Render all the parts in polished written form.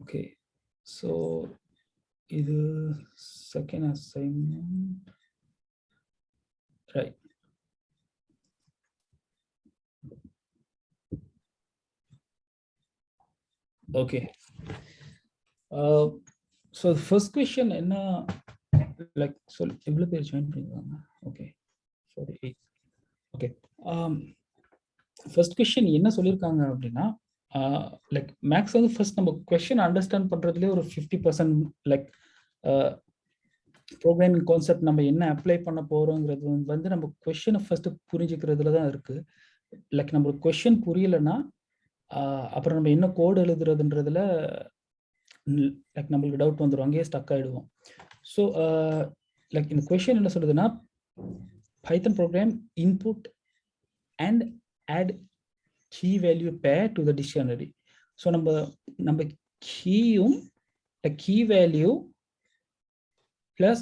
Okay, so இது second assignment, right. Okay, so first question என்ன, like எவ்வளோ பேர் ஜாயின் பண்ணிருக்காங்க? Okay, sorry. Okay, first question என்ன சொல்லியிருக்காங்க அப்படின்னா, லைக் மேக்ஸ் வந்து ஃபர்ஸ்ட் நம்ம கொஸ்டின் அண்டர்ஸ்டாண்ட் பண்ணுறதுலேயே ஒரு 50% லைக் ப்ரோக்ராமிங் கான்செப்ட் நம்ம என்ன அப்ளை பண்ண போகிறோங்கிறது வந்து நம்ம கொஸ்டினை ஃபர்ஸ்ட் புரிஞ்சுக்கிறதுல தான் இருக்குது. லைக் நம்மளுக்கு கொஸ்டின் புரியலைன்னா அப்புறம் நம்ம என்ன கோடு எழுதுறதுன்றதுல லைக் நம்மளுக்கு டவுட் வந்துடும், அங்கேயே ஸ்டக் ஆகிடுவோம். ஸோ லைக் இந்த கொஸ்டின் என்ன சொல்லுதுன்னா, Python program input and add key value pair to the dictionary. So நம்ம கீயும் key value plus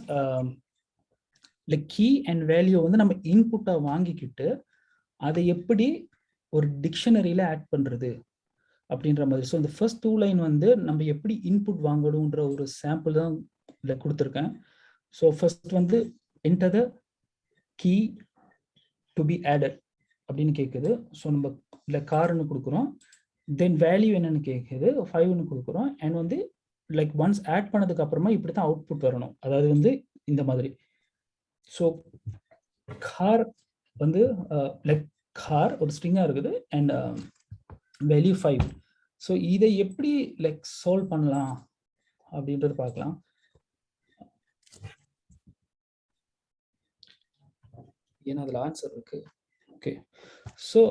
like key and value வந்து நம்ம இன்புட்டை வாங்கிக்கிட்டு அதை எப்படி ஒரு டிக்ஷனரியில் ஆட் பண்ணுறது அப்படின்ற மாதிரி. ஸோ இந்த ஃபர்ஸ்ட் 2 லைன் வந்து நம்ம எப்படி இன்புட் வாங்கணுன்ற ஒரு சாம்பிள் தான் இதில் கொடுத்துருக்கேன். ஸோ ஃபர்ஸ்ட் வந்து enter the key to be added அப்படின்னு கேட்குது. ஸோ நம்ம இல்லை கார்னு கொடுக்குறோம், தென் வேல்யூ என்னன்னு கேட்குது, 5ன்னு கொடுக்குறோம். அண்ட் வந்து லைக் ஒன்ஸ் ஆட் பண்ணதுக்கு அப்புறமா இப்படி தான் அவுட்புட் வரணும், அதாவது வந்து இந்த மாதிரி. ஸோ கார் வந்து லைக் கார் ஒரு ஸ்ட்ரிங்காக இருக்குது அண்ட் வேல்யூ 5. ஸோ இதை எப்படி லைக் சால்வ் பண்ணலாம் அப்படின்றது பார்க்கலாம். ஏன்னா அதில் ஆன்சர் இருக்கு. ஓகே, ஸோ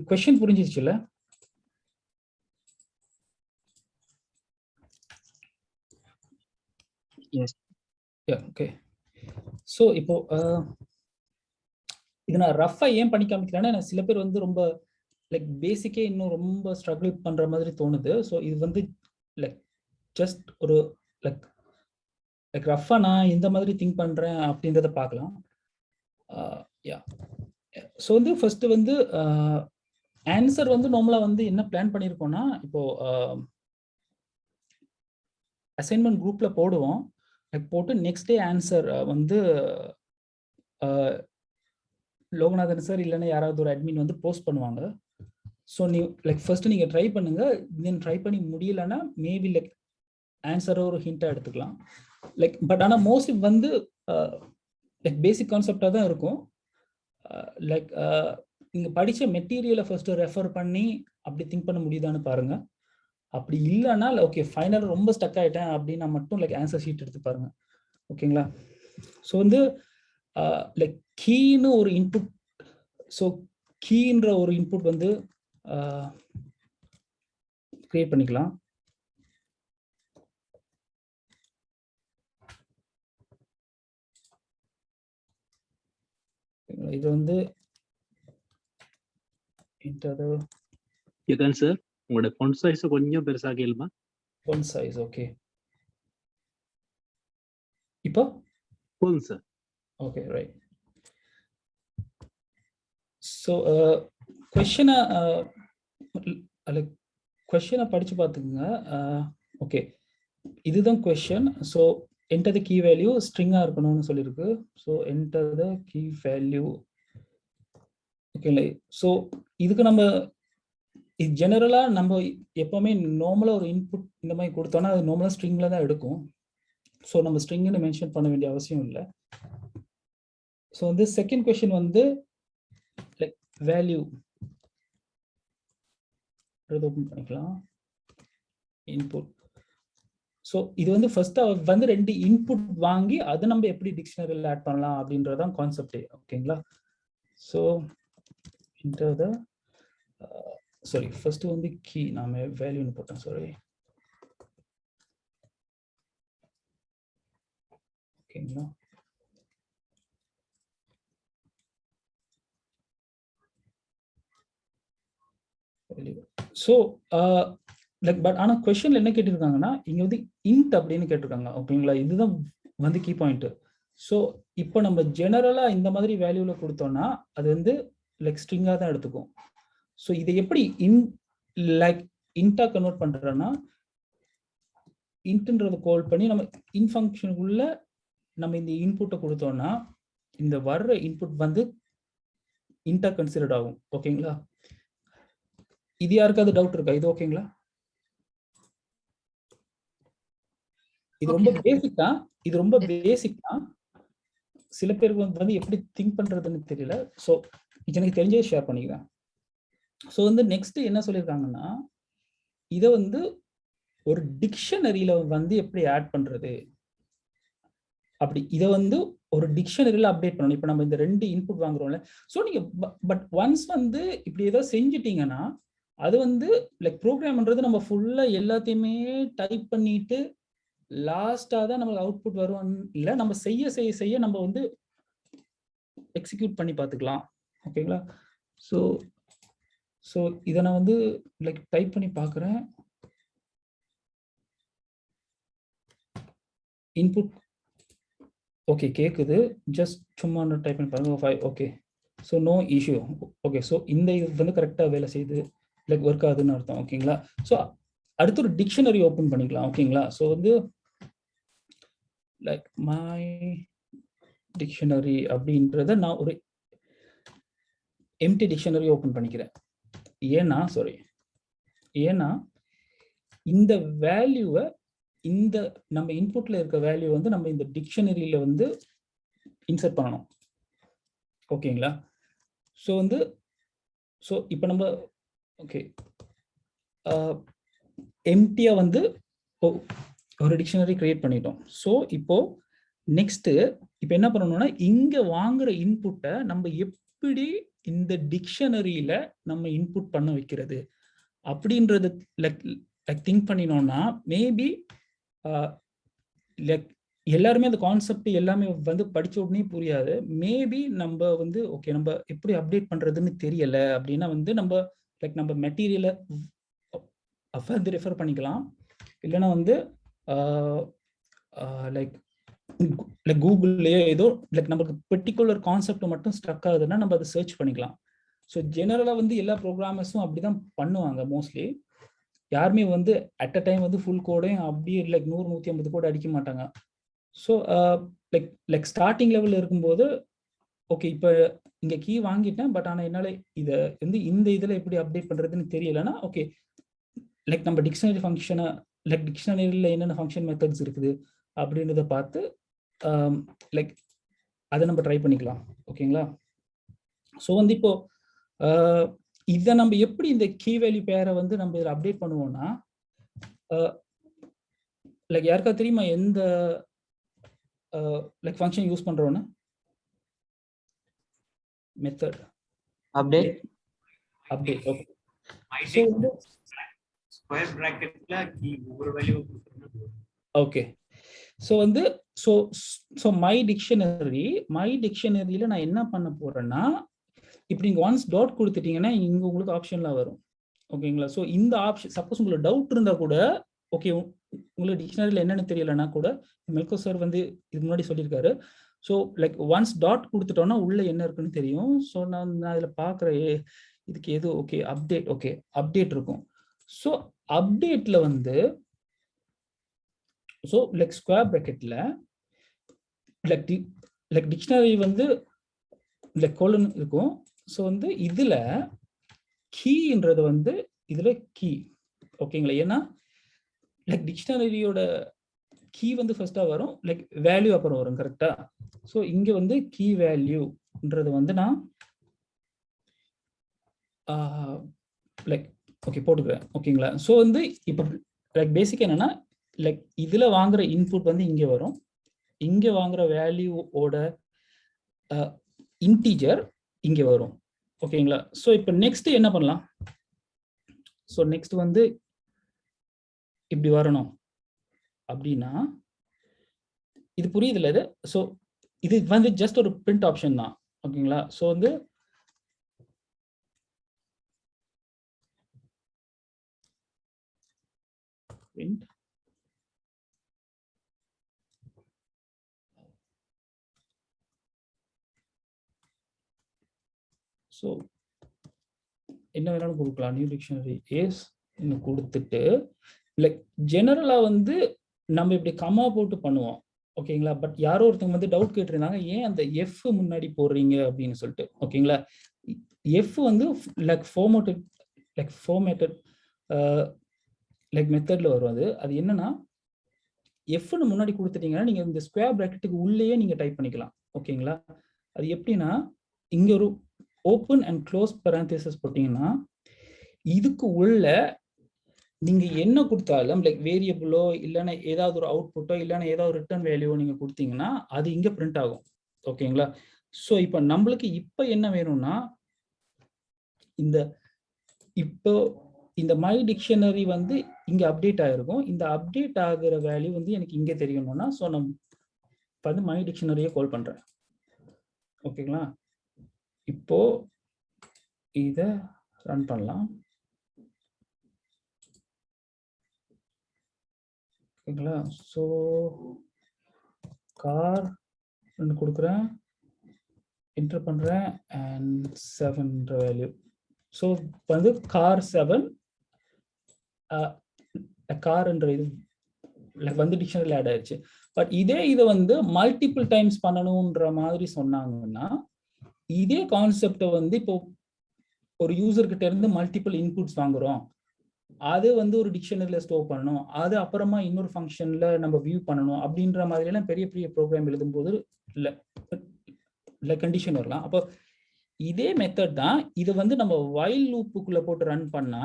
கொஸ்டின் புரிஞ்சிருச்சுல்ல? எஸ். ஓகே, ஸோ இப்போ இது நான் ரஃபா ஏன் பண்ணி காமிக்கிறேன்னா, சில பேர் வந்து ரொம்ப லைக் பேசிக்கே இன்னும் ரொம்ப ஸ்ட்ரகிள் பண்ற மாதிரி தோணுது. ஸோ இது வந்து லைக் ஜஸ்ட் ஒரு லைக் லைக் ரஃபா நான் இந்த மாதிரி திங்க் பண்றேன் அப்படின்றத பார்க்கலாம். யா, ஸோ வந்து ஃபர்ஸ்ட் வந்து ஆன்சர் வந்து நார்மலா வந்து என்ன பிளான் பண்ணியிருக்கோம்னா, இப்போ அசைன்மெண்ட் குரூப்ல போடுவோம், லைக் போட்டு நெக்ஸ்ட் டே ஆன்சர் வந்து லோகநாதன் சார் இல்லைன்னா யாராவது ஒரு அட்மின் வந்து போஸ்ட் பண்ணுவாங்க. ஸோ நீ லைக் ஃபர்ஸ்ட் நீங்கள் ட்ரை பண்ணுங்க, தென் ட்ரை பண்ணி முடியலைன்னா மேபி லைக் ஆன்சரை ஒரு ஹிண்டாக எடுத்துக்கலாம். லைக் பட் ஆனால் மோஸ்ட்லி வந்து லைக் பேசிக் கான்செப்டாக தான் இருக்கும். லைக் நீங்கள் படித்த மெட்டீரியலை ஃபர்ஸ்ட் ரெஃபர் பண்ணி அப்படி திங்க் பண்ண முடியுதான்னு பாருங்க. அப்படி இல்லைன்னா ஓகே ஃபைனல் ரொம்ப ஸ்டக் ஆகிட்டேன் அப்படின்னா மட்டும் லைக் ஆன்சர் ஷீட் எடுத்து பாருங்க. ஓகேங்களா? ஸோ வந்து லைக் கீன்னு ஒரு இன்புட், ஸோ கீன்ற ஒரு இன்புட் வந்து கிரியேட் பண்ணிக்கலாம். இது வந்து சார் உங்களோட ஃபாண்ட் சைஸ் கொஞ்சம் பெருசா கேளுமா? ஃபாண்ட் சைஸ் ஓகே, இப்போ போதும் சார். Okay, right. ஸோ கொஸ்டினை படிச்சு பார்த்துக்குங்க. ஓகே, இதுதான் question. So enter the key value ஸ்ட்ரிங்காக இருக்கணும்னு சொல்லியிருக்கு. So enter the key value. ஓகேங்களா? ஸோ இதுக்கு நம்ம ஜெனரலாக நம்ம எப்போவுமே நார்மலாக ஒரு இன்புட் இந்த மாதிரி கொடுத்தோன்னா அது நார்மலாக ஸ்ட்ரிங்கில் தான் எடுக்கும். ஸோ நம்ம ஸ்ட்ரிங்னு மென்ஷன் பண்ண வேண்டிய அவசியம் இல்லை. ஸோ வந்து செகண்ட் கொஸ்டின் வந்து லைக் வேல்யூ ஓப்பன் பண்ணிக்கலாம், இன்புட். ஸோ இது வந்து ஃபர்ஸ்ட் வந்து 2 இன்புட் வாங்கி அதை நம்ம எப்படி டிக்ஷனரியில் ஆட் பண்ணலாம் அப்படின்றதான் கான்செப்டே. ஓகேங்களா? So enter the sorry first வந்து கீ நாம வேல்யூன்னு போட்டோம். சாரி, ஓகேங்களா? ஸோ லைக் பட் ஆனால் கொஸ்டின்ல என்ன கேட்டிருக்காங்கன்னா, இங்கே வந்து இன்ட் அப்படின்னு கேட்டிருக்காங்க. ஓகேங்களா? இதுதான் வந்து கீ பாயிண்ட். ஸோ இப்போ நம்ம ஜெனரலாக இந்த மாதிரி வேல்யூவில் கொடுத்தோம்னா அது வந்து லைக் ஸ்ட்ரிங்காக தான் எடுத்துக்கும். ஸோ இதை எப்படி லைக் இன்டா கன்வெர்ட் பண்றேன்னா இன்ட்ன்றதை கால் பண்ணி நம்ம இன் ஃபங்க்ஷனுக்குள்ள நம்ம இந்த இன்புட்டை கொடுத்தோம்னா இந்த வர்ற இன்புட் வந்து இன்டா கன்சிடர்ட் ஆகும். ஓகேங்களா? இது யாருக்காவது டவுட் இருக்கா? இது ஓகேங்களா? இது ரொம்ப பேசிக் தான். இது ரொம்ப பேசிக் தான். சில பேருக்கு வந்து எப்படி திங்க் பண்றதுன்னு தெரியல. ஸோ எனக்கு தெரிஞ்சே ஷேர் பண்ணிக்கிறேன். ஸோ வந்து நெக்ஸ்ட் என்ன சொல்லியிருக்காங்கன்னா, இதை வந்து ஒரு டிக்ஷனரியில வந்து எப்படி ஆட் பண்றது, அப்படி இதை வந்து ஒரு டிக்ஷனரியில அப்டேட் பண்ணணும். இப்போ நம்ம இந்த 2 இன்புட் வாங்குறோம்ல, ஸோ நீங்க பட் ஒன்ஸ் வந்து இப்படி ஏதோ செஞ்சுட்டீங்கன்னா அது வந்து லைக் ப்ரோக்ராம்ன்றது நம்ம ஃபுல்லா எல்லாத்தையுமே டைப் பண்ணிட்டு லாஸ்டா தான் நமக்கு அவுட்புட் வரும் இல்ல, நம்ம செய்ய செய்ய செய்ய நம்ம வந்து எக்ஸிக்யூட் பண்ணி பார்த்துக்கலாம். ஓகேங்களா? ஸோ ஸோ இதை நான் வந்து லைக் டைப் பண்ணி பார்க்குறேன். இன்புட் ஓகே கேட்குது, ஜஸ்ட் சும்மா டைப் பண்ணி பாருங்க. 5 okay. So no issue. Okay, so இந்த இது வந்து கரெக்டாக வேலை செய்யுது, லைக் ஒர்க் ஆகுதுன்னு அர்த்தம். ஓகேங்களா? ஸோ அடுத்து ஒரு டிக்ஷனரி ஓப்பன் பண்ணிக்கலாம். ஓகேங்களா? ஸோ வந்து லைக் மை டிக்ஷனரி அப்படின்றத நான் ஒரு எம்டி டிக்ஷனரி ஓப்பன் பண்ணிக்கிறேன். ஏன்னா இந்த வேல்யூவை இந்த நம்ம இன்புட்ல இருக்க வேல்யூ வந்து நம்ம இந்த டிக்ஷனரியில வந்து இன்சர்ட் பண்ணணும். ஓகேங்களா? ஸோ வந்து ஸோ இப்போ நம்ம ஓகே எம்டியா வந்து ஒரு டிக்ஷனரி கிரியேட் பண்ணிட்டோம். ஸோ இப்போ நெக்ஸ்ட் இப்போ என்ன பண்ணணும்னா, இங்க வாங்குற இன்புட்டை நம்ம எப்படி இந்த டிக்ஷனரியில நம்ம இன்புட் பண்ண வைக்கிறது அப்படின்றது லைக் திங்க் பண்ணினோம்னா, மேபி லைக் எல்லாருமே அந்த கான்செப்ட் எல்லாமே வந்து படிச்ச உடனே புரியாது. மேபி நம்ம வந்து ஓகே நம்ம எப்படி அப்டேட் பண்றதுன்னு தெரியல அப்படின்னா வந்து நம்ம லைக் நம்ம மெட்டீரியலை ஃபர்தர் ரெஃபர் பண்ணிக்கலாம். இல்லைன்னா வந்து லைக் கூகுள்லயோ ஏதோ லைக் நமக்கு பர்டிகுலர் கான்செப்ட் மட்டும் ஸ்ட்ரக் ஆகுதுன்னா நம்ம அதை சர்ச் பண்ணிக்கலாம். ஸோ ஜெனரலாக வந்து எல்லா ப்ரோக்ராமர்ஸும் அப்படிதான் பண்ணுவாங்க. மோஸ்ட்லி யாருமே வந்து அட் அ டைம் வந்து ஃபுல் கோடையும் அப்படியே லைக் 100-150 கோடு அடிக்க மாட்டாங்க. ஸோ லைக் ஸ்டார்டிங் லெவலில் இருக்கும்போது ஓகே இப்போ இங்கே கீ வாங்கிட்டேன், பட் ஆனால் என்னால் இதை வந்து இந்த இதில் எப்படி அப்டேட் பண்ணுறதுன்னு தெரியலைன்னா ஓகே லைக் நம்ம டிக்ஷனரி ஃபங்க்ஷனை லைக் டிக்ஷனரியில் என்னென்ன ஃபங்க்ஷன் மெத்தட்ஸ் இருக்குது அப்படின்றத பார்த்து லைக் அதை நம்ம ட்ரை பண்ணிக்கலாம். ஓகேங்களா? ஸோ வந்து இப்போ இதை நம்ம எப்படி இந்த கீ வேல்யூ பேரை வந்து நம்ம இதில் அப்டேட் பண்ணுவோம்னா, லைக் யாருக்கா தெரியுமா எந்த லைக் ஃபங்க்ஷன் யூஸ் பண்றோம்னு? Method update okay. ஸோ வந்து ஸ்கொயர் பிராக்கெட்ல கீ ஒவ்வொரு வேல்யூ ஓகே. ஸோ வந்து ஸோ மை டிக்ஷனரியில நான் என்ன பண்ண போறேன்னா, இப்படி நீங்க ஒன்ஸ் டாட் கொடுத்துட்டீங்கன்னா இங்க உங்களுக்கு ஆப்ஷன்லாம் வரும். ஓகேங்களா? ஸோ இந்த ஆப்ஷன் சப்போஸ் உங்களுக்கு டவுட் இருந்தா கூட ஓகே, உங்களுக்கு டிக்ஷனரியில் என்னென்னு தெரியலன்னா கூட மெல்கோ சார் வந்து இதுக்கு முன்னாடி சொல்லியிருக்காரு. ஸோ லைக் ஒன்ஸ் டாட் கொடுத்துட்டோம்னா உள்ள என்ன இருக்குன்னு தெரியும். ஸோ நான் இதில் பார்க்குறேன் இதுக்கு எது ஓகே அப்டேட் இருக்கும். ஸோ அப்டேட்ல வந்து ஸோ லைக் ஸ்கொயர் பிராக்கெட்ல லைக் டிக்ஷனரி வந்து லைக் கோலன் இருக்கும். ஸோ வந்து இதுல கீன்றது வந்து இதுல கீ. ஓகேங்களா? ஏன்னா லைக் டிக்ஷனரியோட கீ வந்து ஃபர்ஸ்டா வரும், லைக் வேல்யூ அப்புறம் வரும். கரெக்டா? ஸோ இங்க வந்து கீ வேல்யூன்றது வந்து நான் லைக் ஓகே போட்டுக்கிறேன். ஓகேங்களா? ஸோ வந்து இப்போ லைக் பேசிக் என்னன்னா, லைக் இதுல வாங்குற இன்புட் வந்து இங்க வரும், இங்க வாங்குற வேல்யூவோட இன்டிஜர் இங்க வரும். ஓகேங்களா? ஸோ இப்போ நெக்ஸ்ட் என்ன பண்ணலாம்? ஸோ நெக்ஸ்ட் வந்து இப்படி வரணும் அப்படின்னா, இது புரியுதுல்ல இது? ஸோ இது வந்து ஜஸ்ட் ஒரு பிரிண்ட் ஆப்ஷன் தான். ஓகேங்களா? ஸோ வந்து print ஸோ என்ன வேணாலும் கொடுக்கலாம். நியூ டிக்ஷனரி இஸ் இன்னும் கொடுத்துட்டு லைக் ஜெனரலா வந்து நம்ம இப்படி கமா போட்டு பண்ணுவோம். ஓகேங்களா? பட் யாரோ ஒருத்தவங்க வந்து டவுட் கேட்டிருந்தாங்க, ஏன் அந்த எஃப் முன்னாடி போடுறீங்க அப்படின்னு சொல்லிட்டு. ஓகேங்களா? எஃப் வந்து லைக் ஃபார்மேட்டட் லைக் மெத்தட்ல வரும் அது. அது என்னன்னா எஃப்னு முன்னாடி கொடுத்துட்டீங்கன்னா நீங்க இந்த ஸ்கொயர் பிராக்கெட்டுக்கு உள்ளேயே நீங்க டைப் பண்ணிக்கலாம். ஓகேங்களா? அது எப்படின்னா இங்க ஒரு ஓப்பன் அண்ட் க்ளோஸ் பரான்தீசிஸ் போட்டீங்கன்னா இதுக்கு உள்ள நீங்க என்ன கொடுத்தாலும் லைக் வேரியபிளோ இல்லைன்னா ஏதாவது ஒரு அவுட்புட்டோ இல்லைன்னா ஏதாவது ரிட்டர்ன் வேல்யூவோ நீங்க கொடுத்தீங்கன்னா அது இங்க பிரிண்ட் ஆகும். ஓகேங்களா? ஸோ இப்போ நம்மளுக்கு இப்போ என்ன வேணும்னா இப்போ இந்த மை டிக்ஷனரி வந்து இங்க அப்டேட் ஆயிருக்கும். இந்த அப்டேட் ஆகுற வேல்யூ வந்து எனக்கு இங்க தெரியணும்னா ஸோ நான் வந்து மை டிக்ஷனரியை கால் பண்றேன். ஓகேங்களா? இப்போ இத ரன் பண்ணலாம். ஓகேங்களா? ஸோ கார் கொடுக்குறேன், என்டர் பண்றேன் அண்ட் 7 வேல்யூ. ஸோ வந்து கார் 7 கார்ன்ற இது வந்து டிக்ஷனரியில் ஆட் ஆயிடுச்சு. பட் இதை வந்து மல்டிபிள் டைம்ஸ் பண்ணணுன்ற மாதிரி சொன்னாங்கன்னா இதே கான்செப்டை வந்து இப்போ ஒரு யூசர் கிட்ட இருந்து மல்டிபிள் இன்புட்ஸ் வாங்குறோம், அது வந்து ஒரு டிக்ஷனரியில ஸ்டோர் பண்ணணும், அது அப்புறமா இன்னொரு ஃபங்க்ஷன்ல நம்ம வியூ பண்ணணும் அப்படின்ற மாதிரி எல்லாம் பெரிய பெரிய ப்ரோக்ராம் எழுதும்போது இல்லை கண்டிஷன் வரலாம். அப்போ இதே மெத்தட் தான் இதை வந்து நம்ம வைல் லூப்புக்குள்ள போட்டு ரன் பண்ணா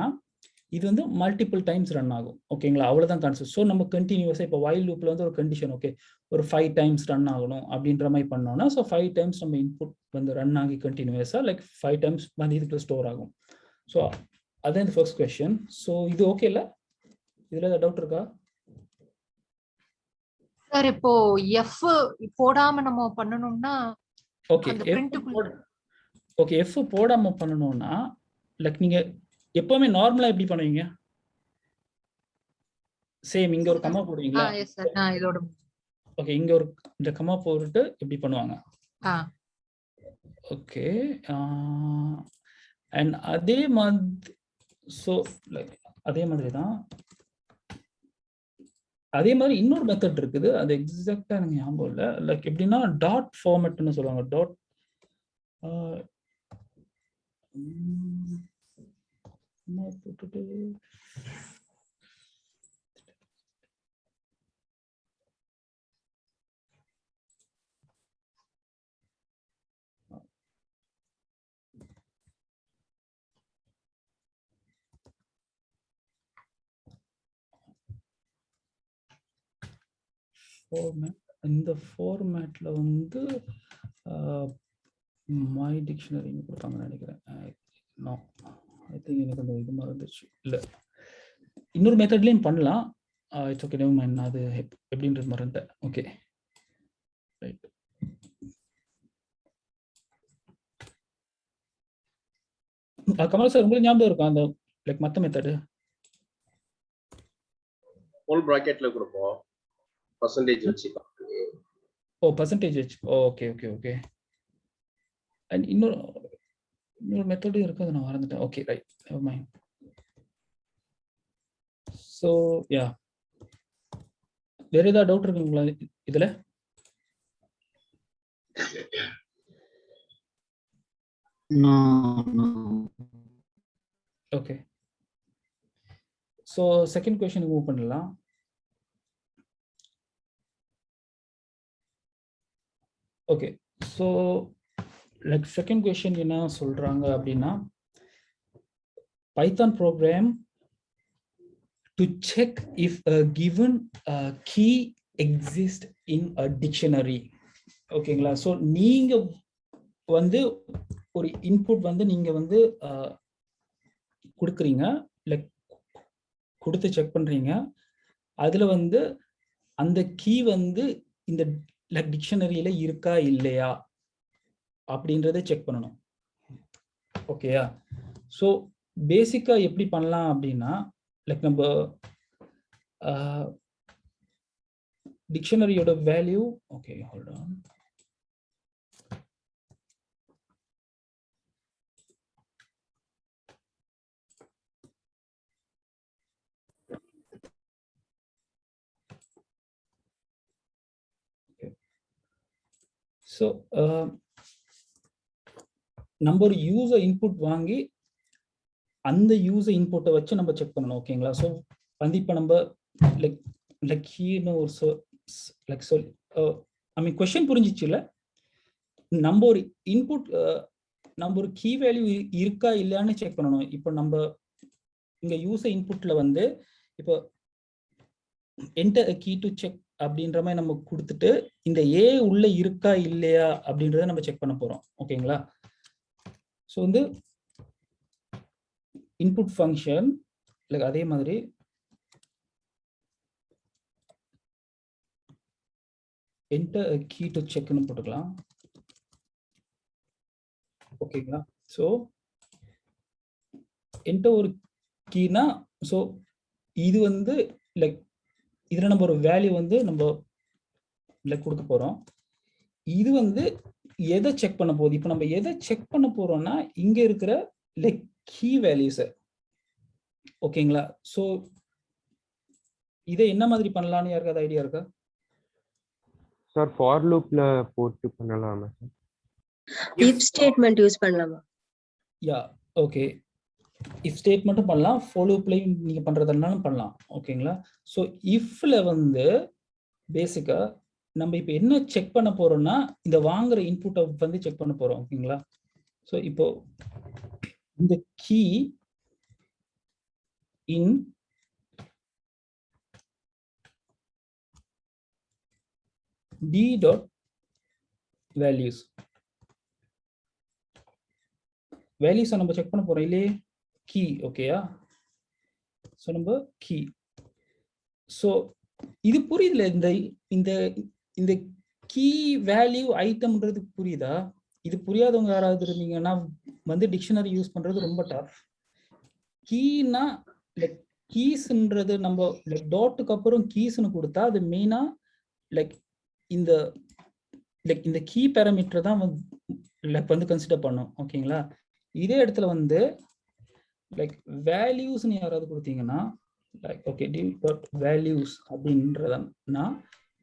இது வந்து மல்டிபிள் டைம்ஸ் ரன் ஆகும். ஓகேங்களா? அவ்வளவுதான் கான்செப்ட். ஸோ நம்ம கண்டினியூஸா இப்போ வைல் லூப்ல வந்து ஒரு கண்டிஷன் ஓகே ஒரு 5 டைம்ஸ் ரன் ஆகணும் அப்படின்ற மாதிரி பண்ணோம்னா ஸோ 5 டைம்ஸ் நம்ம இன்புட் வந்து ரன் ஆகி கண்டினியூஸா லைக் 5 டைம்ஸ் வந்து இதுக்குள்ள ஸ்டோர் ஆகும். ஸோ அதான் இந்த ஃபர்ஸ்ட் கொஸ்டின். ஸோ இது ஓகே இல்ல? இதுல ஏதாவது டவுட் இருக்கா? சார் இப்போ எஃப் போடாம நம்ம பண்ணனும்னா ஓகே ஓகே எஃப் போடாம பண்ணனும்னா லைக் நீங்க எப்பவுமே நார்மலா எப்படி பண்ணுவீங்க? சேம் இங்க ஒரு கமா போடுவீங்களா? எஸ் சார் நான் இதோட ஓகே இங்க ஒரு இந்த கமா போட்டுட்டு எப்படி பண்ணுவாங்க? ஓகே அண்ட் அதே மாதிரி ஸோ லைக் அதே மாதிரி தான் அதே மாதிரி இன்னொரு மெத்தட் இருக்குது. அது எக்ஸாக்டா எனக்கு ஞாபகம் இல்லை. லைக் எப்படின்னா டாட் ஃபார்மேட்னு சொல்லுவாங்க. டாட் போட்டுட்டு இந்த ஃபார்மேட்ல வந்து மை டிக்ஷனரின்னு கொடுப்பாங்கன்னு நினைக்கிறேன். ஐ திங்க் எனக்கு அந்த இது மறந்துச்சு. இல்லை இன்னொரு மெத்தட்லையும் பண்ணலாம். It's okay never mind. அது எப்படின்றது மறந்துட்டேன். Okay right. கமல் சார் உங்களுக்கு ஞாபகம் இருக்கா அந்த லைக் மற்ற மெத்தடு? ஃபுல் பிராக்கெட்ல கொடுப்போம், பர்சன்டேஜ் வச்சு. ஓ பர்சன்டேஜ் வச்சு. Okay okay okay. அண்ட் இன்னொரு மெத்தடும் இருக்கு, அதை நான் மறந்துட்டேன். Okay right never mind. So yeah வேற ஏதாவது டவுட் இருக்குங்களா இதுல? Okay so second question move பண்ணலாம். Okay so like second question என்ன சொல்றாங்க அப்படின்னா Python program to check if a given key exists in a dictionary. ஓகேங்களா? ஸோ நீங்க வந்து ஒரு இன்புட் வந்து நீங்க வந்து கொடுக்குறீங்க, லைக் கொடுத்து செக் பண்றீங்க, அதுல வந்து அந்த கீ வந்து இந்த லைக் டிக்ஷனரியில இருக்கா இல்லையா அப்படின்றத செக் பண்ணணும். ஓகேயா? ஸோ பேசிக்கா எப்படி பண்ணலாம் அப்படின்னா லைக் நம்ம டிக்ஷனரியோட value okay hold on. So நம்ம ஒரு யூசர் இன்புட் வாங்கி அந்த யூசர் இன்புட்டை வச்சு நம்ம செக் பண்ணணும். ஓகேங்களா? ஸோ வந்து இப்போ நம்ம லைக் கீன்னு ஒரு லைக் சொல் ஐ மீன் கொஸ்டின் புரிஞ்சிச்சு இல்லை? நம்ம ஒரு இன்புட் நம்ம ஒரு கீ வேல்யூ இருக்கா இல்லையான்னு செக் பண்ணணும். இப்போ நம்ம இங்க யூசர் இன்புட்ல வந்து இப்போ என்டர் கீ டு செக் அப்படின்ற மாதிரி நம்ம கொடுத்துட்டு இந்த ஏ உள்ள இருக்கா இல்லையா அப்படின்றத நம்ம செக் பண்ண போறோம். ஓகேங்களா? ஸோ வந்து இன்புட் ஃபங்க்ஷன் லைக் அதே மாதிரி என்டர் கீ டு செக்னு போட்டுக்கலாம். ஓகேங்களா? ஸோ என்டர் ஒரு கீனா ஸோ இது வந்து லைக் இதுல நம்ம ஒரு வேல்யூ வந்து நம்ம லைக் கொடுக்க போறோம். இது வந்து எதை செக் பண்ண போகுது? இப்போ நம்ம எதை செக் பண்ண போறோம்னா இங்க இருக்கிற லைக் கீ வேல்யூஸ். ஓகேங்களா? ஸோ இதை என்ன மாதிரி பண்ணலாம்னு யாருக்காவது ஐடியா இருக்கா? சார் ஃபார் லூப்ல போட்டு பண்ணலாமா சார்? இஃப் ஸ்டேட்மெண்ட் யூஸ் பண்ணலாமா? Yeah okay. இஃப் ஸ்டேட்மெண்ட்டும் பண்ணலாம், ஃபார் லூப்லையும் நீங்க பண்றதுனாலும் பண்ணலாம். ஓகேங்களா? ஸோ இஃப்ல வந்து பேசிக்கா நம்ம இப்போ என்ன செக் பண்ண போறோம்னா இந்த வாங்குற இன்புட்டை வந்து செக் பண்ண போறோம். ஓகேங்களா? ஸோ இப்போ இந்த key in T dot values வேல்யூஸை நம்ம செக் பண்ண போறோம் இல்லையே? கீ. ஓகேயா? ஸோ நம்ம கீ. ஸோ இது புரியுதுல? இந்த இந்த இந்த கீ வேல்யூ ஐட்டம்ன்றது புரியுதா? இது புரியாதவங்க யாராவது இருந்தீங்கன்னா வந்து டிக்ஷனரி யூஸ் பண்றது ரொம்ப டஃப். கீனா லைக் கீஸ்ன்றது நம்ம லைக் டாட்டுக்கு அப்புறம் கீஸ்ன்னு கொடுத்தா அது மெயினா லைக் இந்த லைக் இந்த கீ பேராமீட்டர் தான் வந்து கன்சிடர் பண்ணும். ஓகேங்களா? இதே இடத்துல வந்து லைக் வேல்யூஸ்ன்னு யாராவது கொடுத்தீங்கன்னா like okay D dot values அப்படின்றதுனா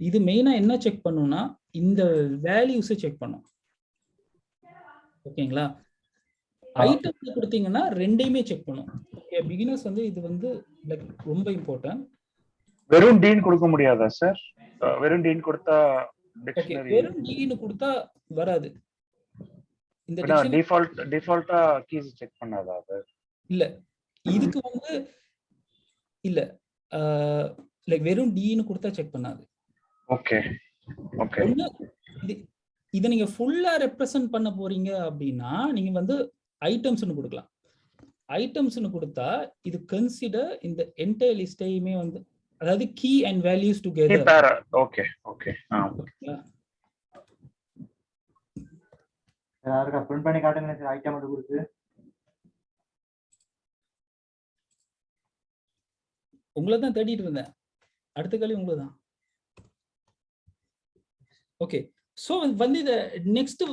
இது மெயினா என்ன செக் பண்ணும்னா இந்த வேல்யூஸை செக் பண்ணும். ஓகேங்களா? ஐட்டம் கொடுத்தீங்கன்னா ரெண்டையுமே செக் பண்ணும். ஓகே, பிகினர்ஸ் வந்து இது வந்து லைக் ரொம்ப இம்பார்ட்டன்ட். வெறும் டீன் கொடுக்க முடியாதா சார்? வெறும் டீன் கொடுத்தா ஓகே, டிக்ஷனரி வெறும் டீன்னு கொடுத்தா வராது. இந்த டிஃபால்ட்டா கீஸ் செக் பண்ணாதா சார்? இல்ல, இதுக்கு வந்து இல்ல லைக் வெறும் டீன்னு கொடுத்தா செக் பண்ணாது. Okay okay. ஒண்ணு இதை நீங்க ஃபுல்லா ரெப்ரசன்ட் பண்ண போறீங்க அப்படின்னா நீங்க வந்து ஐட்டம்ஸ்னு கொடுக்கலாம். ஐட்டம்ஸ்னு கொடுத்தா இது கன்சிடர் இந்த என்டையர் லிஸ்டையுமே வந்து அதாவது key and values together. Okay okay. யாருக்கு பிரிண்ட் பண்ணி காட்டுங்க சார் ஐட்டம் மட்டும் கொடுத்து. உங்களை தான் தேடிட்டு இருந்தேன். அடுத்த கேள்வி உங்களுக்கு தான். ஓகே, ஸோ வந்து இதை நெக்ஸ்ட்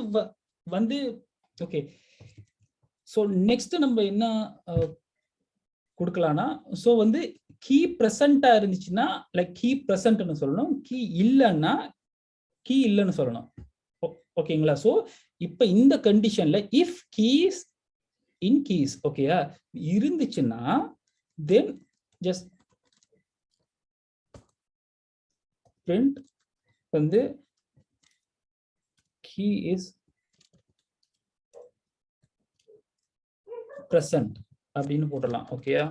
வந்து ஓகே, ஸோ நெக்ஸ்ட் நம்ம என்ன கொடுக்கலாம்னா ஸோ வந்து கீ ப்ரெசண்டா இருந்துச்சுன்னா லைக் கீ ப்ரெசன்ட்னு சொல்லணும், கீ இல்லைன்னா கீ இல்லைன்னு சொல்லணும். ஓகேங்களா? ஸோ இப்போ இந்த கண்டிஷன்ல இஃப் கீஸ் இன் கீஸ் ஓகேயா இருந்துச்சுன்னா தென் ஜஸ்ட் பிரிண்ட் வந்து key is present அப்படின்னு போடலாம். ஓகேயா?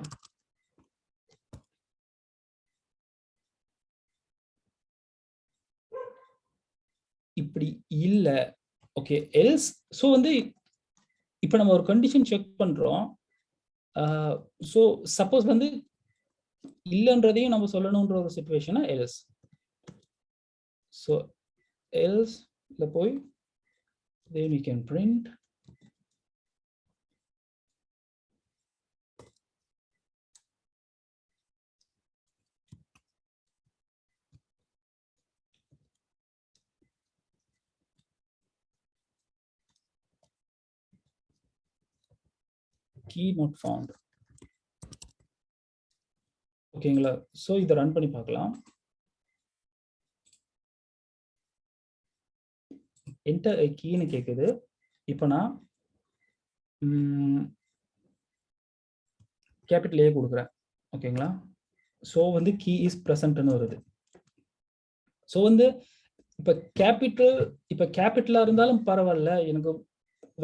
இப்படி இல்ல ஓகே எல்ஸ். ஸோ வந்து இப்போ நம்ம ஒரு கண்டிஷன் செக் பண்றோம். ஸோ சப்போஸ் வந்து இல்லைன்றதையும் நம்ம சொல்லணும்ன்ற ஒரு சிச்சுவேஷனா எல்ஸ். ஸோ எல்ஸ் போய் then we can print key not found. ஓகேங்களா? ஸோ இதை ரன் பண்ணி பார்க்கலாம். என்டர் கீன்னு கேட்குது. இப்போ நான் கேபிட்டல் ஏ கொடுக்குறேன். ஓகேங்களா? ஸோ வந்து கீ இஸ் ப்ரெசன்ட்னு வருது. ஸோ வந்து இப்போ கேபிட்டலாக இருந்தாலும் பரவாயில்ல, எனக்கு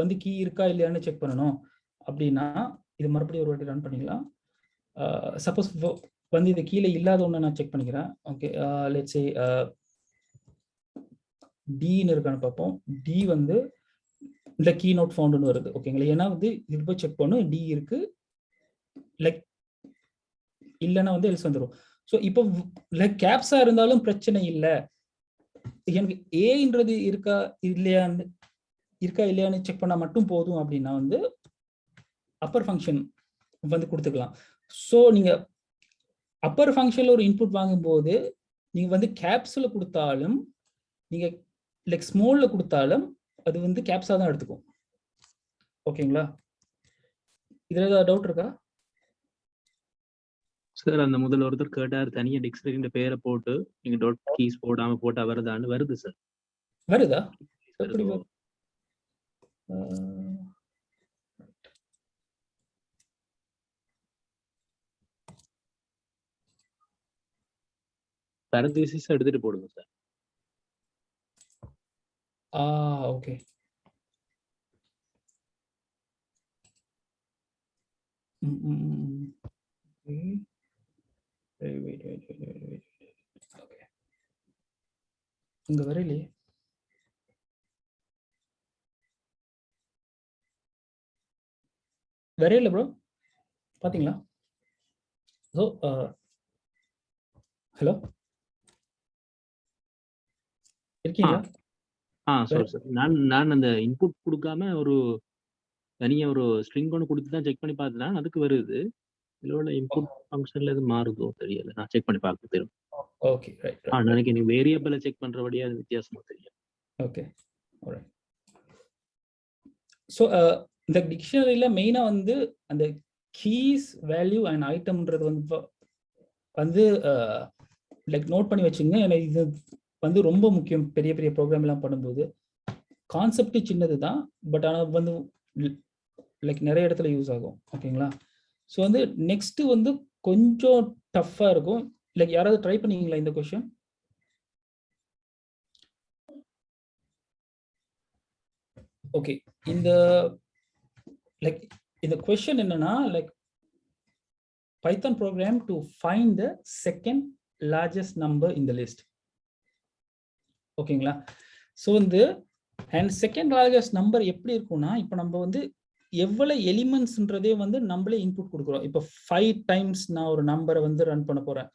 வந்து கீ இருக்கா இல்லையான்னு செக் பண்ணணும் அப்படின்னா இது மறுபடியும் ஒரு வாட்டி ரன் பண்ணிக்கலாம். சப்போஸ் வந்து இது கீழே இல்லாத ஒன்று நான் செக் பண்ணிக்கிறேன். ஓகே, லெட்ஸ் சே டின்னு இருக்கான்னு பார்ப்போம். டி வந்து இந்த கீ நோட் ஃபவுண்டுன்னு வருது. ஓகேங்களா? ஏன்னா வந்து இது போய் செக் பண்ணும், டி இருக்கு, லைக் இல்லைன்னா வந்து எல்ஸ் வந்துடும். ஸோ இப்போ லைக் கேப்ஸா இருந்தாலும் பிரச்சனை இல்லை, எனக்கு ஏன்றது இருக்கா இல்லையான்னு செக் பண்ணா மட்டும் போதும் அப்படின்னா வந்து அப்பர் ஃபங்க்ஷன் வந்து கொடுத்துக்கலாம். ஸோ நீங்க அப்பர் ஃபங்க்ஷன்ல ஒரு இன்புட் வாங்கும்போது நீங்க வந்து கேப்ஸ்ல கொடுத்தாலும் நீங்க லைக் ஸ்மால்ல கொடுத்தாலும் அது வந்து கேப்ஸா தான் எடுத்துக்கும். ஓகேங்களா? இதுல ஏதாவது டவுட் இருக்கா சார்? அந்த முதல்ல ஒருத்தர் கேட்டார், தனியா டிக்ஷனரியோட பேரை போட்டு நீங்க டாட் கீஸ் போடாம போட்டா வருதான்னு. வருது சார். வருதா? எப்படி வருது? parenthesis எடுத்துட்டு போடுங்க சார். ஓகே. ஓகே, இங்க வரையிலே வரையில ப்ரோ, பாத்தீங்களா? ஸோ ஹலோ இருக்கீங்களா? Sorry sir. நான் அந்த இன்புட் கொடுக்காம ஒரு தனியா ஒரு ஸ்ட்ரிங் ஒன்று கொடுத்து தான் செக் பண்ணி பார்த்தேன். அதுக்கு வருது. இதோட இன்புட் ஃபங்க்ஷன்ல எது மாறுதோ தெரியல. நான் செக் பண்ணி பார்க்க தெரியும். Okay, right. நாளைக்கு நீ வேரியபிளை செக் பண்றபடியா அது வித்தியாசமா தெரியும். Okay, alright. ஸோ இந்த டிக்ஷனரியில மெயினா வந்து அந்த கீஸ், வேல்யூ அண்ட் ஐட்டம்ன்றது வந்து லைக் நோட் பண்ணி வச்சுங்க. ஏன்னா இது வந்து ரொம்ப முக்கியம். பெரிய பெரிய ப்ரோக்ராம் எல்லாம் பண்ணும்போது கான்செப்ட் சின்னது தான், பட் ஆனால் வந்து லைக் நிறைய இடத்துல யூஸ் ஆகும். ஓகேங்களா? ஸோ வந்து நெக்ஸ்ட் வந்து கொஞ்சம் டஃப்பா இருக்கும். லைக் யாராவது ட்ரை பண்ணீங்களா இந்த கொஸ்டின்? ஓகே, இந்த லைக் இந்த கொஸ்டின் என்னன்னா, like Python program to find the second largest number in the list. ஓகேங்களா? ஸோ வந்து அண்ட் செகண்ட் லார்ஜஸ்ட் நம்பர் எப்படி இருக்கும்னா, இப்போ நம்ம வந்து எவ்வளவு எலிமெண்ட்ஸ்ன்றதே வந்து நம்மளே இன்புட் கொடுக்குறோம். இப்போ 5 டைம்ஸ் நான் ஒரு நம்பரை வந்து ரன் பண்ண போறேன்.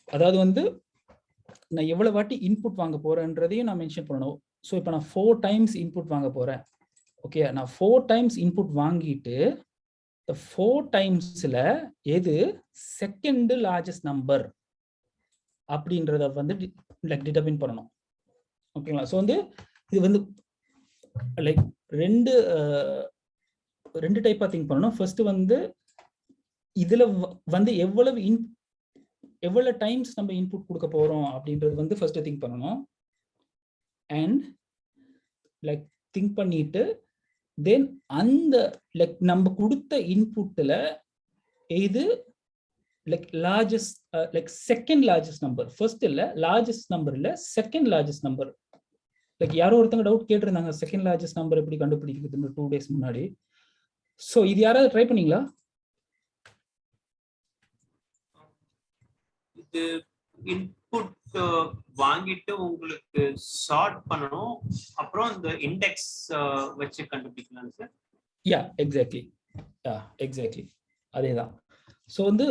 அதாவது வந்து நான் எவ்வளவு வாட்டி இன்புட் வாங்க போறேன்றதையும் நான் மென்ஷன் பண்ணணும். ஸோ இப்போ நான் 4 டைம்ஸ் இன்புட் வாங்க போறேன். ஓகே, நான் 4 டைம்ஸ் இன்புட் வாங்கிட்டு இந்த 4 டைம்ஸ்ல எது செகண்ட் லார்ஜஸ்ட் நம்பர் அப்படின்றத வந்து லைக் டிட்டர்மின் பண்ணணும். ஓகேங்களா? ஸோ வந்து இது வந்து லைக் ரெண்டு டைப்பா திங்க் பண்ணணும். ஃபர்ஸ்ட் வந்து இதுல வந்து எவ்வளவு டைம்ஸ் நம்ம இன்புட் கொடுக்க போறோம் அப்படின்றது வந்து ஃபர்ஸ்ட் திங்க் பண்ணணும். அண்ட் லைக் திங்க் பண்ணிட்டு தென் அந்த லைக் நம்ம கொடுத்த இன்புட்ல இது like largest like second largest number, first இல்ல லார்ஜஸ்ட் நம்பர் இல்ல செகண்ட் லார்ஜஸ்ட் நம்பர். லைக் யாரோ ஒருத்தங்க டவுட் கேட்டிருந்தாங்க, செகண்ட் லார்ஜஸ்ட் நம்பர் எப்படி கண்டுபிடிக்கிறது 2 days முன்னாடி. ஸோ இது யாராவது ட்ரை பண்ணீங்களா? இது இன்புட் வாங்கிட்டு உங்களுக்கு சார்ட் பண்ணணும், அப்புறம் இந்த இண்டெக்ஸ் வச்சு கண்டுபிடிக்கலாம் சார். யா எக்ஸாக்ட்லி, அதேதான். ஸோ வந்து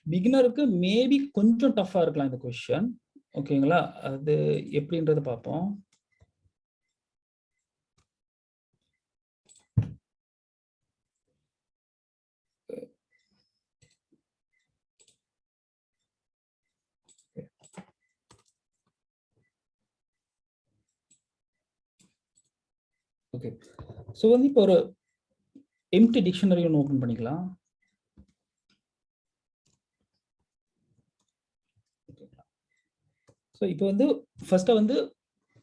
பிகினருக்கு மேபி கொஞ்சம் டஃபா இருக்கலாம் இந்த கொஸ்டின். ஓகேங்களா? அது எப்படின்றத பார்ப்போம். ஓகே, ஸோ வந்து இப்போ ஒரு எம்ப்டி டிக்ஷனரி ஒன்று ஓப்பன் பண்ணிக்கலாம். ஸோ இப்போ வந்து ஃபர்ஸ்ட்டாக வந்து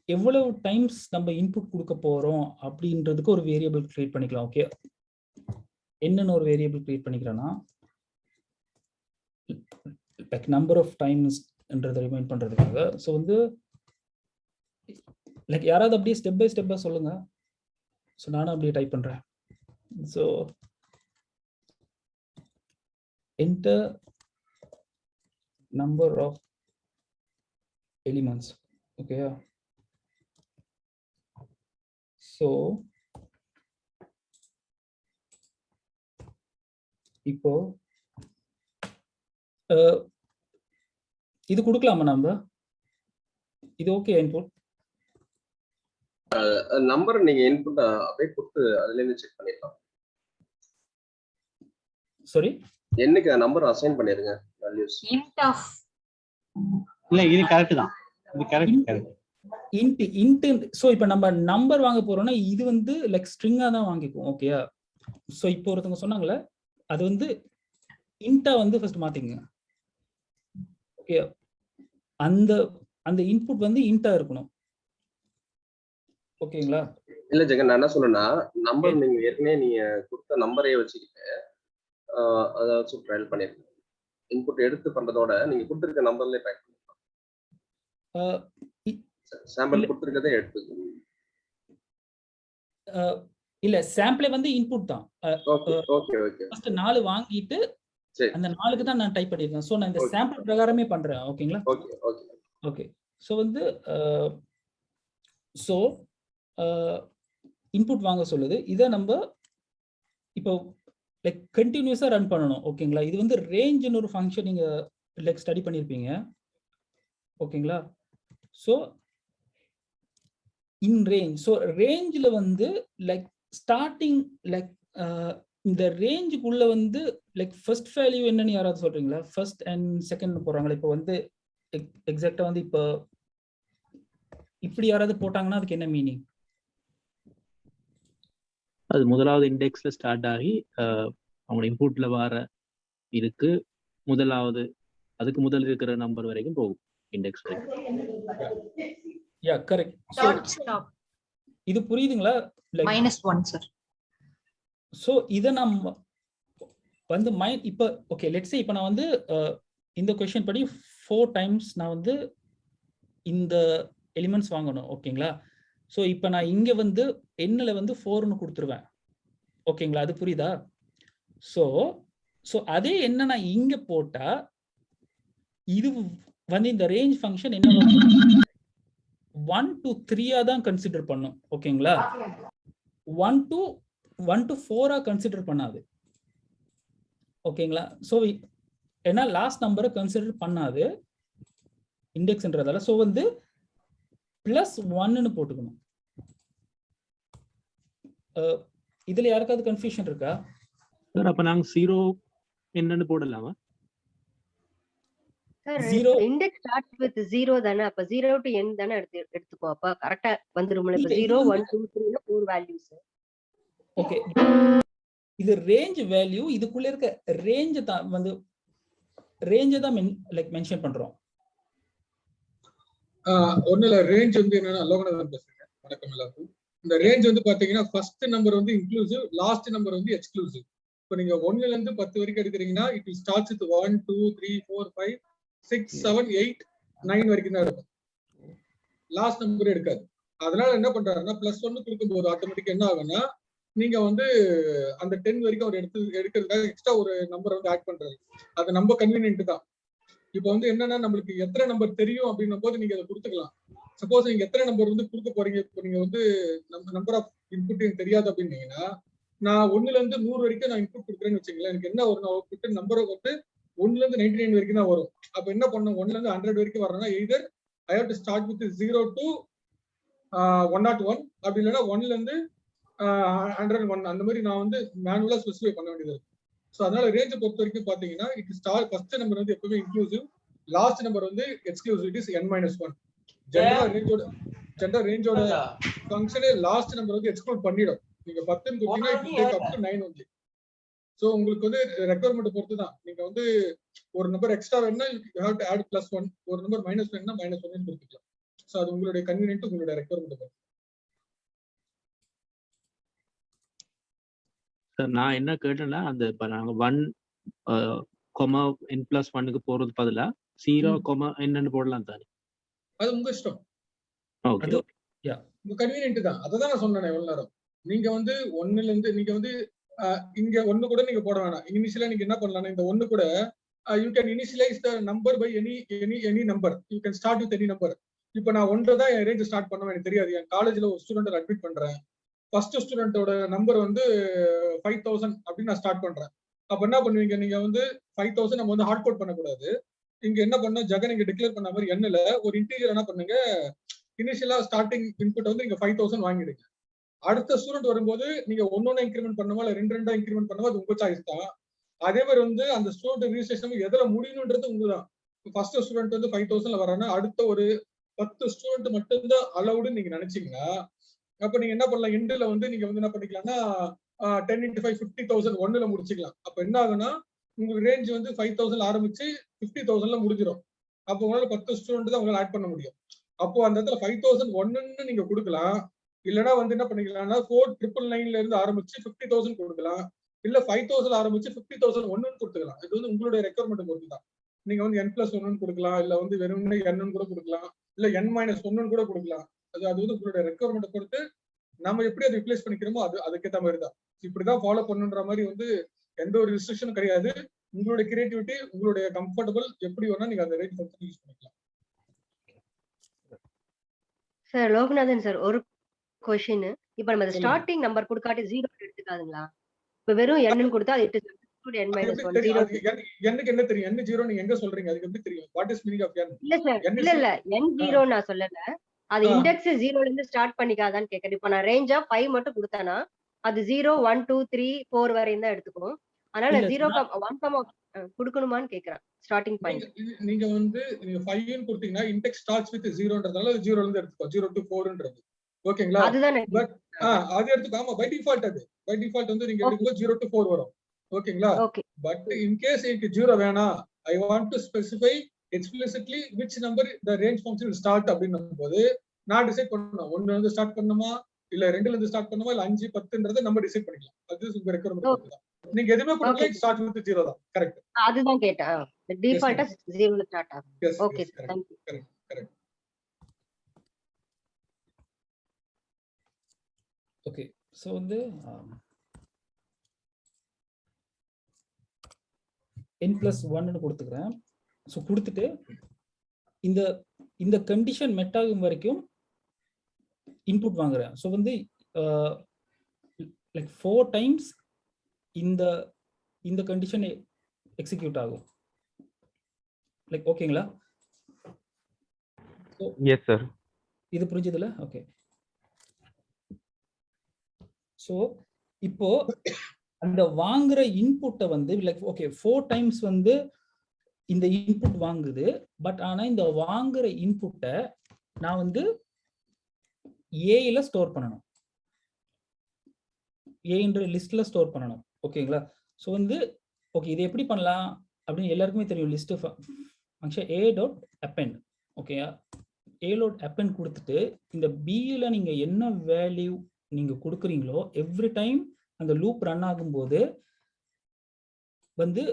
எவ்வளவு டைம்ஸ் நம்ம இன்புட் கொடுக்க போறோம் அப்படின்றதுக்கு ஒரு வேரியபிள் கிரியேட் பண்ணிக்கலாம். ஓகே, என்னன்னு ஒரு வேரியபிள் கிரியேட் பண்ணிக்கிறேன்னா லைக் நம்பர் ஆஃப் டைம்ஸ்ன்றதை ரிமைண்ட் பண்றதுக்காக. ஸோ வந்து லைக் யாராவது அப்படியே ஸ்டெப் பை ஸ்டெப்பா சொல்லுங்க. ஸோ நானும் அப்படியே டைப் பண்றேன். So enter number of elements. Okay, so இப்போ இது கொடுக்கலாமா நம்ம? இது ஓகே இன்புட் நம்பர் நீங்க இன்புட் அப்படியே கொடுத்து அதுல இருந்து செக் பண்ணிடலாம். சாரி, என்னக்கு நம்பர் அசைன் பண்ணிருங்க வேல்யூஸ். int of இல்ல இது கரெக்ட் தான். இது கரெக்ட். இன்ட். ஸோ இப்போ நம்ம நம்பர் வாங்க போறோம்னா இது வந்து லைக் ஸ்ட்ரிங்கா தான் வாங்கிக்கும். ஓகேயா? ஸோ இப்போ ஒருத்தவங்க சொன்னாங்களே அது வந்து இன்ட்டா வந்து ஃபர்ஸ்ட் மாத்திங்க. ஓகே, அந்த அந்த இன்புட் வந்து இன்ட்டா இருக்கணும். ஓகேங்களா? இல்ல ஜெகன், நான் என்ன சொல்றேன்னா நம்பர் நீங்க ஏற்கனவே நீங்க கொடுத்த நம்பரையே வச்சுக்கிட்டு அதை வச்சு ட்ரையல் பண்ணிருக்கீங்க. இன்புட் எடுத்து பண்றதோட நீங்க கொடுத்துருக்க நம்பர்லயே ட்ரை பண்ணிக்கலாம். சாம்பிள் கொடுத்துருக்கதே எடுத்து இல்ல சாம்பிளே வந்து இன்புட் தான். Okay okay okay. ஃபர்ஸ்ட் 4 வாங்கிட்டு அந்த 4க்கு தான் நான் டைப் பண்ணிருக்கேன். சோ நான் இந்த சாம்பிள் பிரகாரமே பண்றேன். ஓகேங்களா? Okay okay okay. சோ வந்து சோ இன்புட் வாங்க சொல்லுது. இத நம்ம இப்போ லைக் கண்டினியூஸா ரன் பண்ணணும். ஓகேங்களா? இது வந்து ரேஞ்ச்னு ஒரு ஃபங்க்ஷன் நீங்க லைக் ஸ்டடி பண்ணிருப்பீங்க. ஓகேங்களா? சோ இன் ரேஞ்ச், சோ ரேஞ்ச்ல வந்து லைக் ஸ்டார்டிங் லைக் இந்த ரேஞ்சுக்குள்ள வந்து லைக் ஃபர்ஸ்ட் வேல்யூ என்னன்னு யாராவது சொல்றீங்களா? ஃபர்ஸ்ட் அண்ட் செகண்ட் போறாங்களா? இப்போ வந்து எக்ஸாக்ட்டா வந்து இப்போ இப்படி யாராவது போட்டாங்கன்னா அதுக்கு என்ன மீனிங்? அது முதலாவது இண்டெக்ஸ்ல ஸ்டார்ட் ஆகி அவங்க இன்புட்ல வர இதுக்கு முதலாவது அதுக்கு முதல் இருக்கிற நம்பர் வரைக்கும் போகும் இண்டெக்ஸ் வரைக்கும். Yeah correct. dot stop இது புரியுதுங்களா? -1 சார். சோ இத நம்ம வந்து இப்போ ஓகே லெட்ஸ் சே இப்போ நான் வந்து இந்த क्वेश्चन படி 4 டைம்ஸ் நான் வந்து இந்த எலிமெண்ட்ஸ் வாங்கணும். ஓகேங்களா? சோ இப்போ நான் இங்க வந்து எண்ணில வந்து 4ன்னு கொடுத்துருவேன். ஓகேங்களா? அது புரியுதா? சோ அதே என்ன நான் இங்க போட்டா இது வந்து இந்த ரேஞ்ச் ஃபங்க்ஷன் என்ன 1 to 3 தான் கன்சிடர் பண்ணும். ஓகேங்களா? 1 to 4 கன்சிடர் பண்ணாது. ஓகேங்களா? சோ ஏன்னா லாஸ்ட் நம்பரை கன்சிடர் பண்ணாது இண்டெக்ஸ்ன்றதால. சோ வந்து +1ன்னு போட்டுக்கணும். இதுல யாருக்காவது கன்ஃபியூஷன் இருக்கா? சார் அப்ப நாங்க 0 என்னன்னு போடலாமா? சார் இண்டெக்ஸ் ஸ்டார்ட் வித் 0 தானே, அப்ப 0 டு n தானே எடுத்துக்கோ. அப்ப கரெக்ட்டா வந்துரும்ல. இப்ப 0 1 2 3 ல 4 வேல்யூஸ். ஓகே, இது ரேஞ்ச் வேல்யூ. இதுக்குள்ள இருக்க ரேஞ்ச் தான் வந்து ரேஞ்ச் தான் லைக் மென்ஷன் பண்றோம். ஒண்ணுல ரேஞ்ச் வந்து என்னன்னா லோகநாதன் பேசுறேன். வணக்கம் எல்லாருக்கும். இந்த ரேஞ்ச் வந்து பாத்தீங்கன்னா ஃபர்ஸ்ட் நம்பர் வந்து இன்க்ளூசிவ், லாஸ்ட் நம்பர் வந்து எக்ஸ்க்ளூசிவ். இப்போ நீங்க 1ல இருந்து 10 வரைக்கும் எடுக்கிறீங்கன்னா இட் வில் ஸ்டார்ட்ஸ் வித் 1 2 3 4 5 6 7 8 9 வரைக்கும் தான் இருக்கும். லாஸ்ட் நம்பர் எடுக்காது. அதனால என்ன பண்றாருன்னா +1 கொடுக்கும்போது ஆட்டோமேட்டிக்கா என்ன ஆகும்னா நீங்க வந்து அந்த 10 வரைக்கும் அவர் எடுக்கிறதுக்காக எக்ஸ்ட்ரா ஒரு நம்பர் வந்து ஆட் பண்றாரு. அது நம்ம கன்வீனியன்ட் தான். இப்போ வந்து என்னன்னா நம்மளுக்கு எத்தனை நம்பர் தெரியும் அப்படின்னும் போது நீங்க அதை கொடுத்துக்கலாம். சப்போஸ் நீங்க எத்தனை நம்பர் வந்து கொடுக்க போறீங்க, இப்போ நீங்க வந்து நம்பர் ஆஃப் இன்புட் எனக்கு தெரியாது அப்படின்னீங்கன்னா நான் 1ல இருந்து 100 வரைக்கும் நான் இன்புட் கொடுக்குறேன்னு வச்சுங்களேன். எனக்கு என்ன வரும் அவுட்புட் நம்பர் வந்து 1ல இருந்து 99 வரைக்கும் தான் வரும். அப்ப என்ன பண்ணும் 1ல இருந்து 100 வரைக்கும் வரணும்னா either I have to start with 0 to 101 அப்படி இல்லைன்னா 1ல இருந்து 101 அந்த மாதிரி நான் வந்து மேனுவலா ஸ்பெசிஃபை பண்ண வேண்டியது இருக்கு. ஸோ அதனால ரேஞ்சை பொறுத்த வரைக்கும் பாத்தீங்கன்னா இட் ஸ்டார்ட் ஃபர்ஸ்ட் நம்பர் வந்து எப்பவுமே இன்க்ளூசிவ், லாஸ்ட் நம்பர் வந்து exclusive. It is n-1. General ரேஞ்சோட ஃபங்க்ஷனே லாஸ்ட் நம்பர் வந்து எக்ஸ்க்ளூட் பண்ணிடும். நீங்க 10 கொடுத்தீங்கன்னா it will take up to 9 only. So உங்களுக்கு வந்து ரெக்யர்மென்ட் பொறுத்து தான். நீங்க வந்து ஒரு நம்பர் எக்ஸ்ட்ரா வேணும்னா யூ ஹேவ் டு ஆட் +1, ஒரு நம்பர் -1 வேணும்னா -1 கொடுத்துக்கலாம். ஸோ அது உங்களுடைய கன்வீனியன்ட், உங்களுடைய ரெக்குவயர்மெண்ட். சார் நான் என்ன கேட்டேன்னா, அந்த இப்போ நாங்கள் 1,n+1க்கு போறது பதிலா 0,n போடலாம் தானே? அது உங்க இஷ்டம். ஓகே அது ஓகே. உங்க கன்வீனியன்ட் தான். அதை தான் நான் சொன்னேன் எவ்வளவு நேரம். நீங்க வந்து 1ல இருந்து நீங்க வந்து இங்க 1 கூட நீங்க போட வேணாம். இனிஷியலா நீங்க என்ன பண்ணலாம், இந்த 1 கூட you can initialise the number by any number. You can start with any number. இப்போ நான் 1 தான் என் ரேஞ்ச் ஸ்டார்ட் பண்ணுவேன், எனக்கு தெரியாது. என் காலேஜ்ல ஒரு ஸ்டூடெண்ட் அட்மிட் பண்றேன். ஃபர்ஸ்ட் ஸ்டூடெண்டோட நம்பர் வந்து 5000 அப்படின்னு நான் ஸ்டார்ட் பண்றேன். அப்ப என்ன பண்ணுவீங்க, நீங்க வந்து 5000 நம்ம வந்து ஹார்ட் கோட் பண்ணக்கூடாது. இங்க என்ன பண்ண, ஜெகன் இங்க டிக்ளேர் பண்ண மாதிரி எண்ணில் ஒரு இன்டீஜர் என்ன பண்ணுங்க, இனிஷியலா ஸ்டார்டிங் இன்புட் வந்து நீங்க 5000 வாங்கிடுங்க. அடுத்த ஸ்டூடெண்ட் வரும்போது நீங்க ஒன்னொன்னு இன்க்ரிமெண்ட் பண்ணுமா இல்ல 2 இன்க்ரிமெண்ட் பண்ணுமா, அது உங்க சாய்ஸ் தான். அதே மாதிரி வந்து அந்த ஸ்டூடெண்ட் ரிஜிஸ்ட்ரேஷன் எதுல முடியணுன்றது உங்கதான். ஃபர்ஸ்ட் ஸ்டூடெண்ட் வந்து 5000ல வரானா அடுத்த ஒரு 10 ஸ்டூடெண்ட் மட்டும்தான் அலவுடுன்னு நீங்க நினைச்சீங்கன்னா, அப்ப நீங்க என்ன பண்ணலாம், எண்டில் வந்து நீங்க வந்து என்ன பண்ணிக்கலாம்னா 10 × 5 50,000 1ல முடிச்சுக்கலாம். அப்ப என்ன ஆகுனா உங்களுக்கு ரேஞ்ச் வந்து 5000ல ஆரம்பிச்சு 50,000ல முடிஞ்சிடும். அப்போ உங்களால 10 ஸ்டூடெண்ட் தான் உங்களால ஆட் பண்ண முடியும். அப்போ அந்த இடத்துல 5001ன்னு நீங்க கொடுக்கலாம். இல்லைன்னா வந்து என்ன பண்ணிக்கலாம்னா 4999ல இருந்து ஆரம்பிச்சு 50,000 கொடுக்கலாம். இல்ல 5000 ஆரம்பிச்சு 50,001 கொடுத்துக்கலாம். இது வந்து உங்களுடைய ரெக்குவயர்மெண்ட் பொறுத்து தான். நீங்க வந்து n+1 கொடுக்கலாம், இல்ல வந்து வெறுமனே n கூட கொடுக்கலாம், இல்ல n-1 கூட கொடுக்கலாம். அது வந்து உங்களுடைய ரெக்குவயர்மெண்ட் பொறுத்து நம்ம எப்படி அதை ரிப்ளேஸ் பண்ணிக்கிறோமோ அதுக்கேற்ற மாதிரி தான். இப்படிதான் ஃபாலோ பண்ணுன்ற மாதிரி வந்து எந்த ஒரு ரெஸ்ட்ரிக்ஷனும் கிடையாது. உங்களுடைய கிரியேட்டிவிட்டி, உங்களுடைய கம்ஃபர்டபுள் எப்படி வேணா நீங்க அந்த ரேட் ஃபங்க்ஷன் யூஸ் பண்ணிக்கலாம். சார் லோகநாதன் சார், ஒரு கொஸ்டின். இப்போ நம்ம ஸ்டார்டிங் நம்பர் கொடுக்காட்டி 0 எடுத்துக்காதுங்களா? இப்போ வெறும் n கொடுத்தா அது n-1 எனக்கு என்ன தெரியும் n 0 நீங்க எங்க சொல்றீங்க, அதுக்கு எப்படி தெரியும்? What is meaning of n? இல்ல சார், இல்ல n0 நான் சொல்லல. அது இண்டெக்ஸ் 0ல இருந்து ஸ்டார்ட் பண்ணிக்காதான்னு கேக்குறேன். இப்போ நான் ரேஞ்சா 5 மட்டும் கொடுத்தேனா அது 0 1 2 3 4 வரையும் தான் எடுத்துக்கும். அதனால 0 1 கொடுக்கணுமான்னு கேக்குறேன். ஸ்டார்டிங் பாயிண்ட் நீங்க வந்து நீங்க 5 ன்னு கொடுத்தீங்கன்னா இண்டெக்ஸ் ஸ்டார்ட்ஸ் வித் 0ன்றதால அது 0ல இருந்து எடுத்துக்கோ, 0 to 4ன்றது. ஓகேங்களா? அதுதான் பட் அது எடுத்துக்கோ. ஆமா, பை டிஃபால்ட் பை டிஃபால்ட் வந்து நீங்க எடுக்கும்போது 0 to 4 வரும். ஓகேங்களா? பட் இன் கேஸ் எனக்கு 0 வேணாம், I want to specify explicitly which number the range function will start அப்படின்னும்போது நான் டிசைட் பண்ணணும், 1ல இருந்து ஸ்டார்ட் பண்ணணுமா இல்ல 2ல இருந்து ஸ்டார்ட் பண்ணணுமா இல்ல 5 10ன்றதை நம்ம டிசைட் பண்ணிக்கலாம். அது உங்க ரெக்குவயர்மெண்ட் தான். நீங்க எதுவுமே கொடுக்கல, ஸ்டார்ட் வித் 0 தான். கரெக்ட். அதுதான் கேட்டேன். டிஃபால்ட்டா 0ல ஸ்டார்ட் ஆகும். Okay sir, thank you. Correct correct. Okay, so வந்து n+1 கொடுத்துக்கிறேன். ஸோ கொடுத்துட்டு இந்த கண்டிஷன் மெட் ஆகும் வரைக்கும் இன்புட் வாங்குறேன். ஸோ வந்து லைக் 4 டைம்ஸ் இந்த கண்டிஷன் எக்ஸிக்யூட் ஆகும். லைக் ஓகேங்களா? Yes sir. இது புரிஞ்சதுல? ஓகே. ஸோ இப்போ அந்த வாங்குற இன்புட்டை வந்து லைக் ஓகே 4 டைம்ஸ் வந்து இந்த இன்புட் வாங்குது. பட் ஆனா இந்த வாங்குற இன்புட்டை நான் வந்து ஏல ஸ்டோர் பண்ணணும், ஏன்ற லிஸ்ட்ல ஸ்டோர் பண்ணணும். ஓகேங்களா? ஸோ வந்து ஓகே, இது எப்படி பண்ணலாம் அப்படின்னு எல்லாருக்குமே தெரியும். List function a.append. Okay, a.append கொடுத்துட்டு இந்த b-ல நீங்க என்ன வேல்யூ நீங்க கொடுக்குறீங்களோ எவ்ரி டைம் அந்த லூப் ரன் ஆகும்போது வந்து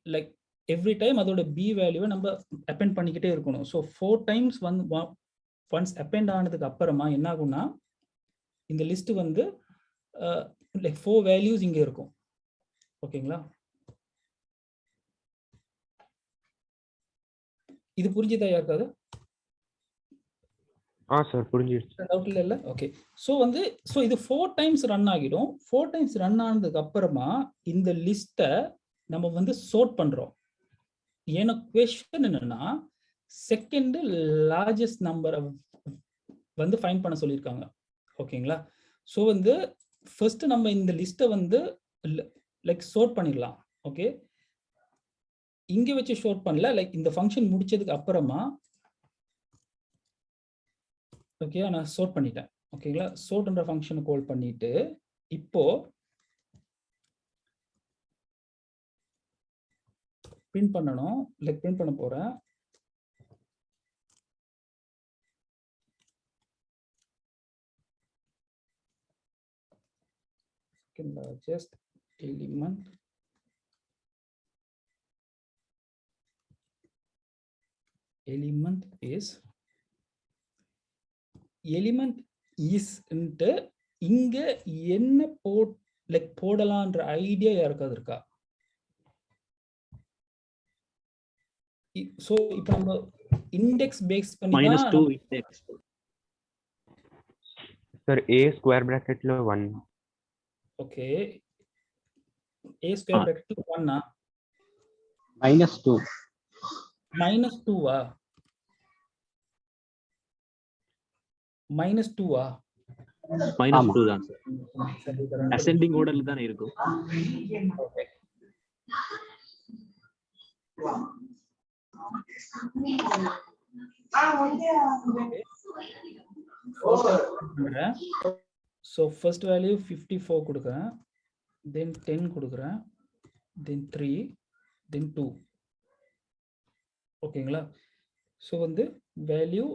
லைக் எவ்ரி டைம் அதோட b வேல்யூவை நம்ம append பண்ணிக்கிட்டே இருக்கணும். ஸோ 4 டைம்ஸ் ஒன்ஸ் append ஆனதுக்கு அப்புறமா என்ன ஆகும்னா இந்த லிஸ்ட் வந்து லைக் 4 வேல்யூஸ் இங்க இருக்கும். ஓகேங்களா? இது புரிஞ்சுதா யாருக்காவது? சார் புரிஞ்சிடுச்சு. டவுட் இல்ல? ஓகே. ஸோ வந்து இது 4 டைம்ஸ் ரன் ஆகிடும். 4 டைம்ஸ் ரன் ஆனதுக்கு அப்புறமா இந்த லிஸ்ட்டை நம்ம வந்து சோர்ட் பண்றோம். எனக்கு क्वेश्चन என்னன்னா செகண்ட் லார்ஜஸ்ட் நம்பரை வந்து ஃபைண்ட் பண்ண சொல்லியிருக்காங்க. ஓகேங்களா? ஸோ வந்து ஃபர்ஸ்ட் நம்ம இந்த லிஸ்ட்டை வந்து லைக் சோர்ட் பண்ணிடலாம். ஓகே, இங்க வச்சு சோர்ட் பண்ணல, லைக் இந்த ஃபங்க்ஷன் முடிச்சதுக்கு அப்புறமா ஓகே நான் சோர்ட் பண்ணிட்டேன். ஓகேங்களா? சோர்ட்ன்ற ஃபங்க்ஷனை கால் பண்ணிட்டு இப்போ பிரிண்ட் பண்ணணும். லைக் பிரிண்ட் பண்ண போறேன். second largest element is ன்ட்டு இங்க என்ன போடலாம்ன்ற ஐடியா யாருக்காவது இருக்கா? சோ இப்போ நம்ம இண்டெக்ஸ் பேஸ் பண்ணி -2 index. Sir, A square bracket lo 1. Okay, A square bracket 1 ஆ? -2. -2 ஆ? -2 ஆ? -2 தான் சார். அசெண்டிங் ஆர்டர்ல தானே இருக்கும். So first value 54 கொடுக்கிறேன், then 10 கொடுக்கிறேன், then 3, then 2. ஓகேங்களா? ஸோ வந்து value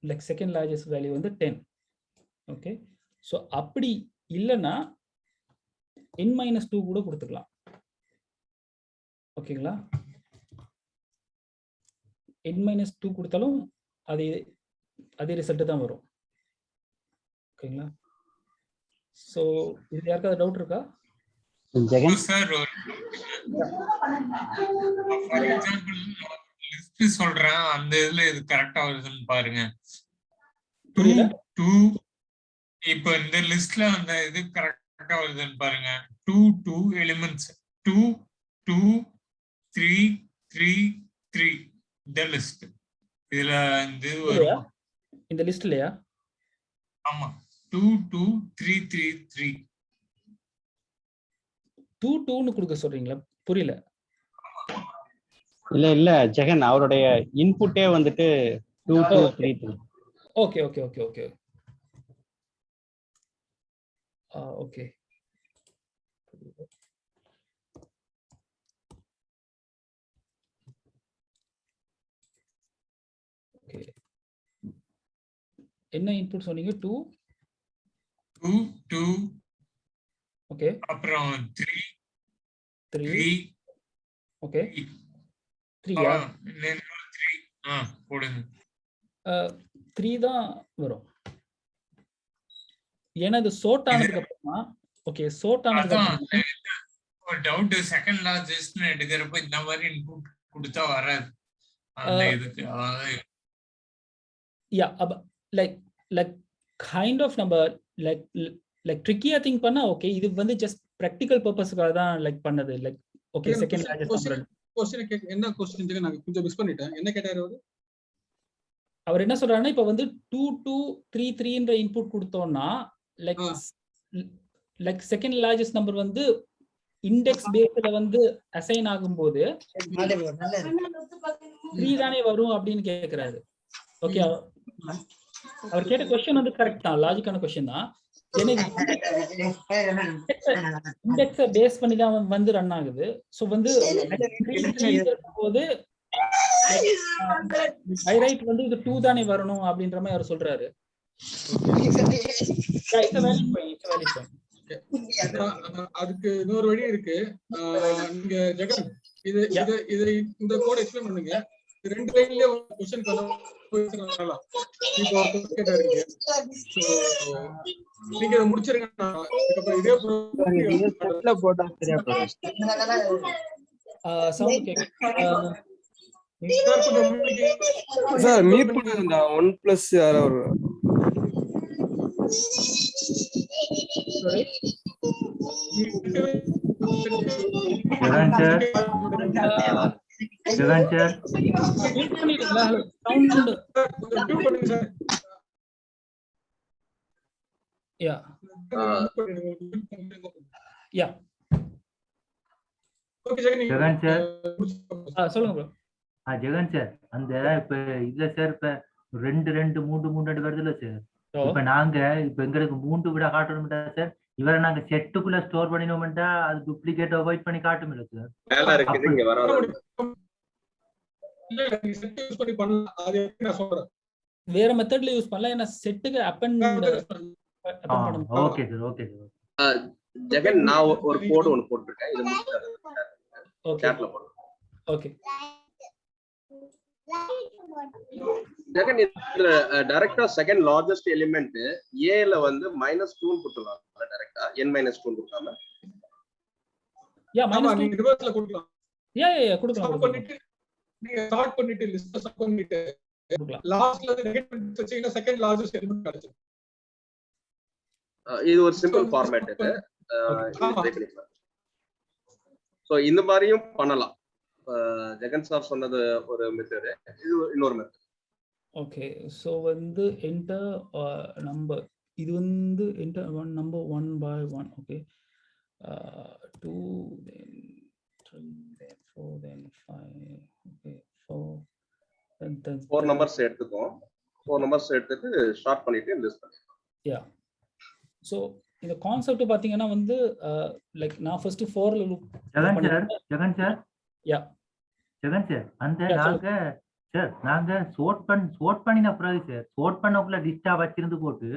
like second largest value வந்து 10. ஓகே, ஸோ அப்படி இல்லைன்னா n-2 கூட கொடுத்துக்கலாம். ஓகேங்களா? n-2 கொடுத்தாலும் அதே ரிசல்ட் தான் வரும். ஓகேங்களா? ஸோ இது யாருக்காவது டவுட் இருக்கா? Jagan sir, for example list சொல்றேன், அந்த இதுல இது கரெக்டா வருதுன்னு பாருங்க. 2 இப்போ இந்த லிஸ்ட்ல அந்த இது கரெக்டா வருதுன்னு பாருங்க. 2 எலிமெண்ட்ஸ் 2 2 3 3 3 இந்த லிஸ்ட். இதுல இந்த வரும் இந்த லிஸ்ட்லயா? ஆமா, 2 2 3 3 3 2 2ன்னு கொடுக்க சொல்றீங்களா? புரியல. இல்ல ஜெகன் அவருடைய இன்புட்டே வந்துட்டு 2 2 3 3. Okay okay okay okay okay. Okay, என்ன இன்புட் சொன்னீங்க? 2 2 ஓகே, அப்புறம் 3 3 ஓகே 3 யா? 3 போடுங்க. 3 தான் வரும். ஏன்னா இது சோர்ட் ஆனதுக்கு அப்புறமா ஓகே சோர்ட் ஆனதுக்கு அப்புறமா ஒரு டவுட், செகண்ட் லார்ஜஸ்ட் எடுக்கிறப்ப இந்த மாதிரி இன்புட் கொடுத்தா வராது அந்த இதுக்கு. யா லைக் கைண்ட் ஆஃப் நம்ம லைக் ட்ரிக்கியா திங்க் பண்ணா ஓகே, இது வந்து ஜஸ்ட் பிராக்டிகல் பர்பஸ்க்காக தான் லைக் பண்ணது. Like okay, second largest number. என்ன क्वेश्चन நான் கொஞ்சம் மிஸ் பண்ணிட்டேன். என்ன கேட்டாரு அவர் என்ன சொல்றாருன்னா, இப்ப வந்து 2 2 3 3ன்ற இன்புட் கொடுத்தோம்னா லைக் செகண்ட் லார்ஜஸ்ட் நம்பர் வந்து இண்டெக்ஸ் பேஸ்ல வந்து அசைன் ஆகும்போது 3 தானே வரும் அப்படின்னு கேக்குறாரு. ஓகே, அவர் கேட்ட क्वेश्चन வந்து கரெக்ட் தான், லாஜிக்கான क्वेश्चन தான். இண்டெக்ஸை பேஸ் பண்ணி தான் வந்து ரன் ஆகுது. ஸோ வந்து போது பை ரைட் வந்து இது 2 தானே வரணும் அப்படின்ற மாதிரி அவர் சொல்றாரு. அதுக்கு இன்னொரு வழி இருக்கு. நீங்க ஜெகன் இது இந்த கோட் எக்ஸ்பிளைன் பண்ணுங்க. ரெண்டு லைன்லயே ஒரு क्वेश्चन பண்ணலாம். இப்போ கேட்டாரு, நீங்க இத முடிச்சிருங்க. அதுக்கப்புறம் இதே செட்ல போட்டா சரியா போகும். சவுண்ட் கேக்குது சார். மியூட் பண்ணுங்க. 1+ யாரோ ஒரு சொல்லுங்க ப்ரோ. ஜெகன் சார், அந்த இப்ப இல்ல சார், இப்ப 2 2 3 3 வருதுல்ல சார். இப்ப நாங்க இப்ப எங்களுக்கு 3 விட காட்டணும்டா சார். இவரை நாங்க செட்டுக்குள்ள ஸ்டோர் பண்ணினோம்டா அது டூப்ளிகேட் அவாய்ட் பண்ணி காட்டும் இல்ல சார். மேல இருக்குது, இங்க வராது. இல்ல, நீ செட் யூஸ் பண்ணி பண்ணலாம். அது நான் சொல்றேன். வேற மெத்தட்ல யூஸ் பண்ணலாம். ஏன்னா செட்டுக்கு அப்பன் okay sir, okay sir. Jagan நான் ஒரு கோடு ஒன்னு போட்டிருக்கேன், இது முடிச்சாரு ஓகே சாட்ல போடுங்க. ஓகே ஜெகன் இதுல டைரக்டா செகண்ட் லார்ஜஸ்ட் எலிமெண்ட் ஏல வந்து -2 ன்னு போட்டுலாம் டைரக்டா n-2 கொடுக்காம. யா ஆமா, -2 நீங்க ரிவர்ஸ்ல கொடுக்கலாம். யா கொடுக்கலாம் ஸ்டார்ட் கொடுக்கலாம் பண்ணிட்டு நீங்க ஸ்டார்ட் பண்ணிட்டு லிஸ்ட் ஸ்டார்ட் பண்ணிட்டு கொடுக்கலாம். லாஸ்ட்ல இருந்து நெகட்டிவ் வச்சீங்கன்னா செகண்ட் லார்ஜஸ்ட் எலிமெண்ட் கிடைச்சிடும். இது ஒரு சிம்பிள் ஃபார்மேட் இது. இது ட்ரை பண்ணிக்கலாம். சோ இந்த மாதிரியும் பண்ணலாம். ஜெகன் சார் சொன்னது ஒரு மெத்தட், இது இன்னொரு மெத்தட். ஓகே ஸோ வந்து என்டர் நம்பர், இது வந்து enter one number 1 by 1. Okay 2 then 3 then 4 then 5. Okay 4 then 4 நம்பர்ஸ் எடுத்துக்கோம். 4 நம்பர்ஸ் எடுத்துட்டு ஷார்ட் பண்ணிட்டு லிஸ்ட் பண்ணிடலாம். யா ஸோ இந்த கான்செப்ட் பார்த்தீங்கன்னா வந்து லைக் நான் ஃபர்ஸ்ட் 4ல Jagan sir yeah Jagan sir அந்த Yeah, நாங்க சோர்ட் பண்ணின பிறகு சார் சோர்ட் பண்ணக்குள்ள லிஸ்டா வச்சிருந்து போட்டு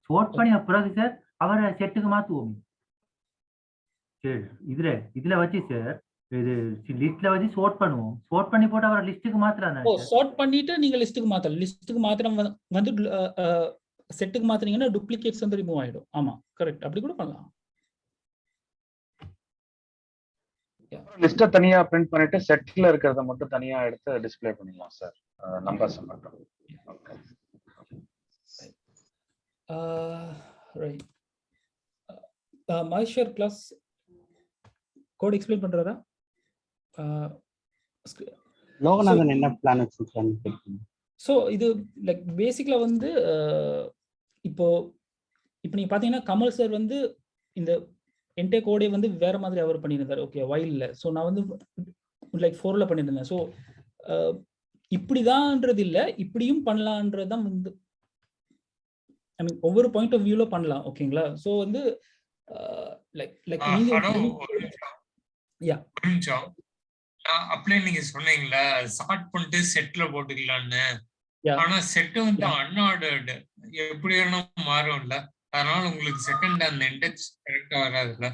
சோர்ட் பண்ணின பிறகு சார் அவரை செட்டுக்கு மாத்துவோம். சரி இதுல வச்சு சார் இது லிஸ்ட்ல வச்சு சோர்ட் பண்ணுவோம். சோர்ட் பண்ணி போட்டு அவரை லிஸ்ட்டுக்கு மாத்தலாம். ஓ சார்ட் பண்ணிட்டு நீங்க லிஸ்ட்டுக்கு மாத்தலாம். லிஸ்ட்டுக்கு மாத்திரம் வந்து செட்டுக்கு மாத்தினீங்கன்னா டூப்ளிகேட்ஸ் வந்து ரிமூவ் ஆயிடும். ஆமா கரெக்ட், அப்படி கூட பண்ணலாம். லிஸ்ட தனியா பிரிண்ட் பண்ணிட்டு செட்ல இருக்கிறத மட்டும் தனியா எடுத்து டிஸ்ப்ளே பண்ணிடலாம் சார், நம்பர்ஸ் மட்டும். Okay right. மைஷர் கிளாஸ் கோட் எக்ஸ்பிளைன் பண்றாரா? லோகநாதன் என்ன பிளான் வச்சிருக்காங்க? ஸோ இது லைக் பேசிக்கலா வந்து இப்போ நீங்க பாத்தீங்கன்னா கமல் சார் வந்து இந்த என்டே கோடே வந்து வேற மாதிரி அவர் பண்ணியிருந்தார். ஓகே வைல்ல. ஸோ நான் வந்து லைக் 4ல பண்ணியிருந்தேன். ஸோ இப்படிதான்ன்றது இல்லை, இப்படியும் பண்ணலான்றதுதான் வந்து ஐ மீன் ஒவ்வொரு பாயிண்ட் ஆஃப் வியூல பண்ணலாம். ஓகேங்களா? ஸோ வந்து லைக் நீங்க யா அப்படியே நீங்க சொன்னீங்களா சார்ட் பண்ணிட்டு செட்ல போட்டுக்கலாம்னு. ஆனா செட் வந்து அன்ஆர்டர்டு எப்படி வேணும் மாறும்ல, அதனால உங்களுக்கு செகண்ட் அந்த இண்டெக்ஸ் கரெக்டா வராதுல்ல.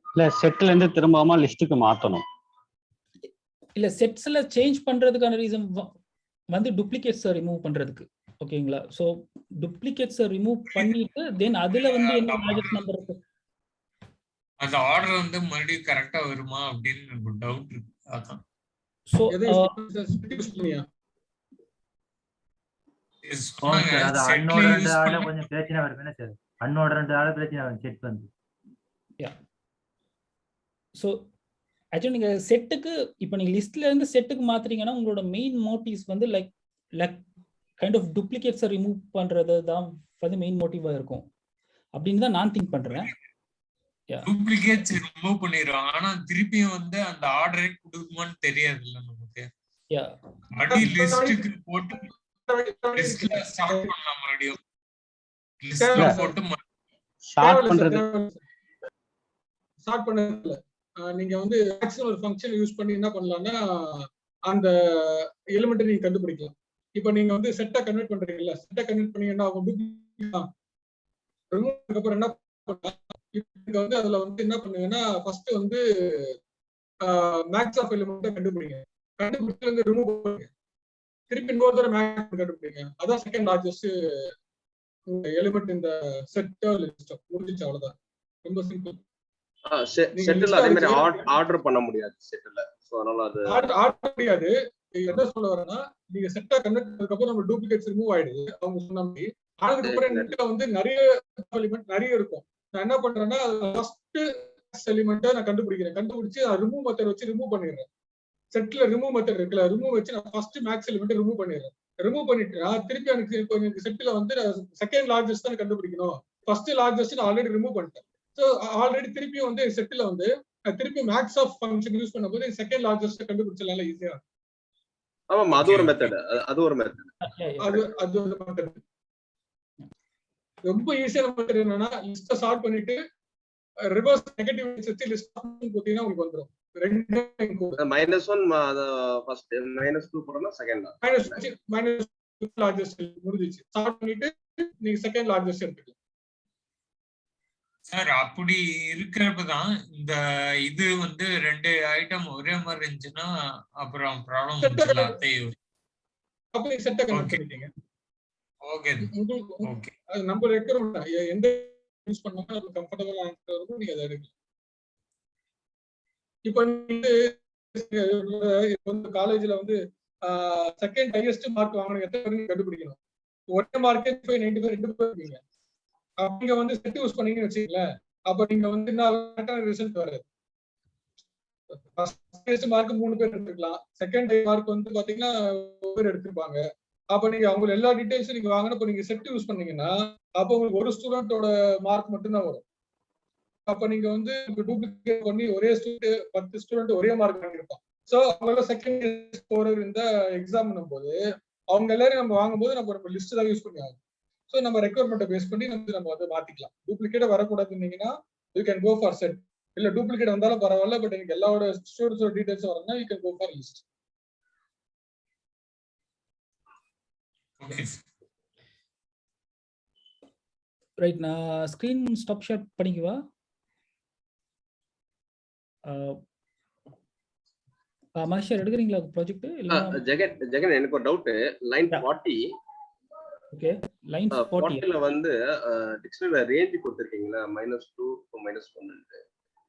இல்ல செட்ல இருந்து திரும்பாம லிஸ்ட்டுக்கு மாத்தணும். இல்ல செட்ஸ்ல சேஞ்ச் பண்றதுக்கான ரீசன் வந்து டூப்ளிகேட்ஸை ரிமூவ் பண்றதுக்கு. ஓகேங்களா? ஸோ டூப்ளிகேட்ஸை ரிமூவ் பண்ணிட்டு தென் அதுல வந்து என்ன ப்ராஜெக்ட் நம்பர் இருக்கு அந்த ஆர்டர் வந்து மறுபடியும் கரெக்டா வருமா அப்படின்னு எனக்கு டவுட் இருக்கு. அதான் ஸோ கொஞ்சம் பிரச்சனை வருது சார். அன்ஆர்டர்டால பிரச்சனை வரும் செட் வந்து. யா ஸோ ஆக்சுவலி நீங்க செட்டுக்கு இப்போ நீங்க லிஸ்ட்ல இருந்து செட்டுக்கு மாத்துறீங்கன்னா உங்களோட மெயின் மோட்டிவ்ஸ் வந்து லைக் கைண்ட் ஆஃப் டூப்ளிகேட்ஸை ரிமூவ் பண்றது தான் வந்து மெயின் மோட்டிவா இருக்கும் அப்படின்னு தான் நான் திங்க் பண்றேன். டூப்ளிகேட்ஸ் ரிமூவ் பண்ணிடுறோம், ஆனா திருப்பியும் வந்து அந்த ஆர்டரே கொடுக்குமான்னு தெரியாது இல்ல நமக்கு. மறுபடியும் லிஸ்ட்டுக்கு போட்டு லிஸ்ட்ல ஸ்டார்ட் பண்ணலாம். மறுபடியும் லிஸ்ட்ல போட்டு ஸ்டார்ட் பண்றது ஸ்டார்ட் பண்ணல. நீங்க வந்து மேக்ஸிமம் ஒரு ஃபங்க்ஷன் யூஸ் பண்ணி என்ன பண்ணலாம்னா அந்த எலிமெண்ட்டை நீங்க கண்டுபிடிக்கலாம். இப்போ நீங்க வந்து செட்டை கன்வெர்ட் பண்றீங்கல்ல, செட்டை கன்வெர்ட் பண்ணீங்கன்னா அப்புறம் என்ன பண்ணலாம், நீங்க வந்து அதுல வந்து என்ன பண்ணுங்கன்னா ஃபர்ஸ்ட் வந்து மேக்ஸ் ஆஃப் எலிமெண்ட்டை கண்டுபிடிங்க. கண்டுபிடிச்சு வந்து ரிமூவ் பண்ணுங்க. திருப்பி இன்னொரு தடவை மேக்ஸ் கண்டுபிடிங்க. அதான் செகண்ட் லார்ஜஸ்ட் எலிமெண்ட் இந்த செட்டோ லிஸ்டோ. முடிஞ்சிச்சு, அவ்வளவுதான். ரொம்ப சிம்பிள். செட்ல அதே மாதிரி ஆர்டர் பண்ண முடியாது செட்ல. சோ அதனால அது ஆர்டர் முடியாது. என்ன சொல்ல வரேன்னா நீங்க செட்டா கன்வெர்ட் பண்ணதுக்கு அப்புறம் நம்ம டூப்ளிகேட்ஸ் ரிமூவ் ஆயிடுது அவங்க சொன்ன மாதிரி. அதுக்கு அப்புறம் நெட்ல வந்து நிறைய எலிமெண்ட் நிறைய இருக்கும். நான் என்ன பண்றேன்னா ஃபர்ஸ்ட் எலிமெண்ட்டை நான் கண்டுபிடிச்சு ரிமூவ் மெத்தட் வச்சு ரிமூவ் பண்ணிடுறேன். செட்ல ரிமூவ் மெத்தட் இருக்குல்ல, ரிமூவ் வச்சு நான் ஃபர்ஸ்ட் மேக்ஸ் எலிமெண்ட் ரிமூவ் பண்ணிடுறேன். ரிமூவ் பண்ணிட்டு திருப்பி எனக்கு செட்ல வந்து செகண்ட் லார்ஜஸ்ட் தான் கண்டுபிடிக்கணும். ஃபர்ஸ்ட் லார்ஜஸ்ட் நான் ஆல்ரெடி ரிமூவ் பண்ணிட்டேன். ஸோ ஆல்ரெடி திருப்பியும் வந்து செட்ல வந்து திருப்பி மேக்ஸ் ஆஃப் ஃபங்க்ஷன் யூஸ் பண்ணும்போது செகண்ட் லார்ஜஸ்ட் கண்டுபிடிச்சலாம் ஈஸியா. ஆமா, அது ஒரு மெத்தட். அது ஒரு மெத்தட். அது ஒரு மெத்தட். ரொம்ப ஈஸியான மெத்தட் என்னன்னா லிஸ்ட சார்ட் பண்ணிட்டு ரிவர்ஸ் நெகட்டிவ் வச்சு லிஸ்ட் போட்டீங்கன்னா உங்களுக்கு வந்துரும். ரெண்டு -1 அத ஃபர்ஸ்ட் -2 போறனா செகண்ட் மைனஸ் லார்ஜஸ்ட் முடிஞ்சிச்சு. சார்ட் பண்ணிட்டு நீங்க செகண்ட் லார்ஜஸ்ட் எடுத்துக்கலாம். சார் அப்படி இருக்கிறப்பதான் இந்த இது வந்து 2 ஐட்டம் ஒரே மாதிரி இருந்துச்சுன்னா அப்புறம் ப்ராப்ளம் முடிஞ்சல அத்தையும். அப்படி செட்டை கன்வெர்ட் பண்ணிட்டீங்க. ஓகே உங்களுக்கு ஓகே அது நம்ம ரெக்யர்மென்ட் எந்த யூஸ் பண்ணா அது கம்ஃபர்டபிள் ஆனது நீங்க அதை எடுக்கலாம். இப்போ வந்து காலேஜ்ல வந்து செகண்ட் ஹையஸ்ட் மார்க் வாங்கணும் எத்தனை பேருக்கு கண்டுபிடிக்கணும். ஒரே மார்க்கே 95 2 பேர் இருக்கீங்க. நீங்க வந்து செட் யூஸ் பண்ணீங்கன்னு வச்சுக்கீங்களேன், அப்ப நீங்க வந்து என்ன ரிசல்ட் வராது. ஃபர்ஸ்ட் மார்க் 3 பேர் எடுத்துக்கலாம், செகண்ட் மார்க் வந்து பாத்தீங்கன்னா பேர் எடுத்திருப்பாங்க. அப்ப நீங்க அவங்க எல்லா டீடைல்ஸும் நீங்க வாங்கணும். இப்ப நீங்க செட் யூஸ் பண்ணீங்கன்னா அப்ப உங்களுக்கு ஒரு ஸ்டூடெண்டோட மார்க் மட்டும்தான் வரும். அப்ப நீங்க வந்து டூப்ளிகேட் பண்ணி ஒரே ஸ்டூடெண்ட் 10 ஸ்டூடெண்ட் ஒரே மார்க் வாங்கியிருப்பான். ஸோ அவங்க செகண்ட் ஸ்கோரர் இந்த எக்ஸாம் போது அவங்க எல்லாரும் நம்ம வாங்கும்போது நம்ம லிஸ்ட் தான் யூஸ் பண்ணி ஆகும். ஸோ நம்ம ரெக்யர்மெண்ட்டை பேஸ் பண்ணி நம்ம வந்து மாத்திக்கலாம். டூப்ளிகேட்டை வரக்கூடாதுன்னீங்கன்னா you can go for set. இல்ல டூப்ளிகேட் வந்தாலும் பரவாயில்ல, பட் எனக்கு எல்லாரோட ஸ்டூடெண்ட்ஸோட டீடைல்ஸ் வரணும்னா you can go for list. Right, நான் ஸ்கிரீன் ஸ்டாப் ஷேர் பண்ணிக்குவா? மாஸ்டர் எடுக்கிறீங்களா ப்ராஜெக்ட்? இல்ல ஜெகன் எனக்கு ஒரு டவுட். லைன் 40. ஓகே, லைன் 40ல வந்து டிக்ஷனரியில ரேஞ்ச் கொடுத்திருக்கீங்களா? -2 to -1.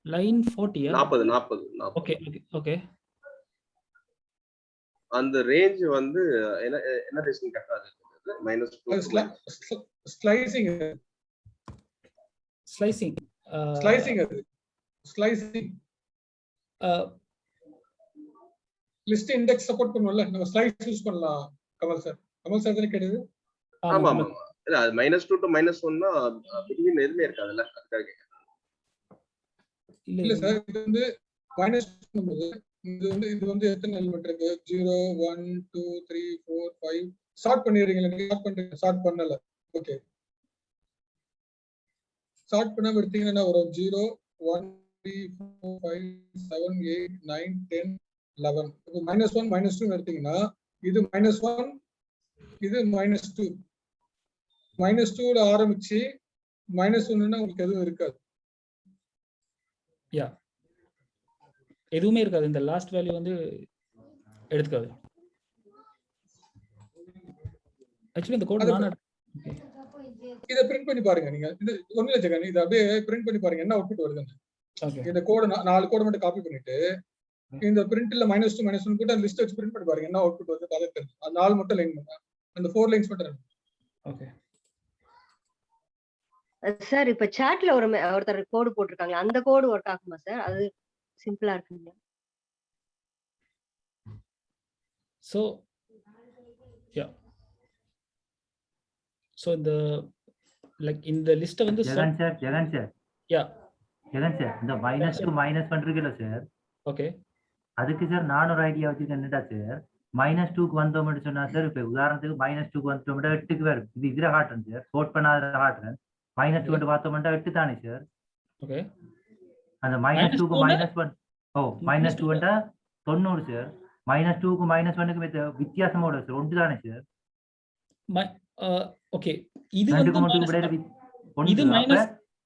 Line 40 40. Okay okay okay. அந்த ரேஞ்ச் வந்து என்ன ரீசன் கட்டாது? -2 ஸ்லைசிங் ஸ்லைசிங் ஸ்லைசிங் அது ஸ்லைசிங் லிஸ்ட் இண்டெக்ஸ் சப்போர்ட் பண்ணுவல, நம்ம ஸ்லைஸ் யூஸ் பண்ணலாம். கமல் சார் தானே கேட்டது? ஆமா ஆமா. இல்ல அது -2 to -1னா பிட்வீன் எதுமே இருக்காதுல்ல, அதுக்காக கேக்குறேன். இல்ல சார், இது வந்து -2 இது வந்து எத்தனை எலிமெண்ட் இருக்கு? 0 1 2 3 4 5 ஸ்டார்ட் பண்ணிடுறீங்களா? நீங்க ஸ்டார்ட் பண்றீங்க, ஸ்டார்ட் பண்ணல. ஓகே, ஸ்டார்ட் பண்ணாம எடுத்தீங்கன்னா ஒரு 0 1 3 4 5 7 8 9 10 11. இப்போ -1 -2 எடுத்தீங்கன்னா இது -1 இது -2. -2ல ஆரம்பிச்சு -1ன்னா உங்களுக்கு எதுவும் இருக்காது. யா, எதுவுமே இருக்காது. இந்த லாஸ்ட் வேல்யூ வந்து எடுத்துக்காது. ஆக்சுவலி இந்த கோட் நான் இத பிரிண்ட் பண்ணி பாருங்க. நீங்க இது ஒண்ணுல ஜெகன், இத அப்படியே பிரிண்ட் பண்ணி பாருங்க என்ன அவுட்புட் வருதுன்னு. ஓகே, இந்த கோட் 4 கோட் மட்டும் காப்பி பண்ணிட்டு இந்த பிரிண்ட்ல -2 -1 கூட லிஸ்ட் வச்சு பிரிண்ட் பண்ணி பாருங்க என்ன அவுட்புட் வருது. அதை தெரிஞ்சு அந்த 4 மட்டும் லைன் பண்ணுங்க, அந்த 4 லைன்ஸ் மட்டும். ஓகே சார், இப்ப சாட்ல ஒருத்தர் கோடு போட்டிருக்காங்க, அந்த கோடு ஒர்க் ஆகுமா சார்? அது சிம்பிளா இருக்குங்க. So yeah, so the like in the list வந்து Jagan sir yeah Jagan sir, இந்த -2 -1 இருக்குல்ல சார்? ஓகே, அதுக்கு சார் நான் ஒரு ஐடியா வச்சிருக்கேன். என்னடா சார், -2க்கு வந்தோம்னு சொன்னா சார், இப்ப உதாரணத்துக்கு -2க்கு வந்துட்டோம் 8க்கு வரும். இது இதுல காட்டுறேன் சார், கோட் பண்ணாத காட்டுறேன். -2 பார்த்தோம்னா 8 தானே சார்? ஓகே, அந்த -2க்கு -1 -2ண்டா 90 சார். -2க்கு -1க்கு வித்தியாசமோட சார் 1 தானே சார்? ஓகே, இது வந்து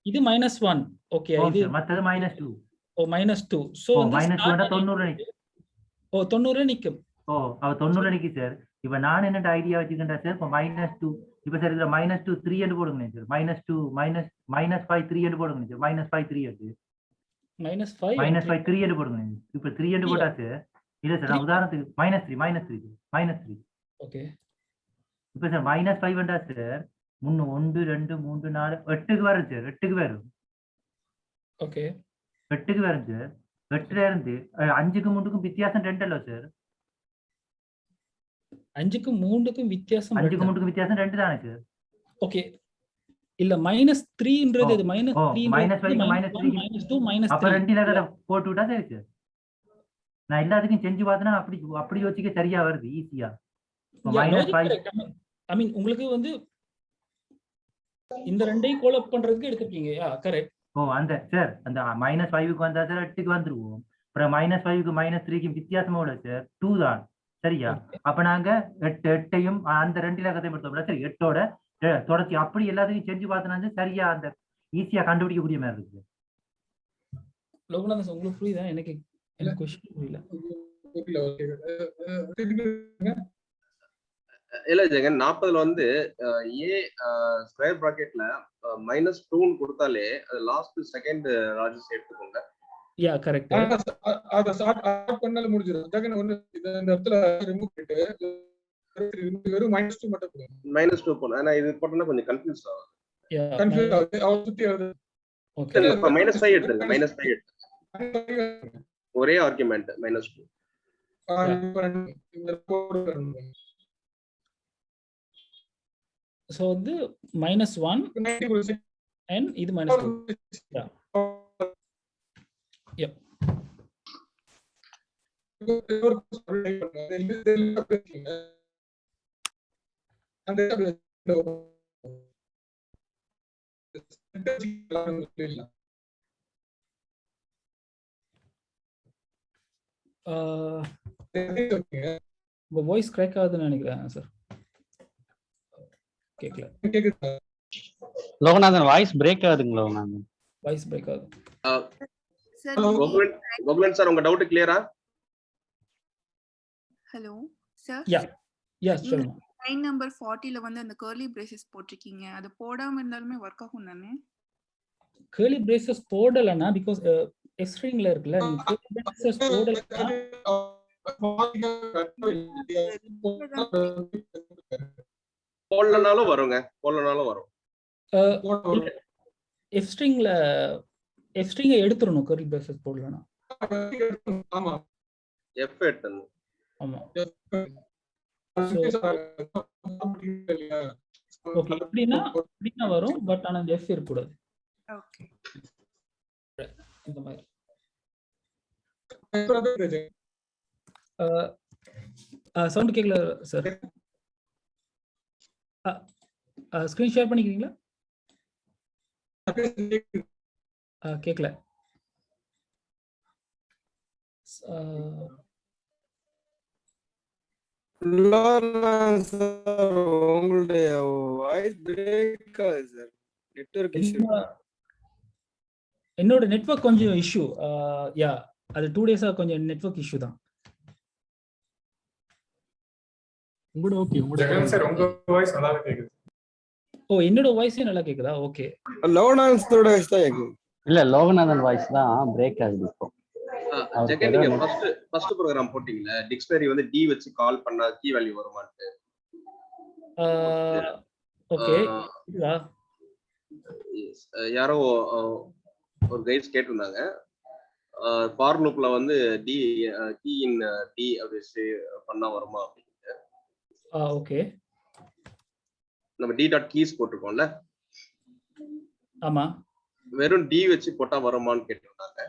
இது -1. ஓகே, இது மத்தது -2. ஓ -2. சோ -2ண்டா 90 நிக்கும். ஓ 90 நிக்கும். அவ 90 நிக்கும் சார். இப்ப நான் என்ன ஐடியா வச்சிருக்கேன்டா சார், இப்ப -2 இப்ப சார் இதுல -2 3 என்று போடுங்க சார். -2 -5 3 என்று போடுங்க சார். -5 3 என்று -5 3 என்று போடுங்க. இப்ப 3 என்று போட்டா சார், இல்ல சார் நான் உதாரணத்துக்கு -3 ஓகே. இப்ப சார் -5 வேண்டா சார், 1 2 3 4 8க்கு வரும் சார். 8க்கு வரும். ஓகே, 8க்கு வரும் சார். 8ல இருந்து 5க்கும் 3க்கும் வித்தியாசம் 2 அல்ல சார்? 5க்கும் 3க்கும் வித்தியாசம் 5க்கும் 3க்கும் வித்தியாசம் 2 தானே சார்? ஓகே, இல்ல -3ன்றது இது -3 -2 அப்ப 2 இலக்கத்தை போட்டு விட்டா சரி சார். நான் எல்லாத்துக்கும் செஞ்சு பார்த்தேன்னா அப்படி யோசிக்க சரியா வருது ஈஸியா. ஐ மீன் உங்களுக்கு வந்து இந்த ரெண்டையும் கோலப் பண்றதுக்கு எடுத்துக்கீங்க. கரெக்ட். அந்த சார் அந்த -5க்கு வந்தா சார் 8க்கு வந்துருவோம். அப்புறம் -5க்கு -3க்கு வித்தியாசமோட சார் 2 தான் சரியா? அப்ப நாங்க 8யும் அந்த 2 இலக்கத்தையும் எடுத்தோம்னா சரி 8ஓட தொடர்ச்சி அப்படி எல்லாத்தையும் செஞ்சு பார்த்தோம்னா சரியா அந்த ஈஸியா கண்டுபிடிக்கக்கூடிய மாதிரி இருக்குது. லோகநாதன் சார் உங்களுக்கு புரியுதா? எனக்கு கொஸ்டின் புரியல. இல்ல ஜெகன், 40ல வந்து ஏ ஸ்கொயர் பிராக்கெட்ல -2 கொடுத்தாலே அது லாஸ்ட் செகண்ட் ராஜஸ் எடுத்துக்கோங்க. Yeah correct. அத ஸ்டார்ட் பண்ணால முடிஞ்சிரும். ஜெகன் ஒண்ணு இந்த இடத்துல ரிமூவ் பண்ணிட்டு வெறும் -2 மட்டும் போடுங்க. -2 போடுங்க. ஆனா இது போட்டா கொஞ்சம் கன்ஃபியூஸ் ஆகும். யா கன்ஃபியூஸ் ஆகுது. அவ சுத்தி ஆகுது. ஓகே. -5 எடுத்துங்க. -5 எடுத்துங்க. ஒரே ஆர்குமென்ட் -2. சோ வந்து -1 and இது -2. யா யா உங்க வாய்ஸ் கிராக் ஆகுதுன்னு நினைக்கிறேன் சார். கேட்கல. லோகநாதன் வாய்ஸ் பிரேக் ஆகுதுங்க லோகநாதன். வாய்ஸ் பிரேக் ஆகுது. கோகுலன் சார், உங்க டவுட் கிளியரா? Hello sir. யா சொல்லுங்க. லைன் நம்பர் 40ல வந்து அந்த கர்லி பிரேசஸ் போட்டிருக்கீங்க. அது போடாம இருந்தாலுமே வர்க் ஆகும் தானே? கர்லி பிரேசஸ் போடலனா பிகாஸ் எஸ் ஸ்ட்ரிங்ல இருக்குல, நீங்க கர்லி பிரேசஸ் போடலனா போடலனாலும் வருங்க. போடலனாலும் வரும். எஃப் ஸ்ட்ரிங்ல எஃப் ஸ்ட்ரிங்கை எடுத்துறணும் கர்லி பிரேசஸ் போடலனா. ஆமா. எஃப் எடுத்துறணும். ஆமா. ஓகே. இப்படினா வரும். பட் ஆனா எஃப் இருக்க கூடாது. ஓகே. இந்த மாதிரி. சவுண்ட் கேக்கல சார். ஸ்கிரீன் ஷேர் பண்ணிக்கிறீங்களா? கேக்கல. உங்களுடைய வாய்ஸ் பிரேக் ஆகுது சார். Network issue. என்னோட நெட்வொர்க் கொஞ்சம் இஷ்யூ. யா அது 2 டேஸா கொஞ்சம் நெட்வொர்க் இஷ்யூ தான். உங்களோட ஓகே. ஜெகன் சார், உங்க வாய்ஸ் நல்லா கேக்குது. ஓ, என்னோட வாய்ஸே நல்லா கேக்குதா? ஓகே. லோகநாதனோட வாய்ஸ் தான் கேக்குது. இல்ல லோகநாதன் வாய்ஸ் தான் பிரேக் ஆகுது இப்போ. ஜெகன், நீங்க ஃபர்ஸ்ட் ப்ரோகிராம் போட்டீங்கல, டிக்ஷனரி வந்து டி வச்சு கால் பண்ணா கீ வேல்யூ வருமான்னு. ஓகே. யாரோ ஒரு கைட்ஸ் கேட்டிருந்தாங்க. ஃபார் லூப்ல வந்து டி கீ இன் டி அப்படி பண்ணா வருமா அப்படின்னு. ஓகே. நம்ம டி டாட் கீஸ் போட்டுருக்கோம்ல. ஆமா. வெறும் டி வச்சு போட்டா வருமான்னு கேட்டிருந்தாங்க.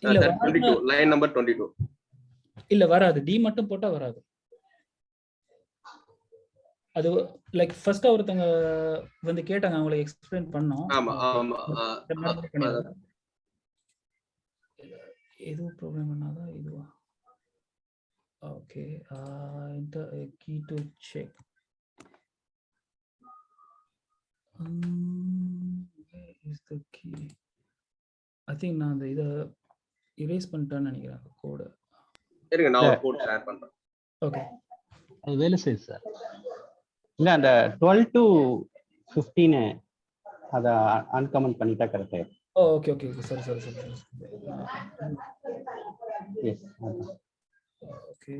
இல்ல 22 லைன் நம்பர் 22. இல்ல வராது. டி மட்டும் போட்டா வராது. அது லைக் ஃபர்ஸ்ட் ஒருத்தங்க வந்து கேட்டாங்க, அவங்களுக்கு எக்ஸ்பிளைன் பண்ணோம். ஆமா ஆமா. எது ப்ராப்ளம் பண்ணாதா இதுவா? Okay. enter a key to check. Where is the key? I think நான் அந்த இத erase பண்ணிட்டேன்னு நினைக்கிறேன் கோட். இருங்க, நான் ஒரு கோட் ஷேர் பண்றேன். ஓகே. அது வேலை செய்யுது சார். இல்ல அந்த 12 to 15 அத அன்கமெண்ட் பண்ணிட்டா கரெக்ட் ஆயிடும். Okay okay. சரி. எஸ். ஓகே.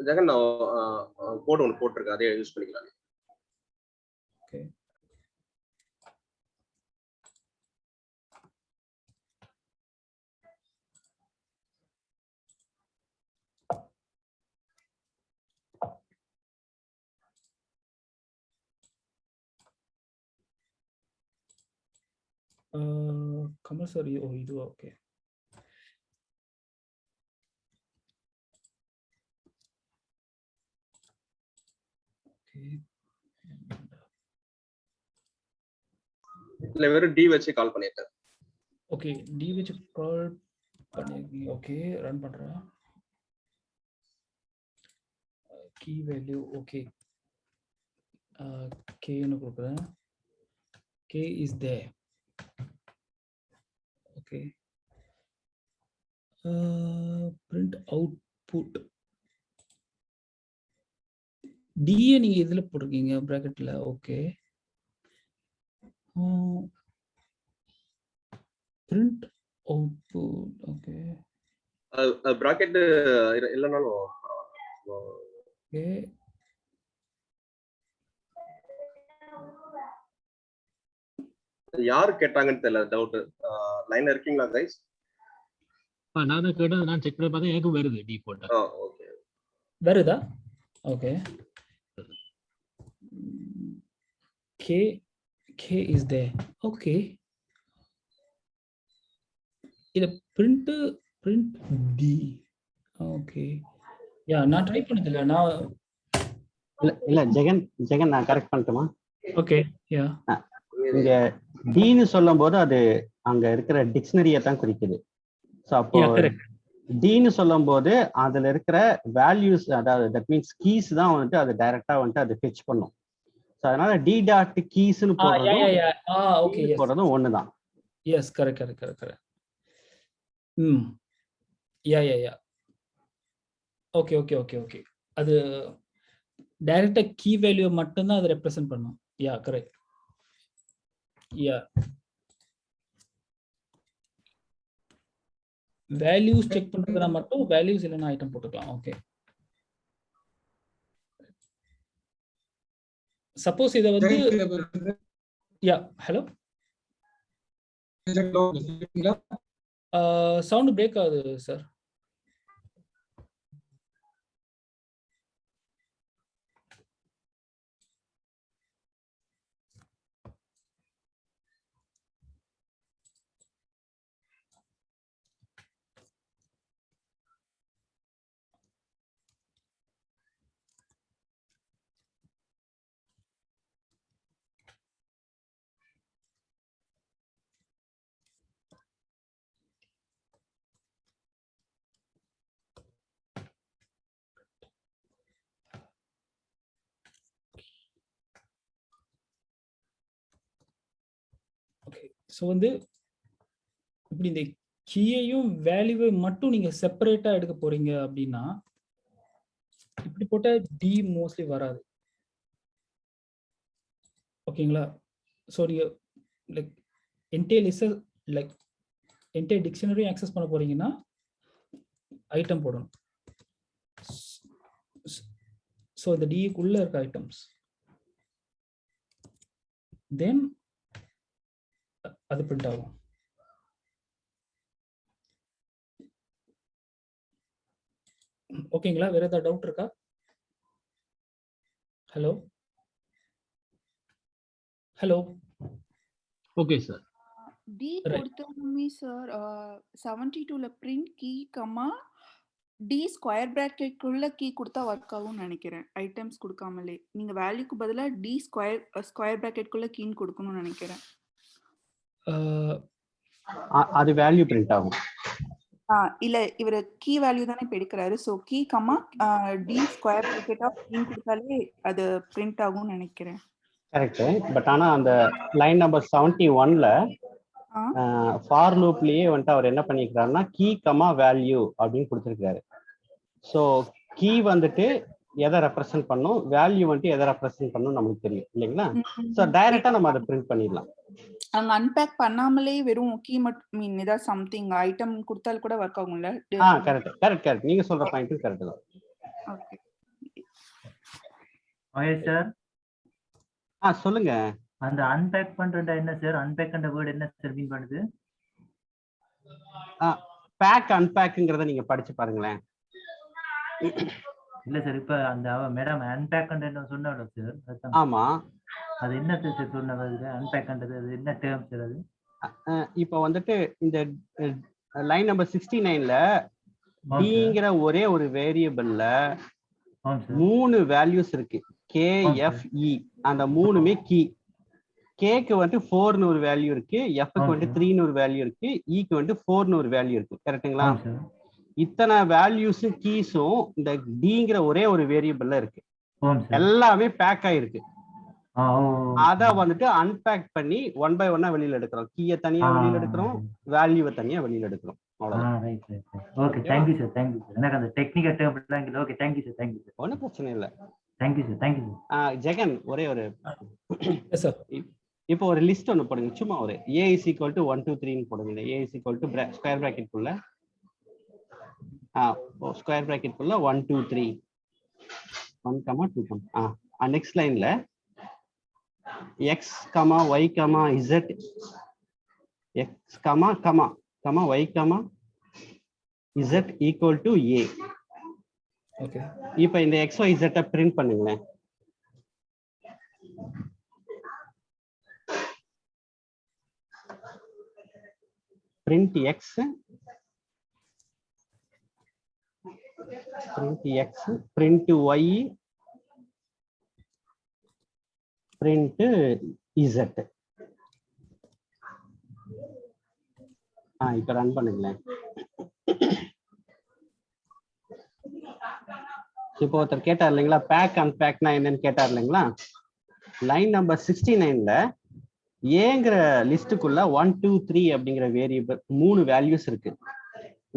ஜெகன், நான் கோட் ஒன்று போட்டிருக்கேன், அதே யூஸ் பண்ணிக்கலாம். ஓகே. கமல் சார், ஓ இதுவா? ஓகே. இல்ல வெறும் டி வச்சு கால் பண்ணிருக்கேன். ஓகே, டி வச்சு கால் பண்ணிருக்கீங்க. ஓகே, ரன் பண்றேன். கீ வேல்யூ ஓகே, கேன்னு கொடுக்குறேன். K is there. Okay, print output டிஏ நீங்க இதுல போட்டிருக்கீங்க பிராக்கெட்ல. Okay, print output. Okay, bracket இல்லனாலும் ஓகே, யாரு கேட்டாங்கன்னு தெரியல, டவுட். லைன்ல இருக்கீங்களா கைஸ்? நான் தான் கேட்டேன், நான் செக் பண்ணி பார்த்தேன், எனக்கு வருது டிஃபால்ட்டா. ஓகே, வருதா? Okay, K K is there. Okay, இது print டி. ஓகே, யா நான் ட்ரை பண்ணதில்லை. நான் இல்ல ஜெகன் நான் கரெக்ட் பண்ணட்டுமா? ஓகே, யா இங்க டின்னு சொல்லும் போது அது அங்க இருக்கிற டிக்ஷனரியை தான் குறிக்குது. ஸோ அப்போ டின்னு சொல்லும் போது அதுல இருக்கிற வேல்யூஸ், அதாவது தட் மீன்ஸ் கீஸ் தான் வந்துட்டு அது டைரக்டா வந்துட்டு அது ஃபெச் பண்ணும். ஸோ அதனால டி டாட் கீஸ்னு போடுறதும் ஒண்ணுதான். Yes, correct. ம், யா ஓகே. அது டைரக்டா கீ வேல்யூ மட்டும் தான் அது ரெப்ரசன்ட் பண்ணும். Yeah correct. Yeah values check பண்றதுனா மட்டும் வேல்யூஸ் இல்லைன்னா ஐட்டம் போட்டுக்கலாம். ஓகே, சப்போஸ் இதை வந்து யா ஹலோ சவுண்ட் பிரேக் ஆகுது சார். ஓகே, ஸோ வந்து இப்படி இந்த கீயையும் வேல்யூவை மட்டும் நீங்க செப்பரேட்டா எடுக்க போறீங்க அப்படின்னா இப்படி போட்ட டி மோஸ்ட்லி வராது. ஓகேங்களா? ஸோ நீங்க லைக் என்டையர் டிக்ஷனரியும் ஆக்சஸ் பண்ண போறீங்கன்னா ஐட்டம் போடணும். ஸோ இந்த டிக்குள்ள இருக்க ஐட்டம்ஸ் தென் அது பிரிண்ட் ஆகும். ஓகேங்களா? வேற ஏதாவது டவுட் இருக்கா? Hello okay sir. டி கொடுத்தோமே சார் 72ல print key comma D square பிராக்கெட்குள்ள கீ கொடுத்தா ஒர்க் ஆகும்னு நினைக்கிறேன். ஐட்டம்ஸ் கொடுக்காமலே நீங்க வேல்யூக்கு பதிலா டி ஸ்கொயர் பிராக்கெட்குள்ள கீன்னு கொடுக்கணும்னு நினைக்கிறேன். அது வேல்யூ பிரிண்ட் ஆகும். இல்ல இவரு கீ வேல்யூ தானே இப்ப எடுக்கிறாரு. So key comma D square bracket of key கொடுத்தாலே அது பிரிண்ட் ஆகும்னு நினைக்கிறேன். கரெக்ட். பட் ஆனா அந்த லைன் நம்பர் 71ல ஃபார் லூப்லயே வந்துட்டு அவர் என்ன பண்ணிக்கிறாருன்னா கீ கமா வேல்யூ அப்படின்னு கொடுத்துருக்காரு. ஸோ கீ வந்துட்டு எதை ரெப்ரசென்ட் பண்ணும், வேல்யூ வந்துட்டு எதை ரெப்ரசென்ட் பண்ணும் நமக்கு தெரியும் இல்லைங்களா? ஸோ டைரக்டா நம்ம அதை பிரிண்ட் பண்ணிடலாம். அங்க அன்பேக் பண்ணாமலே வெறும் கீ மட்டும் மீன் ஏதாவது சம்திங் ஐட்டம் கொடுத்தால் கூட ஒர்க் ஆகும்ல? கரெக்ட். நீங்க சொல்ற பாயிண்ட் கரெக்ட் தான். ஓகே சார் சொல்லுங்க. அந்த அன்பேக் பண்றதா என்ன சார்? அன்பேக் என்ற வேர்ட் என்ன சார் மீன் பண்ணுது? பேக் அன்பேக்ங்கறத நீங்க படிச்சு பாருங்களேன். இல்ல சார், இப்ப அந்த மேடம் அன்பேக் என்ன சொன்னால சார்? ஆமா, அது என்ன சார் சொன்னது? அன்பேக் பண்றது அது என்ன டேர்ம் சார் அது? இப்போ வந்துட்டு இந்த லைன் நம்பர் 69ல டிங்கிற ஒரே ஒரு வேரியபிள்ல 3 வேல்யூஸ் இருக்கு. KFE அந்த மூணுமே கீ. கேக்கு வந்து 4ன்னு ஒரு வேல்யூ இருக்கு, எஃப்க்கு வந்து 3ன்னு ஒரு வேல்யூ இருக்கு, ஈக்கு வந்து 4ன்னு ஒரு வேல்யூ இருக்கு. கரெக்ட்டுங்களா? இத்தனை வேல்யூஸும் கீஸும் இந்த டிங்கிற ஒரே ஒரு வேரியபிள்ல இருக்கு. எல்லாமே பேக் ஆயிருக்கு. அத வந்துட்டு அன்பேக் பண்ணி 1 by 1 வெளியில எடுக்கிறோம். கீயை தனியா வெளியில எடுக்கிறோம், வேல்யூவை தனியா வெளியில எடுக்கிறோம். Okay, thank you sir, thank you sir. எனக்கு அந்த டெக்னிக்கல் டேர்ம்லாம் இல்ல. Okay, thank you sir, thank you sir. ஒன்றும் பிரச்சனை இல்லை. Thank you sir, thank you sir. Jagan ஒரே ஒரு இப்போ ஒரு லிஸ்ட் ஒன்று போடுங்க. சும்மா ஒரு A is equal to 1 2 3ன்னு போடுங்க. A is equal to square bracket குள்ள ஸ்கொயர் பிராக்கெட் குள்ள 1 2 3 1 2 நெக்ஸ்ட் லைன்ல x, y, z x, y, z equal to a. Okay, இப்போ இந்த x y z பிரிண்ட் பண்ணுங்களேன். print x, print y, print z. இப்ப run பண்ணுங்களேன். இப்போ ஒருத்தர் கேட்டார் இல்லைங்களா, பேக் அன்பேக்னா என்னன்னு கேட்டார் இல்லைங்களா. லைன் நம்பர் 69ல ஏங்கிற லிஸ்டுக்குள்ள 1 2 3 அப்படிங்கிற வேரியபிள் 3 வேல்யூஸ் இருக்கு.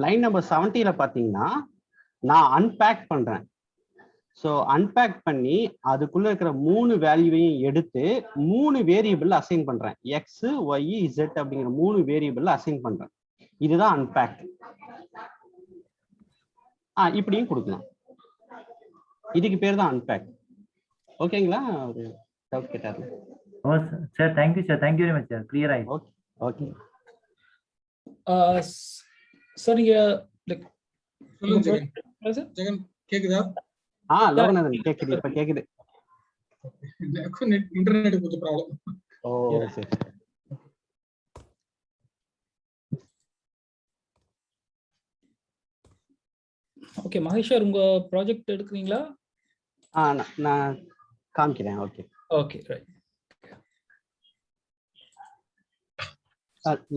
லைன் நம்பர் 70ல பாத்தீங்கன்னா நான் அன்பேக் பண்றேன். ஸோ அன்பேக் பண்ணி அதுக்குள்ள இருக்கிற 3 வேல்யூவையும் எடுத்து 3 வேரியபிள் அசைன் பண்றேன். எக்ஸ், ஒய், இசட் அப்படிங்கிற 3 வேரியபிள் அசைன் பண்றேன். இதுதான் அன்பேக். இப்படியும் கொடுக்கலாம். இதுக்கு பேர் தான் அன்பேக். ஓகேங்களா? ஒரு டவுட் கேட்டாரு. Oh sir, thank you sir, thank you very much sir. Clear ஆயிடுச்சு. ஓகே. சார் நீங்க ஜெகன் கேக்குதா? லோகநாதன் கேக்குது, இப்ப கேக்குது. இன்டர்நெட் கொஞ்சம் ப்ராப்ளம். ஓ சரி. ஓகே, மகேஷர் உங்க ப்ராஜெக்ட் எடுக்கிறீங்களா? நான் காமிக்கிறேன். Okay okay, right.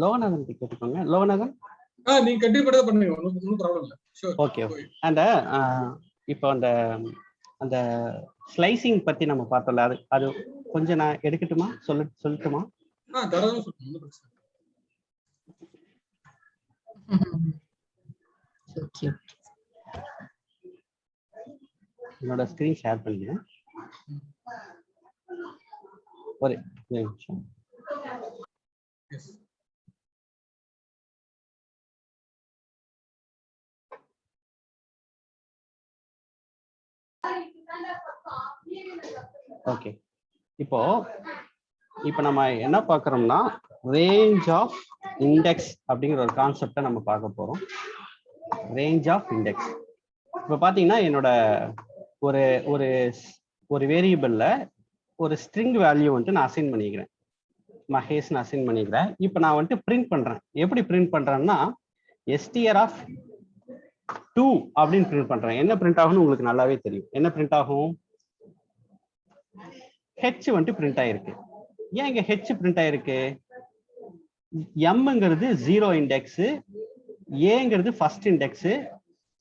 லோகநாதன் கேட்டுக்கோங்க. லோகநாதன் நீங்க கண்டிப்பா பண்ணுங்க, ஒன்றும் ப்ராப்ளம் இல்லை. ஓகே. அந்த இப்போ அந்த ஸ்லைசிங் பத்தி நம்ம பார்த்தோம்ல, அது கொஞ்சம் நான் எடுக்கட்டுமா, சொல்லட்டுமா? என்னோட ஸ்கிரீன் ஷேர் பண்ணிக்கிறேன். ஒரு நிமிஷம். ஓகே, இப்போ நம்ம என்ன பார்க்கறோம்னா ரேஞ்ச் ஆஃப் இண்டெக்ஸ் அப்படிங்கிற ஒரு கான்செப்டை நம்ம பார்க்க போறோம். Range of index. இப்போ பார்த்தீங்கன்னா என்னோட ஒரு வேரியபிள்ல ஒரு ஸ்ட்ரிங் வேல்யூ வந்துட்டு நான் அசைன் பண்ணிக்கிறேன். மகேஷ்னு அசைன் பண்ணிக்கிறேன். இப்போ நான் வந்துட்டு பிரிண்ட் பண்றேன். எப்படி பிரிண்ட் பண்றேன்னா str of 2 அப்படின்னு பிரிண்ட் பண்றேன். என்ன பிரிண்ட் ஆகும்னு உங்களுக்கு நல்லாவே தெரியும். என்ன பிரிண்ட் ஆகும்? ஹெச் வந்துட்டு பிரிண்ட் ஆயிருக்கு. ஏன் இங்க ஹெச் பிரிண்ட் ஆயிருக்கு? எம்ங்கிறது 0 இண்டெக்ஸ், ஏங்கிறது ஃபர்ஸ்ட் இண்டெக்ஸ்,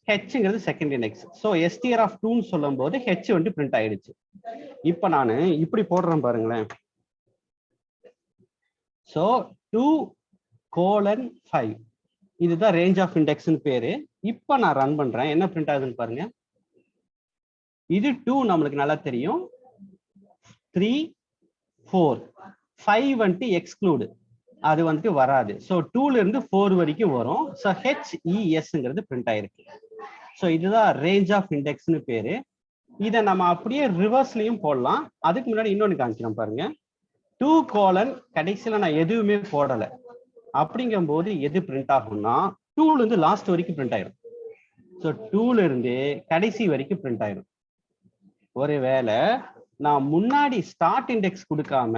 ஹெச்ங்கிறது second index. So str of 2ன்னு சொல்லும் போது ஹெச் வந்துட்டு பிரிண்ட் ஆயிடுச்சு. இப்போ நான் இப்படி போடுறேன் பாருங்களேன். ஸோ 2:5 இதுதான் ரேஞ்ச் ஆஃப் இண்டெக்ஸ்னு பேரு. இப்போ நான் ரன் பண்றேன். என்ன பிரிண்ட் ஆகுதுன்னு பாருங்க. இது 2 நம்மளுக்கு நல்லா தெரியும். 3 4 5 வந்துட்டு எக்ஸ்க்ளூடு, அது வந்துட்டு வராது. ஸோ 2ல இருந்து 4 வரைக்கும் வரும். ஸோ HESங்கிறது பிரிண்ட் ஆயிருக்கு. ஸோ இதுதான் ரேஞ்ச் ஆஃப் இண்டெக்ஸ்னு பேரு. இதை நம்ம அப்படியே ரிவர்ஸ்லயும் போடலாம். அதுக்கு முன்னாடி இன்னொன்னு காமிக்கிறோம் பாருங்க. 2: கடைசியில நான் எதுவுமே போடலை. அப்படிங்கும் போது எது பிரிண்ட் ஆகும்னா 2ல இருந்து லாஸ்ட் வரைக்கும் பிரிண்ட் ஆயிடும். ஸோ 2ல இருந்து கடைசி வரைக்கும் பிரிண்ட் ஆயிடும். ஒருவேளை நான் முன்னாடி ஸ்டார்ட் இண்டெக்ஸ் கொடுக்காம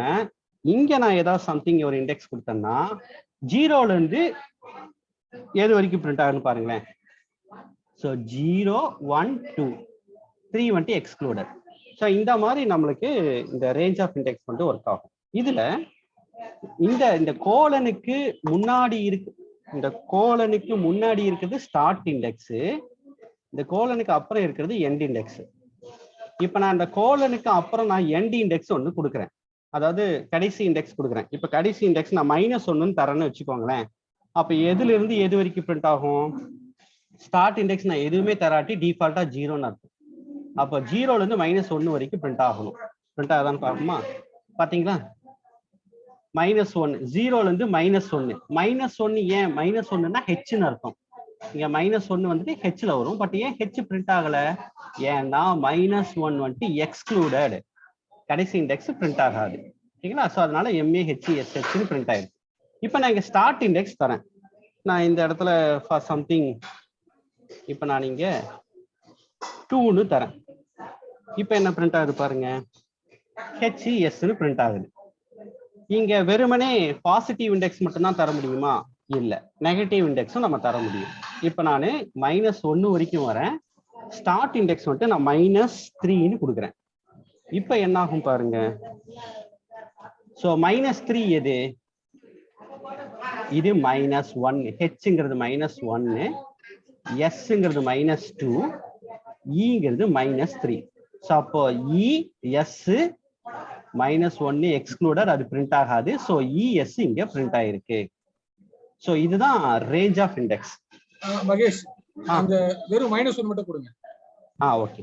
இங்க நான் ஏதாவது சம்திங் ஒரு இண்டெக்ஸ் கொடுத்தேன்னா 0ல இருந்து எது வரைக்கும் பிரிண்ட் ஆகுன்னு பாருங்களேன். ஸோ 0 1 2 3 வந்துட்டு எக்ஸ்க்ளூடட். ஸோ இந்த மாதிரி நம்மளுக்கு இந்த ரேஞ்ச் ஆஃப் இண்டெக்ஸ் வந்து ஒர்க் ஆகும். இதுல இந்த கோலனுக்கு முன்னாடி இருக்கு, இந்த கோலனுக்கு முன்னாடி இருக்கிறது ஸ்டார்ட் இண்டெக்ஸ், இந்த கோலனுக்கு அப்புறம் இருக்கிறது எண்ட் இண்டெக்ஸ். இப்ப நான் இந்த கோலனுக்கு அப்புறம் நான் எண்ட் இண்டெக்ஸ் ஒன்று கொடுக்குறேன், அதாவது கடைசி இண்டெக்ஸ் கொடுக்குறேன். இப்ப கடைசி இண்டெக்ஸ் நான் -1 தரேன்னு வச்சுக்கோங்களேன். அப்ப எதுல இருந்து எது வரைக்கும் பிரிண்ட் ஆகும்? ஸ்டார்ட் இண்டெக்ஸ் நான் எதுவுமே தராட்டி டிஃபால்ட்டா 0ன்னு அர்த்தம். அப்போ 0ல இருந்து -1 வரைக்கும் பிரிண்ட் ஆகணும். பிரிண்ட் ஆகுதான்னு பார்ப்போமா? பாத்தீங்களா? -1 0ல இருந்து -1. -1 ஏன் -1ன்னா ஹெச்னு அர்த்தம். இங்க -1 வந்துட்டு ஹெச்ல வரும். பட் ஏன் ஹெச் பிரிண்ட் ஆகல? ஏன்னா -1 வந்துட்டு எக்ஸ்க்ளூடட், கடைசி இண்டெக்ஸ் பிரிண்ட் ஆகாது. சரிங்களா? ஸோ அதனால MAHSHன்னு பிரிண்ட் ஆயிருக்கு. இப்போ நான் இங்க ஸ்டார்ட் இண்டெக்ஸ் தரேன். நான் இந்த இடத்துல ஃபார் சம்திங் இப்போ நான் இங்க 2ன்னு தரேன். இப்போ என்ன பிரிண்ட் ஆகுது பாருங்க, HESன்னு பிரிண்ட் ஆகுது. இங்க வெறுமனே பாசிட்டிவ் இண்டெக்ஸ் மட்டும்தான் தர முடியுமா? இல்ல, நெகட்டிவ் இண்டெக்ஸும் நம்ம தர முடியும். இப்போ நான் -1 வரைக்கும் வரேன். ஸ்டார்ட் இண்டெக்ஸ் வந்துட்டு நான் -3ன்னு கொடுக்குறேன். இப்போ என்ன ஆகும் பாருங்க. ஸோ -3 எது? இது -1, ஹெச்ங்கிறது -1, எஸ்ங்கிறது -2, ஈங்கிறது -3. ஸோ அப்போ எஸ் -1 எக்ஸ்க்ளூடட், அது பிரிண்ட் ஆகாது. ஸோ இஎஸ் இங்க பிரிண்ட் ஆயிருக்கு. ஸோ இதுதான் ரேஞ்ச் ஆஃப் இண்டெக்ஸ். மகேஷ், அந்த வெறும் -1 மட்டும் கொடுங்க. ஓகே.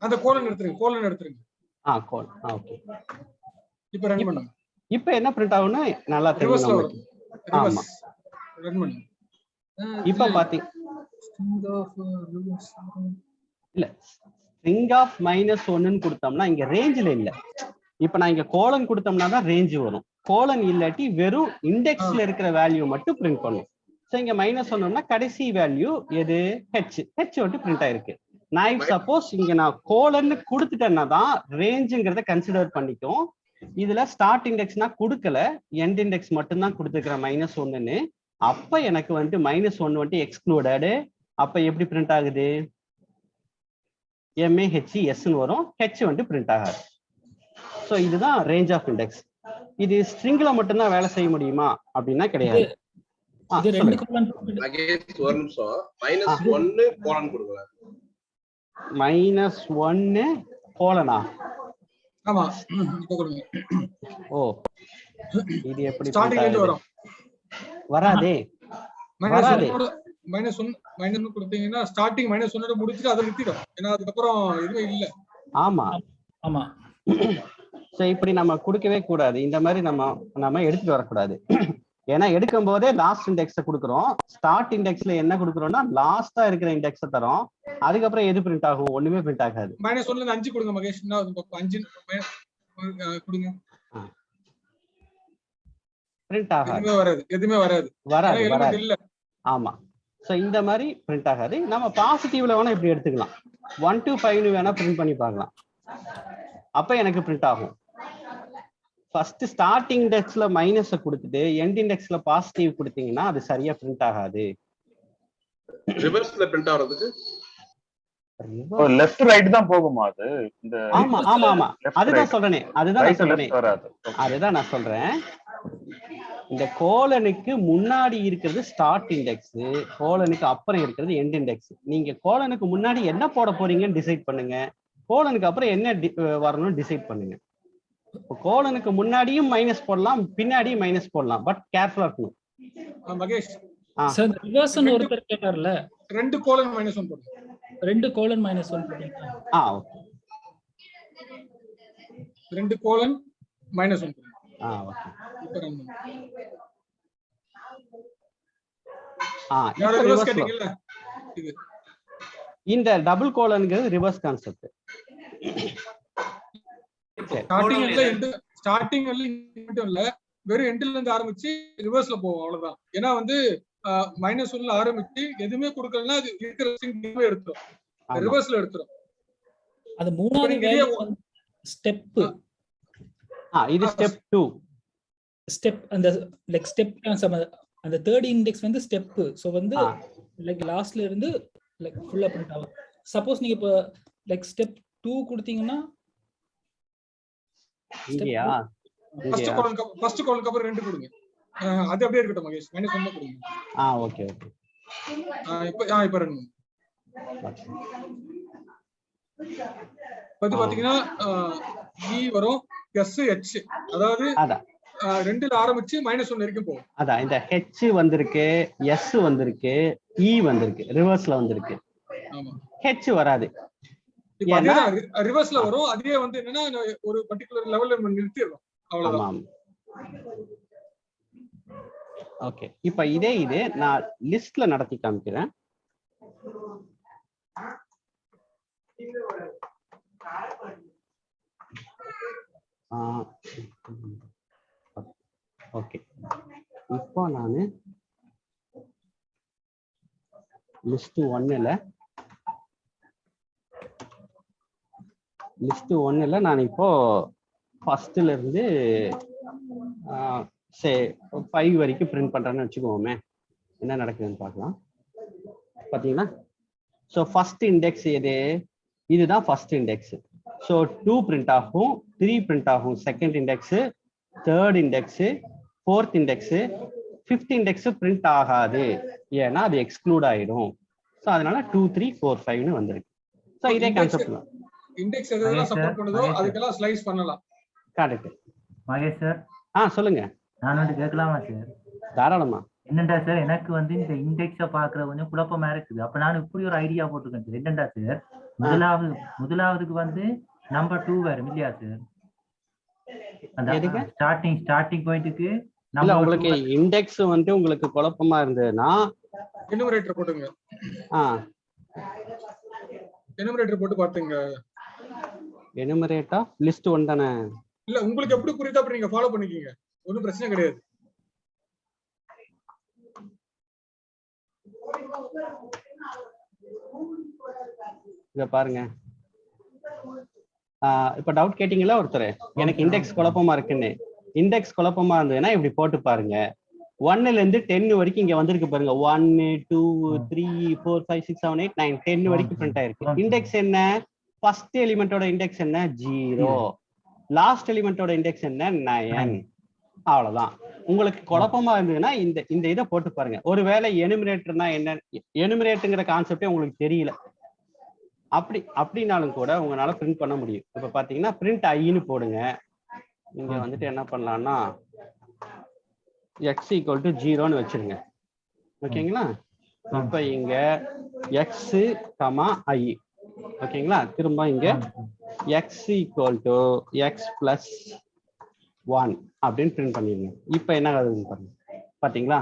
அந்த கோலன் எடுத்துருங்க, கோலன் எடுத்துருங்க. ஓகே. இப்போ ரன் பண்ணுங்க. இப்போ என்ன பிரிண்ட் ஆகும்னா நல்லா தெரியும். ஆமா, ரன் பண்ணுங்க. இப்போ பாத்தீங்க இல்ல, ஸ்ட்ரிங் ஆஃப் -1ன்னு கொடுத்தோம்னா இங்க ரேஞ்சில் இல்ல. இப்ப நான் இங்க கோலன் கொடுத்தோம்னா தான் ரேஞ்ச் வரும். கோலன் இல்லாட்டி வெறும் இண்டெக்ஸ்ல இருக்கிற வேல்யூ மட்டும் பிரிண்ட் பண்ணும். ஸோ இங்க -1ன்னா கடைசி வேல்யூ எது? ஹெச் வந்துட்டு பிரிண்ட் ஆயிருக்கு. நான் இப் சப்போஸ் இங்க நான் கோலன்னு கொடுத்துட்டேன்னா தான் ரேஞ்சுங்கிறத கன்சிடர் பண்ணிக்கும். இதுல ஸ்டார்ட் இண்டெக்ஸ்னா கொடுக்கல, எண்ட் இண்டெக்ஸ் மட்டும் தான் கொடுத்துருக்கிறேன் -1ன்னு. அப்ப எனக்கு வந்துட்டு -1 வந்துட்டு எக்ஸ்க்ளூடட். அப்ப எப்படி பிரிண்ட் ஆகுது? MAHESன்னு வரும், ஹெச் வந்துட்டு பிரிண்ட் ஆகாது. ஸோ இதுதான் ரேஞ்ச் ஆஃப் இண்டெக்ஸ். இது ஸ்ட்ரிங்ல மட்டும்தான் வேலை செய்ய முடியுமா அப்படின்னா கிடையாது. ஒரு நிமிஷம், -1 கோலன் கொடுங்க. -1 கோலனா? ஆமா, இப்போ கொடுங்க. ஓ, இது எப்படி ஸ்டார்டிங்ல இருந்து வரும்? வராதே. -1 கொடுத்தீங்கன்னா ஸ்டார்டிங் -1 முடிச்சிட்டு அதை நிறுத்திடும். ஏன்னா அதுக்கப்புறம் எதுவுமே இல்ல. ஆமா. சோ இப்படி நம்ம கொடுக்கவே கூடாது. இந்த மாதிரி நம்ம எடுத்துட்டு வரக்கூடாது. ஏன்னா எடுக்கும் போதே லாஸ்ட் இண்டெக்ஸை கொடுக்குறோம். ஸ்டார்ட் இண்டெக்ஸ்ல என்ன கொடுக்குறோம்னா லாஸ்டா இருக்கிற இண்டெக்ஸை தரோம். அதுக்கப்புறம் எது பிரிண்ட் ஆகும்? ஒண்ணுமே பிரிண்ட் ஆகாது. -1ல 5 கொடுங்க மகேஷ். 5 கொடுங்க. பிரிண்ட் ஆகாது. எதுவுமே வராது. இல்ல. ஆமா. சோ இந்த மாதிரி பிரிண்ட் ஆகாது. நம்ம பாசிட்டிவ்ல வேணா இப்படி எடுத்துக்கலாம். 1 to 5 வேணா பிரிண்ட் பண்ணி பார்க்கலாம். அப்ப எனக்கு பிரிண்ட் ஆகும். ஃபர்ஸ்ட் ஸ்டார்டிங் இண்டெக்ஸ்ல மைனஸை கொடுத்துட்டு எண்ட் இண்டெக்ஸ்ல பாசிட்டிவ் கொடுத்தீங்கன்னா அது சரியா பிரிண்ட் ஆகாது. ரிவர்ஸ்ல பிரிண்ட் ஆகிறதுக்கு லெஃப்ட் ரைட் தான் போகுமா அது? இந்த ஆமா, அதுதான் சொல்றேன். அதுதான் நான் சொல்றேன். இந்த கோலனுக்கு முன்னாடி இருக்கிறது ஸ்டார்ட் இண்டெக்ஸ், கோலனுக்கு அப்புறம் இருக்கிறது எண்ட் இண்டெக்ஸ். நீங்க கோலனுக்கு முன்னாடி என்ன போட போறீங்கன்னு டிசைட் பண்ணுங்க, கோலனுக்கு அப்புறம் என்ன வரணும்னு டிசைட் பண்ணுங்க. கோலனுக்கு முன்னாடியும் மைனஸ் போடலாம், பின்னாடியும் மைனஸ் போடலாம். பட் கேர்ஃபுல்லா இருக்கணும். மகேஷ் சார், ரிவர்ஸ்னு ஒருத்தர் கேட்டார்ல, 2 கோலன் -1 போடுங்க. 2 கோலன் -1 போடுங்க. ஓகே. 2 கோலன் -1 போடுங்க. ஓகே. இப்போ ரன் பண்ணுங்க. இப்போ ரிவர்ஸ் கேட்டிங்கல, இது இந்த டபுள் கோலன்ங்கிறது ரிவர்ஸ் கான்செப்ட். ஸ்டார்டிங் இல்ல, வெறும் எண்ட்ல இருந்து ஆரம்பிச்சு ரிவர்ஸ்ல போவோம், அவ்வளவுதான். ஏன்னா வந்து -1ல ஆரம்பிச்சு எதுவுமே கொடுக்கலன்னா அது இருக்கிற ஸ்ட்ரிங் எடுத்துரும், ரிவர்ஸ்ல எடுத்துரும். அது மூணாவது வேல்யூ ஸ்டெப். இது ஸ்டெப் 2. ஸ்டெப் அந்த லைக் ஸ்டெப் அந்த தேர்ட் இண்டெக்ஸ் வந்து ஸ்டெப். சோ வந்து லைக் லாஸ்ட்ல இருந்து லைக் ஃபுல்லா பிரிண்ட் ஆகும். சப்போஸ் நீங்க இப்போ லைக் ஸ்டெப் 2 கொடுத்தீங்கன்னா இங்கயா ஃபர்ஸ்ட் இங்கயா காலம்க்கு அப்புறம் 2 கொடுங்க. அது அப்படியே இருக்கட்டும் மகேஷ். -1 கொடுங்க. Okay okay. இப்ப 2 அது பாத்தீங்கன்னா E வரும் SH, அதாவது அதான் 2ல ஆரம்பிச்சு -1 வரைக்கும் போகும். அதான் இந்த H வந்திருக்கு, S வந்திருக்கு, E வந்திருக்கு, ரிவர்ஸ்ல வந்திருக்கு. ஆமா, H வராது. இப்ப அதேதான் ரிவர்ஸ்ல வரும். அதே வந்து என்னன்னா ஒரு பர்టిక్యులர் லெவல்ல நம்ம நிறுத்திடுறோம், அவ்வளவுதான். ஓகே, இப்ப இதே இது நான் லிஸ்ட்ல நடத்தி காமிக்கிறேன். ஓகே, இப்போ நான் லிஸ்ட் 1ல நான் இப்போ ஃபர்ஸ்ட்ல இருந்து 5 வரைக்கும் பிரிண்ட் பண்றேன்னு வச்சுக்கோமே. என்ன நடக்குதுன்னு பார்க்கலாம். பாத்தீங்கன்னா ஸோ ஃபர்ஸ்ட் இண்டெக்ஸ் எது? இதுதான் ஃபர்ஸ்ட் இண்டெக்ஸ். ஸோ 2 பிரிண்ட் ஆகும், 3 பிரிண்ட் ஆகும், second index, third index, fourth index, fifth index print ஆகாது, ஏன்னா அது எக்ஸ்க்ளூட் ஆயிடும். ஸோ அதனால 2, 3, 4, 5ன்னு வந்திருக்கு. ஸோ இதே கான்செப்ட் தான். இண்டெக்ஸ் எதெல்லாம் சப்போர்ட் பண்ணுதோ அதுக்கெல்லாம் ஸ்லைஸ் பண்ணலாம். கரெக்ட். மகேஷ் சார், சொல்லுங்க. நான் வந்து கேட்கலாமா சார்? தாராளமா. என்னண்டா சார், எனக்கு வந்து இந்த இண்டெக்ஸை பாக்குறது கொஞ்சம் குழப்பமா இருக்குது. அப்ப நான் இப்படி ஒரு ஐடியா போட்டிருக்கேன் சார். என்னண்டா சார், முதலாவதுக்கு வந்து நம்பர் 2 வரும் இல்லையா சார்? அந்த ஸ்டார்டிங் பாயிண்ட்க்கு இல்ல, உங்களுக்கு இண்டெக்ஸ் வந்து உங்களுக்கு குழப்பமா இருந்ததுன்னா எனுமரேட்டர் போட்டுங்க. எனுமரேட்டர் போட்டு பாத்துங்க. எனுமரேட் ஆஃப் லிஸ்ட் 1 தானே? இல்ல, உங்களுக்கு எப்படி புரியுதோ அப்படி நீங்க ஃபாலோ பண்ணிக்கீங்க, ஒன்றும் பிரச்சனை கிடையாது. இத பாருங்க. இப்ப டவுட் கேட்டீங்களா ஒருத்தர், எனக்கு இண்டெக்ஸ் குழப்பமா இருக்குன்னு. இண்டெக்ஸ் குழப்பமா இருந்ததுன்னா இப்படி போட்டு பாருங்க. 1ல இருந்து 10 வரைக்கும் இங்க வந்திருக்கு பாருங்க. 1, 2, 3, 4, 5, 6, 7, 8, 9, 10 வரைக்கும் பிரிண்ட் ஆயிருக்கு. இண்டெக்ஸ் என்ன? ஃபர்ஸ்ட் எலிமெண்டோட இண்டெக்ஸ் என்ன? 0. லாஸ்ட் எலிமெண்டோட இண்டெக்ஸ் என்ன? 9. அவ்வளவுதான். உங்களுக்கு குழப்பமா இருந்ததுன்னா இந்த இதை போட்டு பாருங்க. ஒருவேளை எனுமரேட்டர்னா என்ன, எனுமரேட்டுங்கிற கான்செப்டே உங்களுக்கு தெரியல அப்படின்னாலும் கூட உங்களால பிரிண்ட் பண்ண முடியும். இப்ப பாத்தீங்கன்னா பிரிண்ட் ஐன்னு போடுங்க. இங்க வந்துட்டு என்ன பண்ணலாம்னா x = 0ன்னு வச்சிருங்க. ஓகேங்களா? இப்ப இங்க x, i. ஓகேங்களா? திரும்ப இங்க x = x + 1 அப்படின்னு பிரிண்ட் பண்ணிருங்க. இப்ப என்ன ஆகுதுன்னு பாருங்க. பாத்தீங்களா?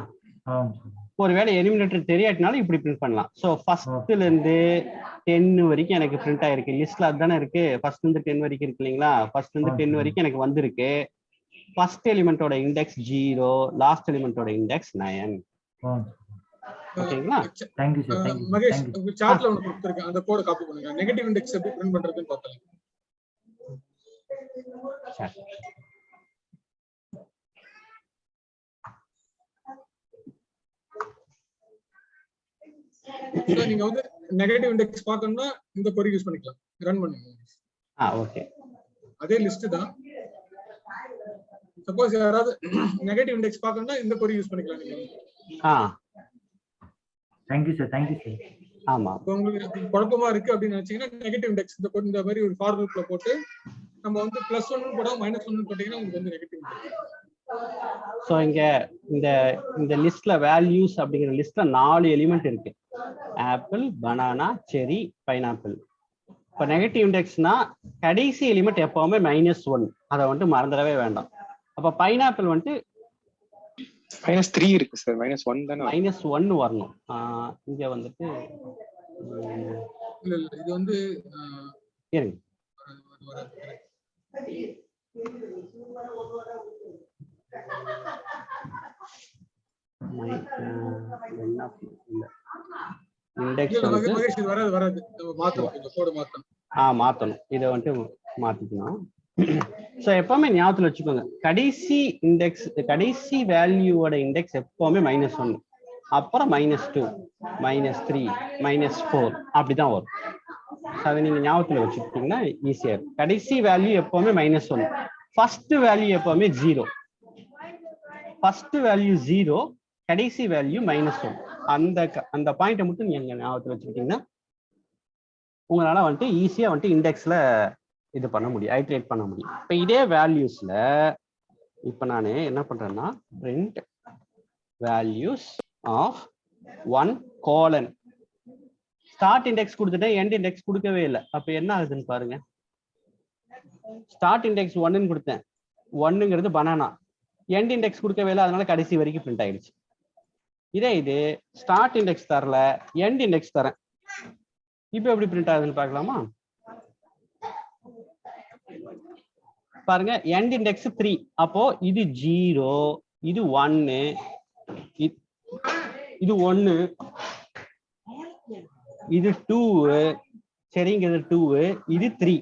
ஒருவேளை எலிமினேட்டர் தெரியாட்டினாலும் இப்படி பிரிண்ட் பண்ணலாம். ஸோ ஃபர்ஸ்ட்ல இருந்து 10 வரைக்கும் எனக்கு பிரிண்ட் ஆயிருக்கு. லிஸ்ட்ல அதுதானே இருக்கு. ஃபர்ஸ்ட்ல இருந்து 10 வரைக்கும் இருக்கு இல்லைங்களா? ஃபர்ஸ்ட்ல இருந்து 10 வரைக்கும் எனக்கு வந்திருக்கு. ஃபர்ஸ்ட் எலிமெண்டோட இண்டெக்ஸ் 0, லாஸ்ட் எலிமெண்டோட இண்டெக்ஸ் 9. ஓகேங்களா? Thank you sir. மகேஷ், உங்க சார்ட்ல ஒன்னு கொடுத்திருக்கேன், அந்த கோட காப்பி பண்ணுங்க. நெகட்டிவ் இண்டெக்ஸ் எப்படி பிரிண்ட் பண்றதுன்னு பார்த்தலாம். சோ நீங்க வந்து நெகட்டிவ் இண்டெக்ஸ் பார்க்கணும்னா இந்த கொரி யூஸ் பண்ணிக்கலாம். ரன் பண்ணுங்க. ஓகே. அதே லிஸ்ட் தான். சப்போஸ் யாராவது நெகட்டிவ் இண்டெக்ஸ் பார்க்கணும்னா இந்த கொரி யூஸ் பண்ணிக்கலாம் நீங்க. Thank you sir. ஆமா. உங்களுக்கு குழப்பமா இருக்கு அப்படின்னு நினைச்சீங்கன்னா நெகட்டிவ் இண்டெக்ஸ் இந்த மாதிரி ஒரு ஃபார் லூப்ல போட்டு நம்ம வந்து +1 போடாம -1 போட்டீங்கன்னா உங்களுக்கு வந்து நெகட்டிவ். ஸோ இங்க இந்த லிஸ்ட்ல வேல்யூஸ் அப்படிங்கிற லிஸ்ட்ல 4 எலிமெண்ட் இருக்கு. ஆப்பிள், பனானா, செரி, பைனாப்பிள். இப்போ நெகட்டிவ் இண்டெக்ஸ்னா கடைசி எலிமெண்ட் எப்பவுமே -1. அதை வந்துட்டு மறந்துடவே வேண்டாம். அப்ப பைனாப்பிள் வந்துட்டு -3 இருக்கு சார். -1 தானே? -1 வரணும். இங்க வந்துட்டு இல்ல இது வந்து இருங்க. மாத்தணும். இதை வந்துட்டு மாத்திக்கணும். சோ எப்பவுமே ஞாபகத்துல வச்சுக்கோங்க, கடைசி இண்டெக்ஸ், கடைசி வேல்யூவோட இண்டெக்ஸ் எப்பவுமே -1, அப்புறம் -2, -3, -4 அப்படிதான் வரும். அதை நீங்க ஞாபகத்துல வச்சுக்கிட்டீங்கன்னா ஈஸியா இருக்கும். கடைசி வேல்யூ எப்பவுமே -1, ஃபர்ஸ்ட் வேல்யூ எப்பவுமே 0. ஃபர்ஸ்ட் வேல்யூ 0, கடைசி வேல்யூ -1. அந்த பாயிண்ட்டை மட்டும் நீங்க ஞாபகத்துல வச்சுக்கிட்டீங்கன்னா உங்களால வந்துட்டு ஈஸியா வந்துட்டு இண்டெக்ஸ்ல இது பண்ண முடியும், ஐட்ரேட் பண்ண முடியும். இப்போ இதே வேல்யூஸ்ல இப்போ நான் என்ன பண்றேன்னா print values of 1 colon start index கொடுத்துட்டேன், எண்ட் இண்டெக்ஸ் கொடுக்கவே இல்லை. அப்ப என்ன ஆகுதுன்னு பாருங்க. ஸ்டார்ட் இண்டெக்ஸ் 1ன்னு கொடுத்தேன், 1ங்கிறது பனானா, எண்ட் இண்டெக்ஸ் கொடுக்கவே இல்லை, அதனால கடைசி வரைக்கும் பிரிண்ட் ஆயிடுச்சு. இதே இது ஸ்டார்ட் இண்டெக்ஸ் தரல, எண்ட் இண்டெக்ஸ் தரேன், இப்போ எப்படி பிரிண்ட் ஆகுதுன்னு பார்க்கலாமா? பாருங்க, எண்ட் இண்டெக்ஸ் 3, அப்போ இது 0, இது 1, இது 1, இது 2, சரிங்க, இது 2, இது 3.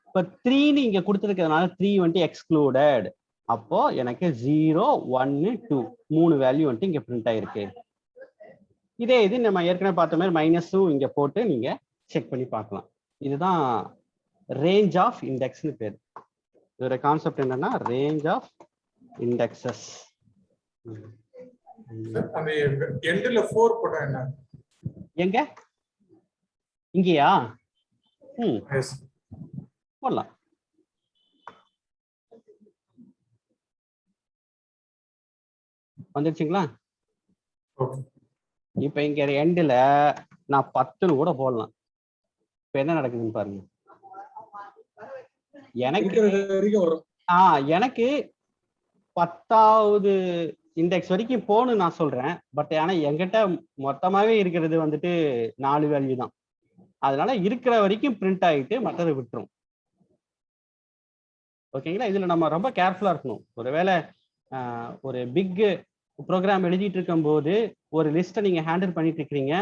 இப்ப 3 இங்க கொடுத்துருக்கிறதுனால 3 வந்துட்டு எக்ஸ்க்ளூடட். அப்போ எனக்கு 0, 1, 2 3 வேல்யூ வந்துட்டு இங்க பிரிண்ட் ஆயிருக்கு. இதே இது நம்ம ஏற்கனவே பார்த்த மாதிரி -2 இங்க போட்டு நீங்க செக் பண்ணி பார்க்கலாம். இதுதான் ரேஞ்ச் ஆஃப் இண்டெக்ஸ்னு பேர். இதோட கான்செப்ட் என்னன்னா ரேஞ்ச் ஆஃப் இண்டெக்ஸஸ். அந்த எண்ட்ல 4 போட்டா என்ன? எங்க இங்கயா? போடலாம். வந்துருச்சுங்களா? இப்ப இங்க எண்ட்ல நான் 10ன்னு கூட போடலாம். இப்ப என்ன நடக்குதுன்னு பாருங்க. எனக்கு 10வது இண்டெக்ஸ் வரைக்கும் போகணும்னு நான் சொல்றேன். பட் ஆனா என்கிட்ட மொத்தமாவே இருக்கிறது வந்துட்டு 4 வேல்யூ தான். அதனால இருக்கிற வரைக்கும் பிரிண்ட் ஆகிட்டு மற்றதை விட்டுரும். ஓகேங்களா? இதுல நம்ம ரொம்ப கேர்ஃபுல்லா இருக்கணும். ஒருவேளை ஒரு பிக் ப்ரோக்ராம் எழுதிட்டு இருக்கும் போது ஒரு லிஸ்ட்டை நீங்க ஹேண்டில் பண்ணிட்டு இருக்கிறீங்க,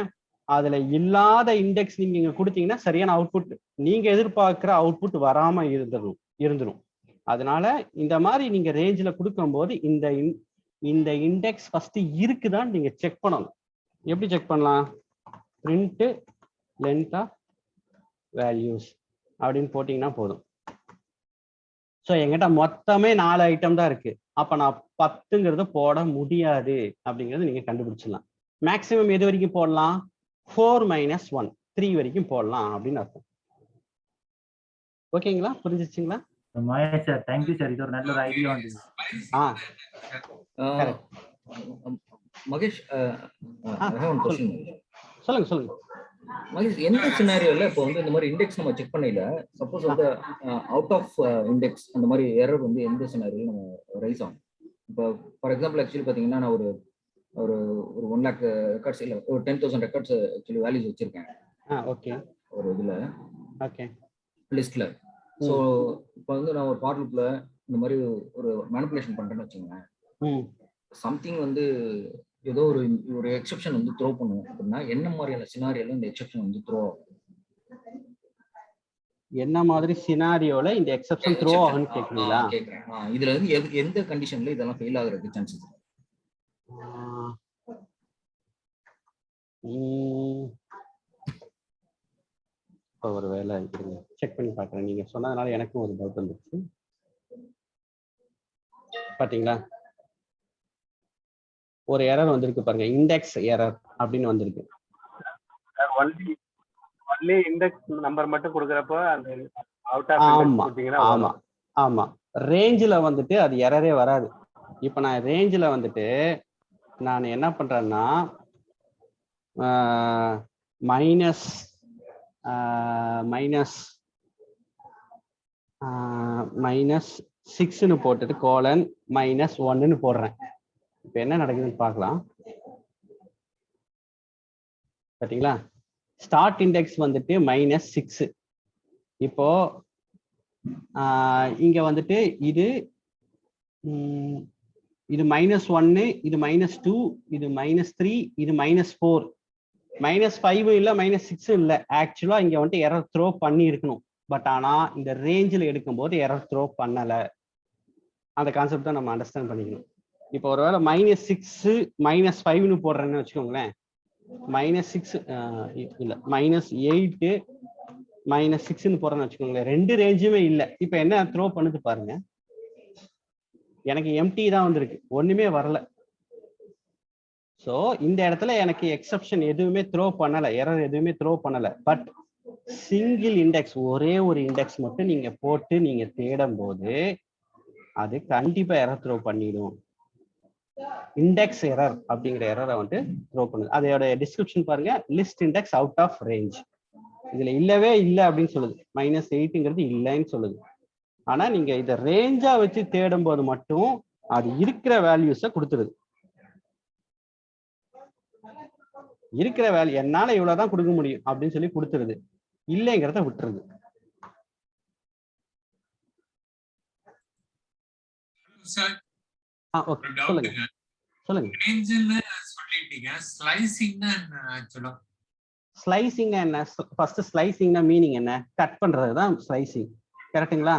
அதுல இல்லாத இண்டெக்ஸ் நீங்க இங்க கொடுத்தீங்கன்னா சரியான அவுட்புட், நீங்க எதிர்பார்க்கிற அவுட்புட் வராம இருந்துரும். அதனால இந்த மாதிரி நீங்க ரேஞ்சில் கொடுக்கும்போது இந்த இண்டெக்ஸ் ஃபர்ஸ்ட் இருக்குதான்னு நீங்க செக் பண்ணணும். எப்படி செக் பண்ணலாம்? print length of values அப்படின்னு போட்டீங்கன்னா போதும். ஸோ என்கிட்ட மொத்தமே 4 ஐட்டம் தான் இருக்கு. அப்ப நான் 10ங்கிறத போட முடியாது அப்படிங்கிறது நீங்க கண்டுபிடிச்சிடலாம். மேக்சிமம் எது வரைக்கும் போடலாம்? 4 - 1 3 வரைக்கும் போடலாம் அப்படின்னு அர்த்தம். ஓகேங்களா? புரிஞ்சிச்சுங்களா? Mahesh sir, thank you sir. இது ஒரு நல்ல ஒரு ஐடியா வந்தது. மகேஷ், சொல்லுங்க மகேஷ், எந்த சினாரியோல இப்போ வந்து இந்த மாதிரி இண்டெக்ஸ் நம்ம செக் பண்ணல, சப்போஸ் வந்து அவுட் ஆஃப் இண்டெக்ஸ் அந்த மாதிரி எரர் வந்து எந்த சினாரியோல நம்ம ரைஸ் ஆகும்? இப்போ ஃபார் எக்ஸாம்பிள் ஆக்சுவலி பார்த்தீங்கன்னா நான் ஒரு ஒரு 1 lakh ரெக்கார்ட்ஸ் இல்லை, ஒரு 10,000 ரெக்கார்ட்ஸ் ஆக்சுவலி வேல்யூஸ் வச்சிருக்கேன். ஓகே. ஒரு இதுல ஓகே லிஸ்ட்ல. ஸோ இப்போ வந்து நான் ஒரு ஃபார் லூப்ல இந்த மாதிரி ஒரு மேனிபுலேஷன் பண்றேன்னு வச்சுக்கோங்க. சம்திங் வந்து ஏதோ ஒரு எக்ஸெப்ஷன் வந்து த்ரோ பண்ணுவோம் அப்படின்னா என்ன மாதிரியான சினாரியோல இந்த எக்ஸெப்ஷன் வந்து த்ரோ ஆகும்? என்ன மாதிரி சினாரியோல இந்த எக்ஸெப்ஷன் த்ரோ ஆகும்னு கேக்குறீங்களா? கேக்குறேன். இதுல இருந்து எந்த கண்டிஷன்ல இதெல்லாம் ஃபெயில் ஆகுறதுக்கு சான்சஸ்? ஒரு வேலை செக் பண்ணி பார்க்குறேன். நீங்க சொன்னதுனால எனக்கும் ஒரு டவுட் வந்துருச்சு. பாத்தீங்களா, ஒரு எரர் வந்திருக்கு பாருங்க, இண்டெக்ஸ் எரர் அப்படின்னு வந்திருக்கு. ஒன்லி இண்டெக்ஸ் நம்பர் மட்டும் கொடுக்கறப்ப அந்த அவுட் ஆஃப் ஆமா ஆமா ஆமா ரேஞ்சில் வந்துட்டு அது எரரே வராது. இப்போ நான் ரேஞ்சில் வந்துட்டு நான் என்ன பண்றேன்னா -6ன்னு போட்டுட்டு கோலன் -1ன்னு போடுறேன். இப்போ என்ன நடக்குதுன்னு பார்க்கலாம். பார்த்தீங்களா, ஸ்டார்ட் இண்டெக்ஸ் வந்துட்டு -6. இப்போ இங்க வந்துட்டு இது -1, இது -2, இது -3, இது -4, -5 இல்ல -6 இல்ல. ஆக்சுவலா இங்க வந்துட்டு எரர் த்ரோ பண்ணி இருக்கணும். பட் ஆனா இந்த ரேஞ்சில் எடுக்கும்போது எரர் த்ரோ பண்ணல. அந்த கான்செப்ட் தான் நம்ம அண்டர்ஸ்டாண்ட் பண்ணிக்கணும். இப்போ ஒருவேளை -6 -5ன்னு போடுறேன்னு வச்சுக்கோங்களேன், -6 இல்ல -8 -6ன்னு போறேன்னு வச்சுக்கோங்களேன். 2 ரேஞ்சுமே இல்லை. இப்ப என்ன த்ரோ பண்ணுது பாருங்க. எனக்கு எம்டி தான் வந்திருக்கு, ஒண்ணுமே வரல. ஸோ இந்த இடத்துல எனக்கு எக்ஸப்ஷன் எதுவுமே த்ரோ பண்ணல, எரர் எதுவுமே த்ரோ பண்ணல. பட் சிங்கிள் இண்டெக்ஸ், ஒரே ஒரு இண்டெக்ஸ் மட்டும் நீங்க போட்டு நீங்க தேடும் போது அது கண்டிப்பா எரர் த்ரோ பண்ணிடும். இண்டெக்ஸ் எரர் அப்படிங்கிற எரரை வந்து த்ரோ பண்ணுது. அதோட டிஸ்கிரிப்ஷன் பாருங்க, list index out of range. இதுல இல்லவே இல்லை அப்படின்னு சொல்லுது. -8ங்கிறது இல்லைன்னு சொல்லுது. ஆனா நீங்க இதை ரேஞ்சா வச்சு தேடும் போது மட்டும் அது இருக்கிற வேல்யூஸை கொடுத்துருது. இருக்கிற வேல்யூ என்னால இவ்வளவுதான் கொடுக்க முடியும் அப்படின்னு சொல்லி கொடுத்துருது, இல்லைங்கிறத விட்டுருது. சொல்லுங்க சொல்லுங்க. ஸ்லைசிங்னா என்ன? ஃபர்ஸ்ட் ஸ்லைசிங்னா மீனிங் என்ன? கட் பண்றது தான் ஸ்லைசிங், கரெக்டுங்களா?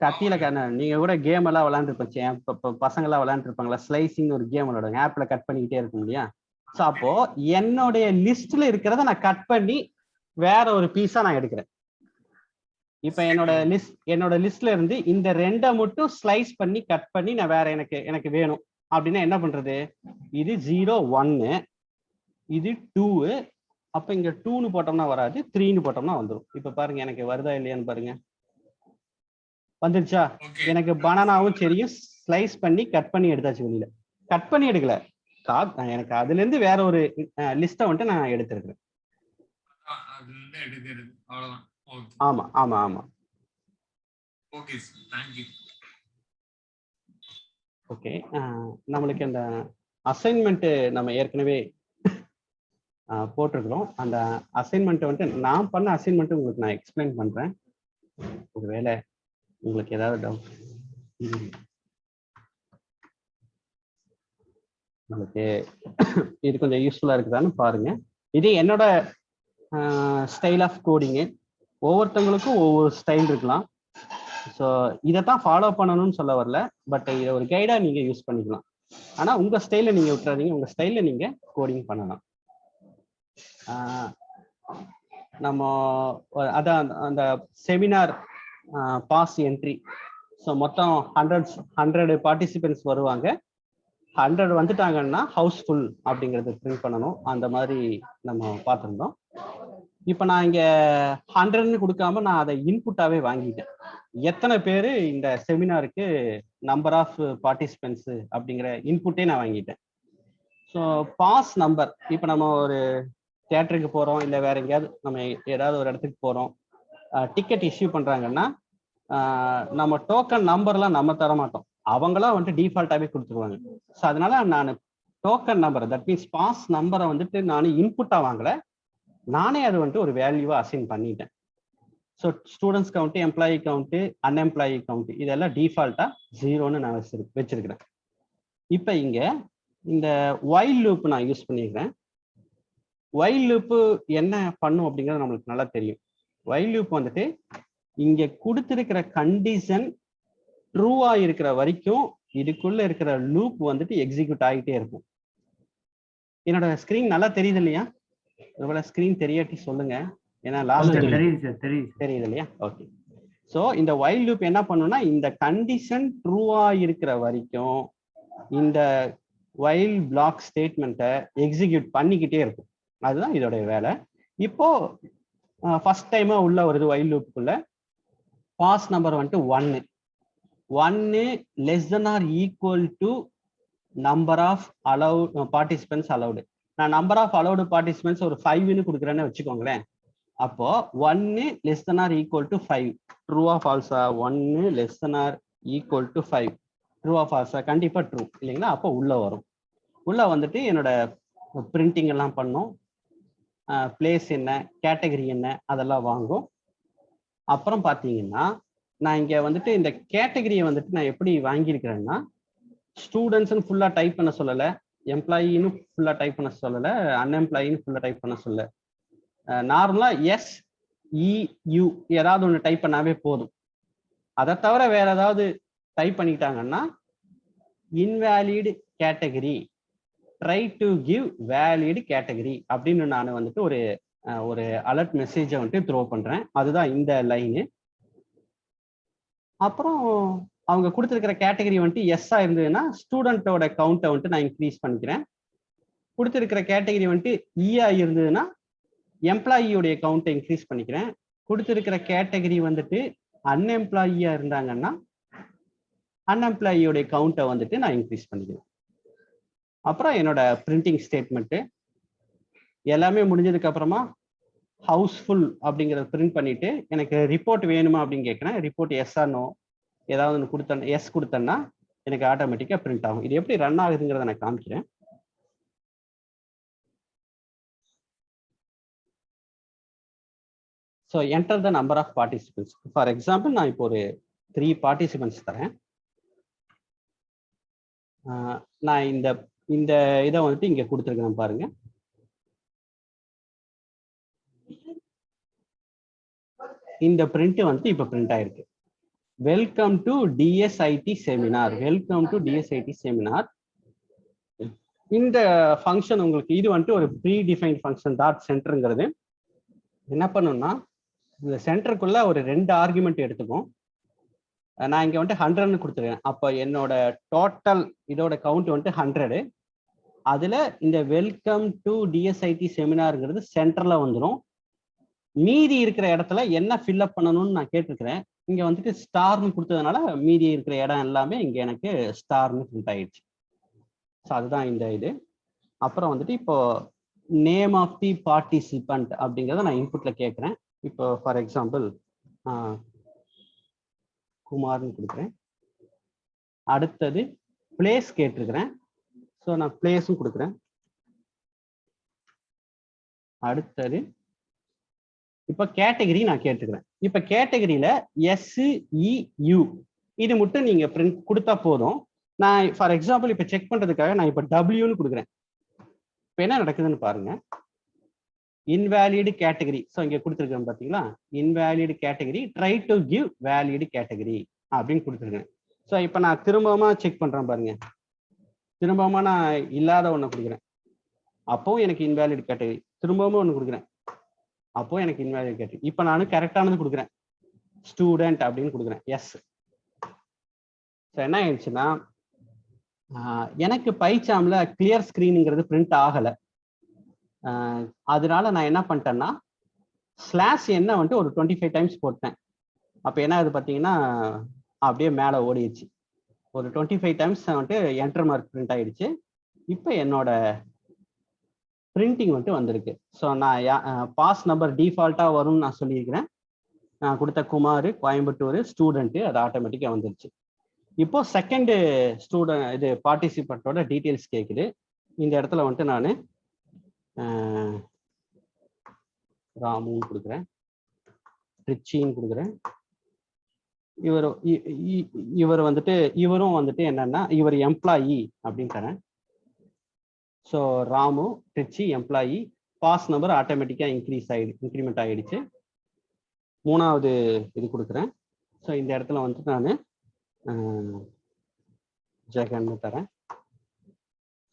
கத்தியில நீங்க கூட கேம் எல்லாம் விளையாண்டுருப்பீங்க, பசங்க எல்லாம் விளையாண்டுருப்பாங்களா? ஸ்லைசிங் ஒரு கேம் விளையாடுங்க, ஆப்ல கட் பண்ணிக்கிட்டே இருக்கும் இல்லையா? ஸோ அப்போ என்னுடைய லிஸ்ட்ல இருக்கிறத நான் கட் பண்ணி வேற ஒரு பீஸா நான் எடுக்கிறேன். இப்ப என்னோட லிஸ்ட்ல இருந்து இந்த 2 மட்டும் ஸ்லைஸ் பண்ணி கட் பண்ணி நான் வேற எனக்கு வேணும் அப்படின்னா என்ன பண்றது? இது 0 1, இது 2. அப்ப இங்க 2ன்னு போட்டோம்னா வராது, 3ன்னு போட்டோம்னா வந்துடும். இப்ப பாருங்க எனக்கு வருதா இல்லையான்னு பாருங்க. வந்துருச்சா? எனக்கு பனானாவும் சரியும் ஸ்லைஸ் பண்ணி கட் பண்ணி எடுத்தாச்சு. வெளியில கட் பண்ணி எடுக்கல, எனக்கு அதுல இருந்து வேற ஒரு லிஸ்ட்டை வந்துட்டு நான் எடுத்திருக்கிறேன். ஆமா ஆமா ஆமா. ஓகே, நம்மளுக்கு அந்த அசைன்மெண்ட் நம்ம ஏற்கனவே போட்டிருக்கிறோம். அந்த அசைன்மெண்ட் வந்துட்டு நான் பண்ண அசைன்மெண்ட் உங்களுக்கு நான் எக்ஸ்பிளைன் பண்றேன். ஒருவேளை உங்களுக்கு ஏதாவது டவுட் உங்களுக்கு இது கொஞ்சம் யூஸ்ஃபுல்லா இருக்குதான்னு பாருங்க. இது என்னோட ஸ்டைல் ஆஃப் கோடிங்கு. ஒவ்வொருத்தவங்களுக்கும் ஒவ்வொரு ஸ்டைல் இருக்கலாம். ஸோ இதைத்தான் ஃபாலோ பண்ணணும்னு சொல்ல வரல, பட் இதை ஒரு கைடா நீங்க யூஸ் பண்ணிக்கலாம். ஆனா உங்க ஸ்டைல நீங்க விட்டுறாதீங்க, உங்க ஸ்டைல நீங்க கோடிங் பண்ணலாம். நம்ம அதான் அந்த செமினார் பாஸ் என்ட்ரி. ஸோ மொத்தம் 100 பார்ட்டிசிபென்ட்ஸ் வருவாங்க. 100 வந்துட்டாங்கன்னா ஹவுஸ்ஃபுல் அப்படிங்கிறது பிரிண்ட் பண்ணணும். அந்த மாதிரி நம்ம பார்த்துருந்தோம். இப்போ நான் இங்கே 100ன்னு கொடுக்காம நான் அதை இன்புட்டாவே வாங்கிட்டேன். எத்தனை பேர் இந்த செமினாருக்கு நம்பர் ஆஃப் பார்ட்டிசிபென்ட்ஸ் அப்படிங்கிற இன்புட்டே நான் வாங்கிட்டேன். ஸோ பாஸ் நம்பர், இப்போ நம்ம ஒரு தியேட்டருக்கு போகிறோம், இல்லை வேற எங்கேயாவது நம்ம ஏதாவது ஒரு இடத்துக்கு போகிறோம், டிக்கெட் இஷ்யூ பண்ணுறாங்கன்னா நம்ம டோக்கன் நம்பர்லாம் நம்ம தர மாட்டோம், அவங்களாம் வந்துட்டு டிஃபால்ட்டாகவே கொடுத்துருவாங்க. ஸோ அதனால நான் token number, that means pass நம்பரை வந்துட்டு நான் இன்புட்டாக வாங்கலை, நானே அது வந்துட்டு ஒரு வேல்யூவா அசைன் பண்ணிட்டேன். So students count, employee count, unemployee count இதெல்லாம் டிஃபால்ட்டா 0ன்னு நான் வச்சிருக்கிறேன். இப்போ இங்க இந்த வைல் லூப் நான் யூஸ் பண்ணிக்கிறேன். வைல் லூப்பு என்ன பண்ணும் அப்படிங்கிறது நம்மளுக்கு நல்லா தெரியும். வைல் லூப் வந்துட்டு இங்க கொடுத்திருக்கிற கண்டிஷன் ட்ரூவா இருக்கிற வரைக்கும் இதுக்குள்ள இருக்கிற லூப் வந்துட்டு எக்ஸிக்யூட் ஆகிட்டே இருக்கும். என்னோட ஸ்கிரீன் நல்லா தெரியுது இல்லையா? ஒருவேளை ஸ்கிரீன் தெரியாட்டி சொல்லுங்க, ஏன்னா லாஸ்ட் தெரியுது இல்லையா? ஓகே. ஸோ இந்த வைல் லூப் என்ன பண்ணும்னா இந்த கண்டிஷன் ட்ரூவா இருக்கிற வரைக்கும் இந்த வைல் பிளாக் ஸ்டேட்மெண்ட்டை எக்ஸிக்யூட் பண்ணிக்கிட்டே இருக்கும். அதுதான் இதோட வேலை. இப்போ ஃபர்ஸ்ட் டைமா உள்ள வருது வைல் லூப்புக்குள்ள. பாஸ் நம்பர் வந்துட்டு 1 less than or equal to number of allowed participants allowed. நான் நம்பர் ஆஃப் அலவுடு பார்ட்டிசிபென்ட்ஸ் ஒரு 5ன்னு கொடுக்குறேன்னு வச்சுக்கோங்களேன். அப்போ 1 less than or equal to 5 true or ஃபால்ஸா? 1 less than or equal to 5 true or ஃபால்ஸா? கண்டிப்பா ட்ரூ இல்லைங்களா? அப்போ உள்ள வரும். உள்ள வந்துட்டு என்னோட பிரிண்டிங் எல்லாம் பண்ணும், பிளேஸ் என்ன, கேட்டகரி என்ன அதெல்லாம் வாங்கும். அப்புறம் பார்த்தீங்கன்னா நான் இங்க வந்துட்டு இந்த கேட்டகரியை வந்துட்டு நான் எப்படி வாங்கியிருக்கிறேன்னா, ஸ்டூடெண்ட்ஸ்ன்னு ஃபுல்லா டைப் பண்ண சொல்லலை, எம்ப்ளாயின்னு ஃபுல்லா டைப் பண்ண சொல்லலை, அன்எம்ப்ளாயின்னு ஃபுல்லா டைப் பண்ண சொல்லலை. நார்மலா SEU ஏதாவது ஒன்று டைப் பண்ணாவே போதும். அதை தவிர வேற ஏதாவது டைப் பண்ணிட்டாங்கன்னா invalid category try to give valid category அப்படின்னு நான் வந்துட்டு ஒரு அலர்ட் மெசேஜை வந்துட்டு த்ரோ பண்றேன். அதுதான் இந்த லைனு. அப்புறம் அவங்க கொடுத்துருக்கிற கேட்டகரி வந்துட்டு எஸ்ஸா இருந்ததுன்னா ஸ்டூடெண்ட்டோட கவுண்ட்டை வந்துட்டு நான் இன்க்ரீஸ் பண்ணிக்கிறேன். கொடுத்துருக்கிற கேட்டகரி வந்துட்டு இஆ இருந்ததுன்னா எம்ப்ளாயியோடைய கவுண்ட்டை இன்க்ரீஸ் பண்ணிக்கிறேன். கொடுத்துருக்கிற கேட்டகரி வந்துட்டு அன்எம்ப்ளாயியா இருந்தாங்கன்னா அன்எம்ப்ளாயியோடைய கவுண்ட்டை வந்துட்டு நான் இன்க்ரீஸ் பண்ணிக்கிறேன். அப்புறம் என்னோட பிரிண்டிங் ஸ்டேட்மெண்ட்டு எல்லாமே முடிஞ்சதுக்கு அப்புறமா ஹவுஸ்ஃபுல் அப்படிங்கிறத பிரிண்ட் பண்ணிட்டு எனக்கு ரிப்போர்ட் வேணுமா அப்படின்னு கேட்குறேன். ரிப்போர்ட் எஸ்ஆ நோ ஏதாவது ஒன்று கொடுத்தேன், எஸ் கொடுத்தேன்னா எனக்கு ஆட்டோமேட்டிக்காக பிரிண்ட் ஆகும். இது எப்படி ரன் ஆகுதுங்கிறத நான் காமிக்கிறேன். So enter the number of participants. For example நான் இப்போ ஒரு 3 பார்ட்டிசிபென்ட்ஸ் தரேன். நான் இந்த இதை வந்துட்டு இங்கே கொடுத்துருக்கேன் பாருங்க. இந்த பிரிண்ட் வந்துட்டு இப்போ பிரிண்ட் ஆயிருக்கு. Welcome to DSID seminar, welcome to DSID seminar. இந்த ஃபங்க்ஷன் உங்களுக்கு இது வந்துட்டு ஒரு ப்ரீ டிஃபைன் ஃபங்க்ஷன் டாட் சென்டருங்கிறது என்ன பண்ணணும்னா இந்த சென்டருக்குள்ள ஒரு 2 ஆர்குமெண்ட் எடுத்துக்கும். நான் இங்க வந்துட்டு 100ன்னு கொடுத்துருக்கேன். அப்போ என்னோட டோட்டல் இதோட கவுண்ட் வந்துட்டு 100. அதுல இந்த வெல்கம் டு டிஎஸ்ஐடி செமினார்ங்கிறது சென்டர்ல வந்துடும். மீதி இருக்கிற இடத்துல என்ன ஃபில்அப் பண்ணணும்னு நான் கேட்டிருக்கிறேன். இங்க வந்துட்டு ஸ்டார்னு கொடுத்ததுனால மீதி இருக்கிற இடம் எல்லாமே இங்க எனக்கு ஸ்டார்னு பிரிண்ட் ஆயிடுச்சு. ஸோ அதுதான் இந்த இது. அப்புறம் வந்துட்டு இப்போ நேம் ஆஃப் தி பார்ட்டிசிபண்ட் அப்படிங்கிறத நான் இன்புட்ல கேட்குறேன். இப்போ ஃபார் எக்ஸாம்பிள் குமார்னு கொடுக்குறேன். அடுத்தது பிளேஸ் கேட்டிருக்கிறேன். ஸோ நான் பிளேஸும் கொடுக்குறேன். அடுத்தது இப்போ கேட்டகரி நான் கேட்டுக்கிறேன். இப்போ கேட்டகரியில SEU இது மட்டும் நீங்க பிரிண்ட் கொடுத்தா போதும். நான் ஃபார் எக்ஸாம்பிள் இப்போ செக் பண்றதுக்காக நான் இப்போ Wன்னு கொடுக்குறேன். இப்போ என்ன நடக்குதுன்னு பாருங்க. Invalid category. ஸோ இங்க கொடுத்துருக்கேன் பார்த்தீங்களா, invalid category try to give valid category அப்படின்னு கொடுத்துருக்கேன். ஸோ இப்போ நான் திரும்பமா செக் பண்றேன் பாருங்க. திரும்பமா நான் இல்லாத ஒன்று கொடுக்குறேன், அப்போவும் எனக்கு இன்வேலிட் கேட்டகரி. திரும்பவும் ஒன்று கொடுக்குறேன், அப்போ எனக்கு இன்வேலிட் கேட்டகரி. இப்போ நான் கரெக்டானது கொடுக்குறேன், ஸ்டூடெண்ட் அப்படின்னு கொடுக்குறேன், எஸ். ஸோ என்ன ஆயிடுச்சுன்னா எனக்கு பைச்சாம்ல கிளியர் ஸ்கிரீனுங்கிறது பிரிண்ட் ஆகலை. அதனால நான் என்ன பண்ணிட்டேன்னா ஸ்லாஷ் என்ன வந்துட்டு ஒரு 25 டைம்ஸ் போட்டேன். அப்போ என்ன ஆகுது பார்த்தீங்கன்னா அப்படியே மேலே ஓடிடுச்சு. ஒரு 25 டைம்ஸ் வந்துட்டு என்டர் மார்க் பிரிண்ட் ஆயிடுச்சு. இப்போ என்னோட பிரிண்டிங் வந்துட்டு வந்திருக்கு. ஸோ நான் பாஸ் நம்பர் டிஃபால்ட்டாக வரும்னு நான் சொல்லியிருக்கிறேன். நான் கொடுத்த குமார் கோயம்புத்தூர் ஸ்டூடெண்ட்டு அது ஆட்டோமேட்டிக்காக வந்துருச்சு. இப்போ செகண்ட் ஸ்டூடெண்ட் இது பார்ட்டிசிபெண்ட்டோட டீட்டெயில்ஸ் கேட்குது. இந்த இடத்துல வந்துட்டு நான் ராமுன்னு கொடுக்குறேன், ரிச்சின்னு கொடுக்குறேன். இவர் வந்துட்டு இவரும் வந்துட்டு என்னன்னா இவர் எம்ப்ளாயி அப்படின்னு தரேன். So Ramu Richie employee, pass number ஆட்டோமேட்டிக்காக இன்க்ரிமெண்ட் ஆகிடுச்சு. 3வது இது கொடுக்குறேன். ஸோ இந்த இடத்துல வந்துட்டு நான் ஜெகன்னு தரேன்.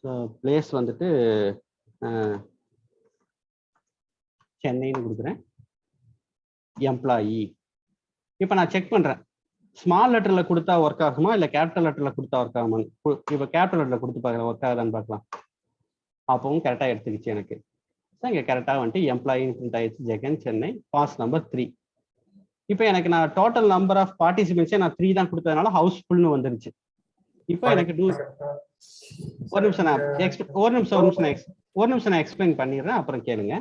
ஸோ பிளேஸ் வந்துட்டு சென்னைன்னு கொடுக்குறேன், எம்ப்ளாயி. இப்போ நான் செக் பண்ணுறேன் ஸ்மால் லெட்டரில் கொடுத்தா ஒர்க் ஆகுமா இல்லை கேபிட்டல் லெட்டரில் கொடுத்தா ஒர்க் ஆகுமா. இப்போ கேபிட்டல் லெட்டரில் கொடுத்து பார்க்குறேன் ஒர்க் ஆகுதான்னு பார்க்கலாம். அப்பவும் கரெக்டாக எடுத்துக்கிச்சு எனக்கு. ஸோ இங்கே கரெக்டாக வந்துட்டு எம்ப்ளாயின்னு பிரிண்ட் ஆயிடுச்சு, ஜெகன் சென்னை, பாஸ் நம்பர் 3. இப்போ எனக்கு நான் டோட்டல் நம்பர் ஆஃப் பார்ட்டிசிபென்ட்ஸே நான் 3 தான் கொடுத்ததுனால ஹவுஸ்ஃபுல்னு வந்துருச்சு. இப்போ எனக்கு ஒரு நிமிஷம் நான் எக்ஸ்பிளைன் பண்ணிடுறேன், அப்புறம் கேளுங்க.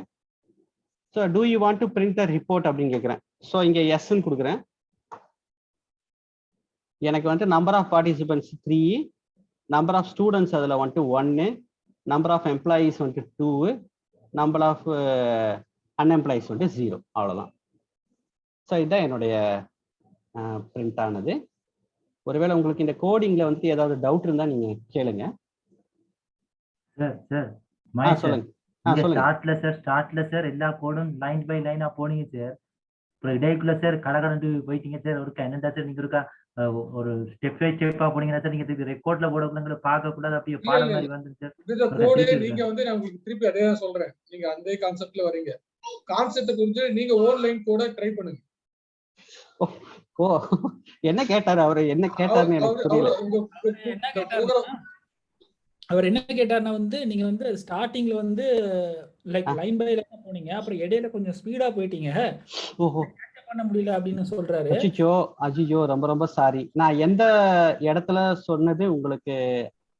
So do you want to print the report அப்படின்னு கேட்குறேன். ஸோ இங்கே எஸ்ன்னு கொடுக்குறேன். எனக்கு வந்துட்டு number of participants 3, number of students அதில் வந்துட்டு 1, நம்பர் ஆஃப் எம்ப்ளாயீஸ் வந்துட்டு 2, நம்பர் ஆஃப் அன்எம்ப்ளாயீஸ் வந்துட்டு 0. அவ்வளோதான். ஸோ இதுதான் என்னுடைய பிரிண்ட் ஆனது. ஒருவேளை உங்களுக்கு இந்த கோடிங்ல வந்துட்டு ஏதாவது டவுட் இருந்தா நீங்க கேளுங்க. சார் சொல்லுங்க. ஸ்டார்ட்ல சார் எல்லா கோடும் லைன் பை லைனா போனீங்க சார். அப்புறம் இடைக்குள்ள சார் கடகடந்து போயிட்டீங்க சார். ஒருக்கா என்னடா சார் நீங்க இருக்கா ஒரு ஸ்டெப் பை ஸ்டெப்பா போனீங்கன்னா சார் நீங்க ரெக்கார்ட்ல போடக்கூடாது, பார்க்க கூடாது, அப்படியே பாடம் மாதிரி வந்து சார். இந்த கோடு நீங்க வந்து நான் உங்களுக்கு திருப்பி அதே தான் சொல்றேன். நீங்க அந்த கான்செப்ட்ல வரீங்க. கான்செப்ட் புரிஞ்சு நீங்க ஓன்லைன் கோட ட்ரை பண்ணுங்க. ஓ என்ன கேட்டாரு அவரு? என்ன கேட்டாருன்னு எனக்கு புரியல. என்ன கேட்டாரு? அவர் என்ன கேட்டாருன்னா வந்து நீங்க வந்து ஸ்டார்டிங்ல வந்து லைக் லைன் பை லைன் போனீங்க, அப்புறம் இடையில கொஞ்சம் ஸ்பீடா போயிட்டீங்க, ஓஹோ பண்ண முடியல அப்படின்னு சொல்றாரு. அஜிஜோ ரொம்ப ரொம்ப சாரி. நான் எந்த இடத்துல சொன்னது உங்களுக்கு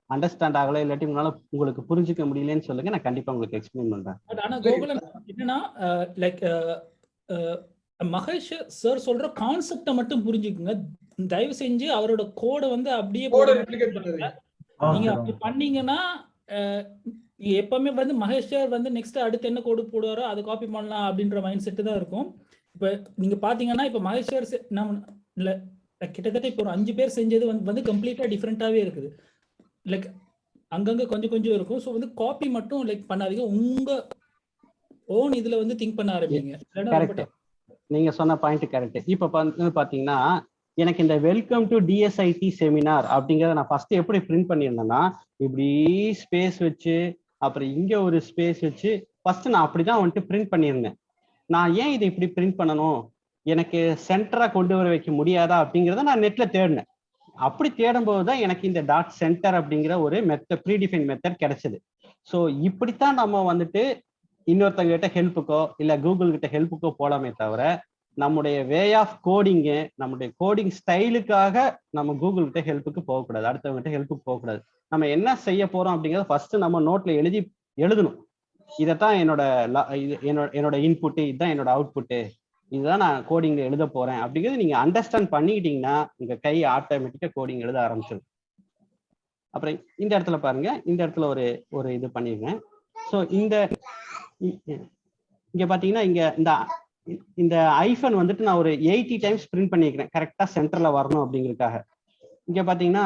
அண்டர்ஸ்டாண்ட் ஆகல, இல்லாட்டி உங்களால உங்களுக்கு புரிஞ்சுக்க முடியலன்னு சொல்லுங்க, நான் கண்டிப்பா உங்களுக்கு எக்ஸ்பிளைன் பண்றேன். பட் ஆனா கோகுலன் என்னன்னா லைக் மகேஷ் சார் சொல்ற கான்செப்டை மட்டும் புரிஞ்சுக்குங்க. தயவு செஞ்சு அவரோட கோடை வந்து அப்படியே நீங்க அப்படி பண்ணீங்கன்னா நீங்க எப்பவுமே வந்து மகேஷ் சார் வந்து நெக்ஸ்ட் அடுத்து என்ன கோடு போடுவாரோ அதை காப்பி பண்ணலாம் அப்படின்ற மைண்ட் செட்டு தான் இருக்கும். இப்ப நீங்க பாத்தீங்கன்னா இப்ப மகேஷ் சார் நம்ம கிட்டத்தட்ட இப்போ ஒரு 5 பேர் செஞ்சது வந்து கம்ப்ளீட்டா டிஃப்ரெண்டாவே இருக்குது. லைக் அங்கங்க கொஞ்சம் கொஞ்சம் இருக்கும். ஸோ வந்து காப்பி மட்டும் லைக் பண்ணாதீங்க, உங்க ஓன் இதுல வந்து திங்க் பண்ண ஆரம்பிங்க. கரெக்ட், நீங்க சொன்ன பாயிண்ட் கரெக்ட். இப்ப பாத்தீங்கன்னா எனக்கு இந்த வெல்கம் டு டிஎஸ்ஐடி செமினார் அப்படிங்கிறத நான் ஃபர்ஸ்ட் எப்படி பிரிண்ட் பண்ணியிருந்தேன்னா, இப்படி ஸ்பேஸ் வச்சு அப்புறம் இங்க ஒரு ஸ்பேஸ் வச்சு ஃபர்ஸ்ட் நான் அப்படிதான் வந்துட்டு பிரிண்ட் பண்ணியிருந்தேன். நான் ஏன் இதை இப்படி பிரிண்ட் பண்ணணும், எனக்கு சென்டரா கொண்டு வர வைக்க முடியாதா அப்படிங்கிறத நான் நெட்ல தேடினேன். அப்படி தேடும் போதுதான் எனக்கு இந்த டாட் சென்டர் அப்படிங்கிற ஒரு மெத்தட், ப்ரீடிஃபைன் மெத்தட் கிடைச்சது. ஸோ இப்படித்தான் நம்ம வந்துட்டு இன்னொருத்தங்க கிட்ட ஹெல்ப்புக்கோ இல்ல கூகுள் கிட்ட ஹெல்ப்புக்கோ போலாமே தவிர, நம்முடைய வே ஆஃப் கோடிங்கு, நம்முடைய கோடிங் ஸ்டைலுக்காக நம்ம கூகுள் கிட்ட ஹெல்ப்புக்கு போகக்கூடாது, அடுத்தவங்க கிட்ட ஹெல்ப்புக்கு போகக்கூடாது. நம்ம என்ன செய்ய போறோம் அப்படிங்கிறத ஃபர்ஸ்ட் நம்ம நோட்ல எழுதணும். இதைத்தான் என்னோட இன்புட்டு, இதுதான் என்னோட அவுட்புட்டு, இதுதான் நான் கோடிங்ல எழுத போறேன் அப்படிங்கிறது நீங்க அண்டர்ஸ்டாண்ட் பண்ணிக்கிட்டீங்கன்னா உங்க கை ஆட்டோமேட்டிக்கா கோடிங் எழுத ஆரம்பிச்சிடும். அப்புறம் இந்த இடத்துல பாருங்க, இந்த இடத்துல ஒரு இது பண்ணிருக்கேன். ஸோ இங்க பாத்தீங்கன்னா இந்த ஐஃபன் வந்துட்டு நான் ஒரு 80 டைம்ஸ் பிரிண்ட் பண்ணிக்கிறேன், கரெக்டா சென்டர்ல வரணும் அப்படிங்கிறதுக்காக. இங்க பாத்தீங்கன்னா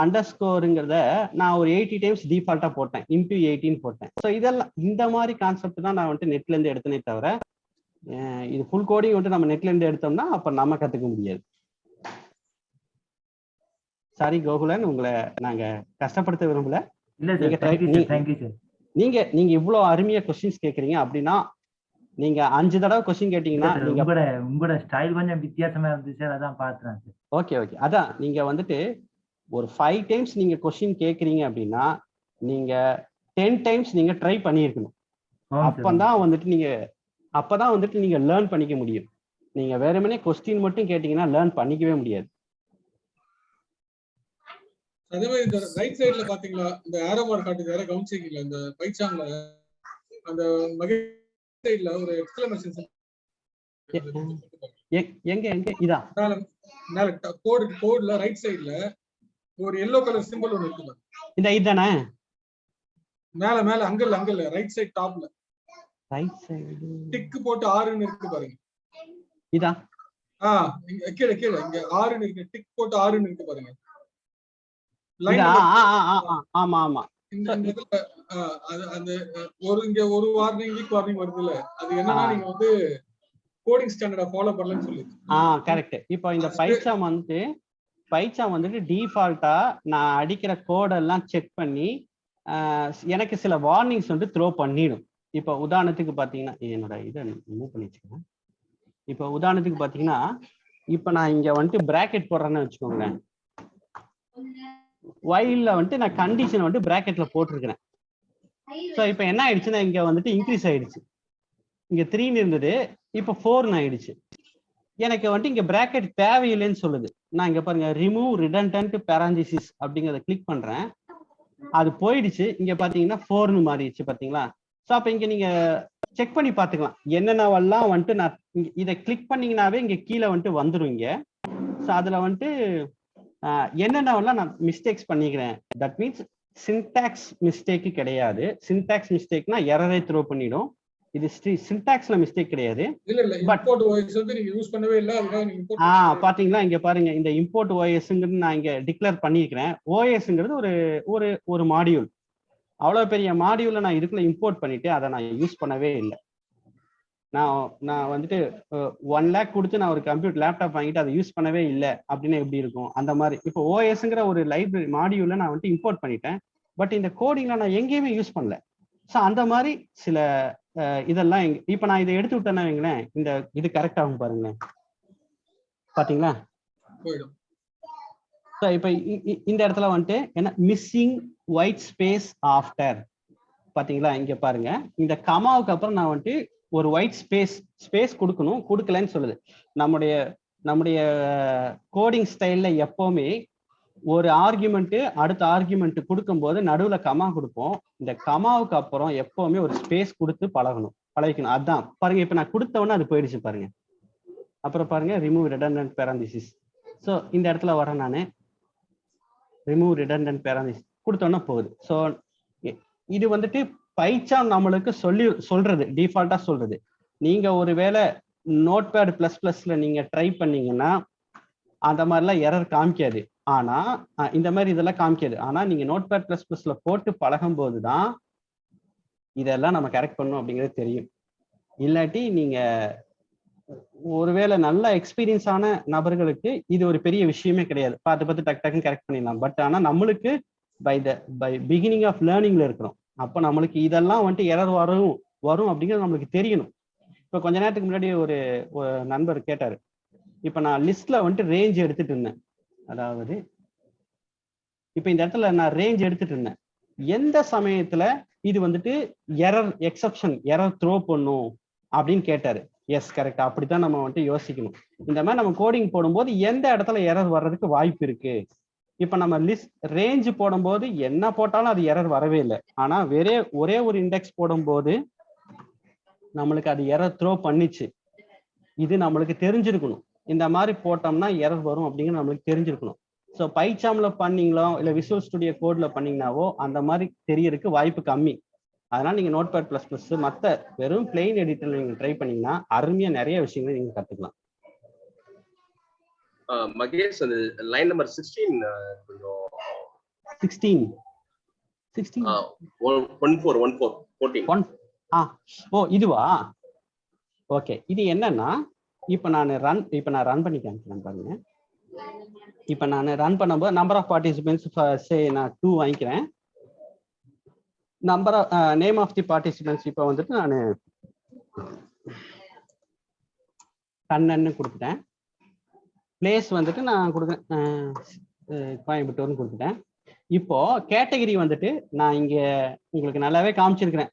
அண்டர்ஸ்கோருங்கிறத நான் ஒரு 80 டைம்ஸ் டிஃபால்ட்டா போட்டேன், இன்டூ 18 போட்டேன். ஸோ இதெல்லாம் இந்த மாதிரி கான்செப்ட் தான் நான் வந்துட்டு நெட்ல இருந்து எடுத்தனே தவிர, இது ஃபுல் கோடிங் வந்துட்டு நம்ம நெட்ல இருந்து எடுத்தோம்னா அப்ப நம்ம கத்துக்க முடியாது. சாரி கோகுலன், உங்களை நாங்க கஷ்டப்படுத்த விரும்பல. நீங்க இவ்வளவு அருமையா கொஸ்டின்ஸ் கேக்குறீங்க அப்படின்னா, நீங்க 5 தடவை கொஸ்டின் கேட்டீங்கன்னா உங்களோட ஸ்டைல் கொஞ்சம் வித்தியாசமா இருந்துச்சு, அதான் பார்த்தேன். ஓகே, அதான் நீங்க வந்துட்டு ஒரு 5 டைம்ஸ் நீங்க கொஸ்டின் கேக்குறீங்க அப்படின்னா நீங்க 10 டைம்ஸ் நீங்க ட்ரை பண்ணியிருக்கணும். அப்பதான் வந்துட்டு நீங்க லேர்ன் பண்ணிக்க முடியும். நீங்க வேறுமனே கொஸ்டின் மட்டும் கேட்டீங்கன்னா லேர்ன் பண்ணிக்கவே முடியாது. அதே மாதிரி இந்த ரைட் சைடுல பாத்தீங்களா, இந்த ஆரோ மார்க் காட்டுது, யாரா கவனிச்சீங்களா? இந்த பைச்சாங்ல அந்த சைடுல ஒரு எக்ஸ்கிளமேஷன் எங்க இதா மேல கோட்ல ரைட் சைடுல ஒரு yellow கலர் சிம்பல் ஒன்னு இருக்கு. இந்த இதானே மேல அங்கல்ல ரைட் சைடு டாப்ல ரைட் சைடு டிக் போட்டு 6 ன்னு இருக்கு பாருங்க. இதா கீழ இங்க 6 ன்னு இருக்கு, டிக் போட்டு 6 ன்னு இருக்கு பாருங்க. ஆமா இந்த இடத்துல அந்த இங்க ஒரு வார்னிங் வீக் வார்னிங் வருதுல்ல, அது என்னன்னா நீங்க வந்து கோடிங் ஸ்டாண்டர்டை ஃபாலோ பண்ணலன்னு சொல்லி. கரெக்ட். இப்போ இந்த பைச்சாம் வந்துட்டு டிஃபால்ட்டா நான் அடிக்கிற கோடெல்லாம் செக் பண்ணி எனக்கு சில வார்னிங்ஸ் வந்து த்ரோ பண்ணிடும். இப்போ உதாரணத்துக்கு பாத்தீங்கன்னா, என்னோட இதை மூவ் பண்ணி வச்சுக்கேன். இப்போ உதாரணத்துக்கு பாத்தீங்கன்னா, இப்போ நான் இங்க வந்துட்டு பிராக்கெட் போடுறேன்னு வச்சுக்கோங்களேன். whileல வந்துட்டு நான் கண்டிஷன் வந்துட்டு பிராக்கெட்ல போட்டிருக்கிறேன். ஸோ இப்போ என்ன ஆயிடுச்சுன்னா, இங்க வந்துட்டு இன்க்ரீஸ் ஆயிடுச்சு. இங்க 3 இருந்தது, இப்போ 4 ஆயிடுச்சு. எனக்கு வந்துட்டு இங்க பிராக்கெட் தேவையில்லைன்னு சொல்லுது. நான் இங்க பாருங்க, ரிமூவ் ரிடண்டன்ட் பேரான்டிசிஸ் அப்படிங்கிறத கிளிக் பண்றேன், அது போயிடுச்சு. இங்க பாத்தீங்கன்னா 4ன்னு மாறிடுச்சு பாத்தீங்களா. ஸோ அப்ப இங்க நீங்க செக் பண்ணி பாத்துக்கலாம், என்னென்னவெல்லாம் வந்துட்டு நான் இதை கிளிக் பண்ணீங்கன்னாவே இங்க கீழே வந்துட்டு வந்துருவீங்க. ஸோ அதுல வந்துட்டு என்னென்னவெல்லாம் நான் மிஸ்டேக்ஸ் பண்ணிக்கிறேன். தட் மீன்ஸ் சின்டாக்ஸ் மிஸ்டேக்கு கிடையாது. சின்டாக்ஸ் மிஸ்டேக்னா எரரை த்ரோ பண்ணிடும். இது சின்டாக்ஸ்ல மிஸ்டேக் கிடையாது. பாத்தீங்களா, இங்க பாருங்க, இந்த இம்போர்ட் ஓஎஸ்ங்கிறது நான் இங்க டிக்ளேர் பண்ணிருக்கிறேன். ஓஎஸ்ங்கிறது ஒரு மாடியூல். அவ்வளவு பெரிய மாடியூல நான் இதுக்குள்ள இம்போர்ட் பண்ணிட்டு அதை நான் யூஸ் பண்ணவே இல்லை. நான் வந்துட்டு 1 lakh கொடுத்து நான் ஒரு கம்ப்யூட்டர் லேப்டாப் வாங்கிட்டு அதை யூஸ் பண்ணவே இல்லை அப்படின்னு எப்படி இருக்கும்? அந்த மாதிரி இப்போ ஓஎஸ்ங்கிற ஒரு லைப்ரரி மாடியூல நான் வந்துட்டு இம்போர்ட் பண்ணிட்டேன், பட் இந்த கோடிங்ல நான் எங்கேயுமே யூஸ் பண்ணல. ஸோ அந்த மாதிரி சில இதெல்லாம் இப்போ நான் இதை எடுத்து விட்டேன்னா வைங்களேன், இது கரெக்ட் ஆகும் பாருங்களேன். பாத்தீங்களா? ஸோ இப்போ இந்த இடத்துல வந்துட்டு என்ன மிஸ்ஸிங் ஒயிட் ஸ்பேஸ் ஆஃப்டர், பாத்தீங்களா? இங்க பாருங்க, இந்த கமாவுக்கு அப்புறம் நான் வந்துட்டு ஒரு ஒயிட் ஸ்பேஸ் கொடுக்கணும், கொடுக்கலன்னு சொல்லுது. நம்முடைய கோடிங் ஸ்டைல்ல எப்பவுமே ஒரு ஆர்குமெண்ட் அடுத்த ஆர்குமெண்ட் கொடுக்கும்போது நடுவுல கமா கொடுப்போம். இந்த கமாவுக்கு அப்புறம் எப்பவுமே ஒரு ஸ்பேஸ் கொடுத்து பழகிக்கணும். அதான் பாருங்க, இப்ப நான் கொடுத்தவொன்னே அது போயிடுச்சு பாருங்க. அப்புறம் பாருங்க ரிமூவ் ரிடண்டன்ட் பேரந்திசிஸ். ஸோ இந்த இடத்துல வரேன் நான், ரிமூவ் ரிடண்டன்ட் பேரந்திசிஸ் கொடுத்தோன்னா போகுது. ஸோ இது வந்துட்டு பைச்சாம் நம்மளுக்கு சொல்றது டிஃபால்ட்டா சொல்றது. நீங்க ஒருவேளை நோட்பேட் ++ல நீங்க ட்ரை பண்ணீங்கன்னா அந்த மாதிரிலாம் எரர் காமிக்காது. ஆனா இந்த மாதிரி இதெல்லாம் காமிக்காது. ஆனா நீங்க நோட்பேட் ++ல போட்டு பழகும் போதுதான் இதெல்லாம் நம்ம கரெக்ட் பண்ணணும் அப்படிங்கிறது தெரியும். இல்லாட்டி நீங்க ஒருவேளை நல்ல எக்ஸ்பீரியன்ஸான நபர்களுக்கு இது ஒரு பெரிய விஷயமே கிடையாது, பார்த்து டக்குன்னு கரெக்ட் பண்ணிடலாம். பட் ஆனா நம்மளுக்கு பை பிகினிங் ஆஃப் லேர்னிங்ல இருக்கிறோம். அப்ப நம்மளுக்கு இதெல்லாம் வந்துட்டு எரர் வரும் அப்படிங்கிறது நம்மளுக்கு தெரியணும். இப்ப கொஞ்ச நேரத்துக்கு முன்னாடி ஒரு நண்பர் கேட்டாரு, இப்ப நான் லிஸ்ட்ல வந்துட்டு ரேஞ்ச் எடுத்துட்டு இருந்தேன். அதாவது இப்ப இந்த இடத்துல நான் ரேஞ்ச் எடுத்துட்டு இருந்தேன், எந்த சமயத்துல இது வந்துட்டு எக்ஸப்ஷன் எரர் த்ரோ பண்ணும் அப்படின்னு கேட்டாரு. எஸ் கரெக்ட், அப்படித்தான் நம்ம வந்துட்டு யோசிக்கணும். இந்த மாதிரி நம்ம கோடிங் போடும்போது எந்த இடத்துல எரர் வர்றதுக்கு வாய்ப்பு இருக்கு. இப்ப நம்ம ரேஞ்ச் போடும்போது என்ன போட்டாலும் அது எரர் வரவே இல்லை. ஆனா ஒரே ஒரு இண்டெக்ஸ் போடும்போது நம்மளுக்கு அது எரர் த்ரோ பண்ணிச்சு. இது நம்மளுக்கு தெரிஞ்சிருக்கணும். இந்த மாதிரி போட்டோம்னா எரர் வரும் அப்படிங்கிறது நம்மளுக்கு தெரிஞ்சிருக்கணும். ஸோ பைச்சாம்ல பண்ணீங்களோ இல்லை விசுவல் ஸ்டுடியோ கோட்ல பண்ணீங்கன்னாவோ அந்த மாதிரி தெரியறதுக்கு வாய்ப்பு கம்மி. அதனால நீங்க நோட்பேட் ++ மற்ற வெறும் பிளெயின் எடிட்டர்ல நீங்க ட்ரை பண்ணீங்கன்னா அருமையா நிறைய விஷயங்களை நீங்க கத்துக்கலாம். மகேஷ், அந்த லைன் நம்பர் 16 கொஞ்சம் 16 ஓ இதுவா? ஓகே, இது என்னன்னா இப்ப நான் ரன் பண்ணி காமிக்கிறேன் பாருங்க. இப்ப நான் ரன் பண்ணும்போது நம்பர் ஆஃப் பார்ட்டிசிபென்ட்ஸ் நான் 2 வாங்கிக்கிறேன். Number name of the participants இப்போ வந்துட்டு நான் கண்ணன்னு கொடுத்துட்டேன். பிளேஸ் வந்துட்டு நான் கொடுக்குறேன் கோயம்புத்தூர்னு கொடுத்துட்டேன். இப்போ கேட்டகரி வந்துட்டு நான் இங்க உங்களுக்கு நல்லாவே காமிச்சிருக்கிறேன்,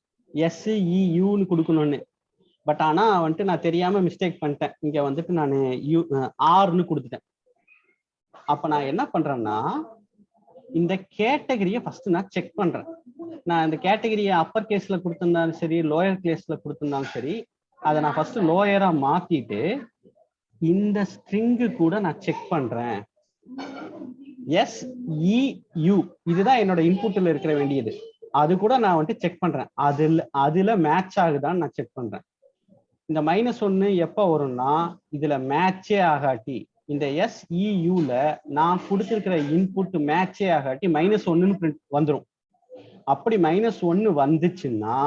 SEUன்னு கொடுக்கணும்னு. பட் ஆனா வந்துட்டு நான் தெரியாம மிஸ்டேக் பண்ணிட்டேன். இங்க வந்துட்டு நான் ஆர்னு கொடுத்துட்டேன். அப்ப நான் என்ன பண்றேன்னா இந்த கேட்டகரியை ஃபர்ஸ்ட் நான் செக் பண்றேன். நான் இந்த கேட்டகரியை அப்பர் கேஸ்ல கொடுத்திருந்தாலும் சரி, லோயர் கேஸ்ல கொடுத்திருந்தாலும் சரி, அதை நான் ஃபர்ஸ்ட் லோயரா மாத்திட்டு இந்த ஸ்ட்ரிங்கு கூட நான் செக் பண்றேன். SEU இதுதான் என்னோட இன்புட்ல இருக்கிற வேண்டியது. அது கூட நான் வந்துட்டு செக் பண்றேன். அதுல மேட்ச் ஆகுதான்னு நான் செக் பண்றேன். இந்த -1 எப்ப வரும்னா இதுல மேட்சே ஆகாட்டி, இந்த SEUல நான் கொடுத்திருக்கிற இன்புட் மேட்சே ஆகாட்டி -1ன்னு பிரிண்ட் வந்துடும். அப்படி -1 வந்துச்சுன்னா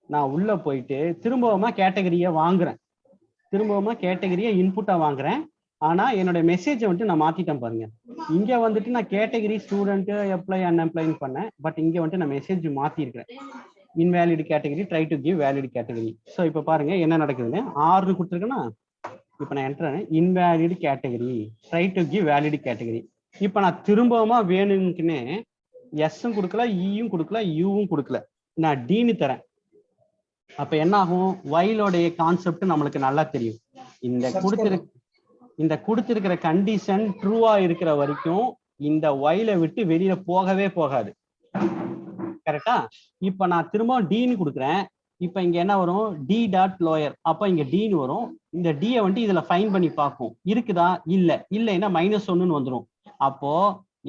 நான் உள்ள போயிட்டு திரும்பவுமா கேட்டகரியை வாங்குறேன். திரும்பவுமா கேட்டகரியை இன்புட்டா வாங்குறேன். ஆனா என்னோட மெசேஜை வந்துட்டு நான் மாத்திட்டேன் பாருங்க. இங்க வந்துட்டு நான் கேட்டகரி ஸ்டூடெண்ட் அப்ளை அன்அப்ளைன்னு பண்ணேன். பட் இங்க வந்துட்டு நான் மெசேஜ் மாத்திருக்கிறேன். Invalid category try to give valid category. So இப்போ பாருங்க என்ன நடக்குதுன்னு. 6 கொடுத்துருக்கேன்னா இப்போ நான் என்ட்ரேன் invalid category try to give valid category. இப்போ நான் திரும்பவுமா வேணும்னுக்குன்னு எஸ்ஸும் கொடுக்கல, இயும் கொடுக்கல, யூவும் கொடுக்கல, நான் டீன்னு தரேன். அப்ப என்ன ஆகும்? வைலோடைய கான்செப்ட் நம்மளுக்கு நல்லா தெரியும். இந்த கொடுத்திருக்கிற கண்டிஷன் ட்ரூவா இருக்கிற வரைக்கும் இந்த வைல விட்டு வெளியில போகவே போகாது. கரெக்டா? இப்ப நான் திரும்ப டீன்னு கொடுக்குறேன். இப்ப இங்க என்ன வரும்? D.lawyer. அப்ப இங்க டீன்னு வரும். இந்த டியை வந்துட்டு இதுல ஃபைன் பண்ணி பார்க்கும், இருக்குதா இல்லைன்னா -1ன்னு வந்துடும். அப்போ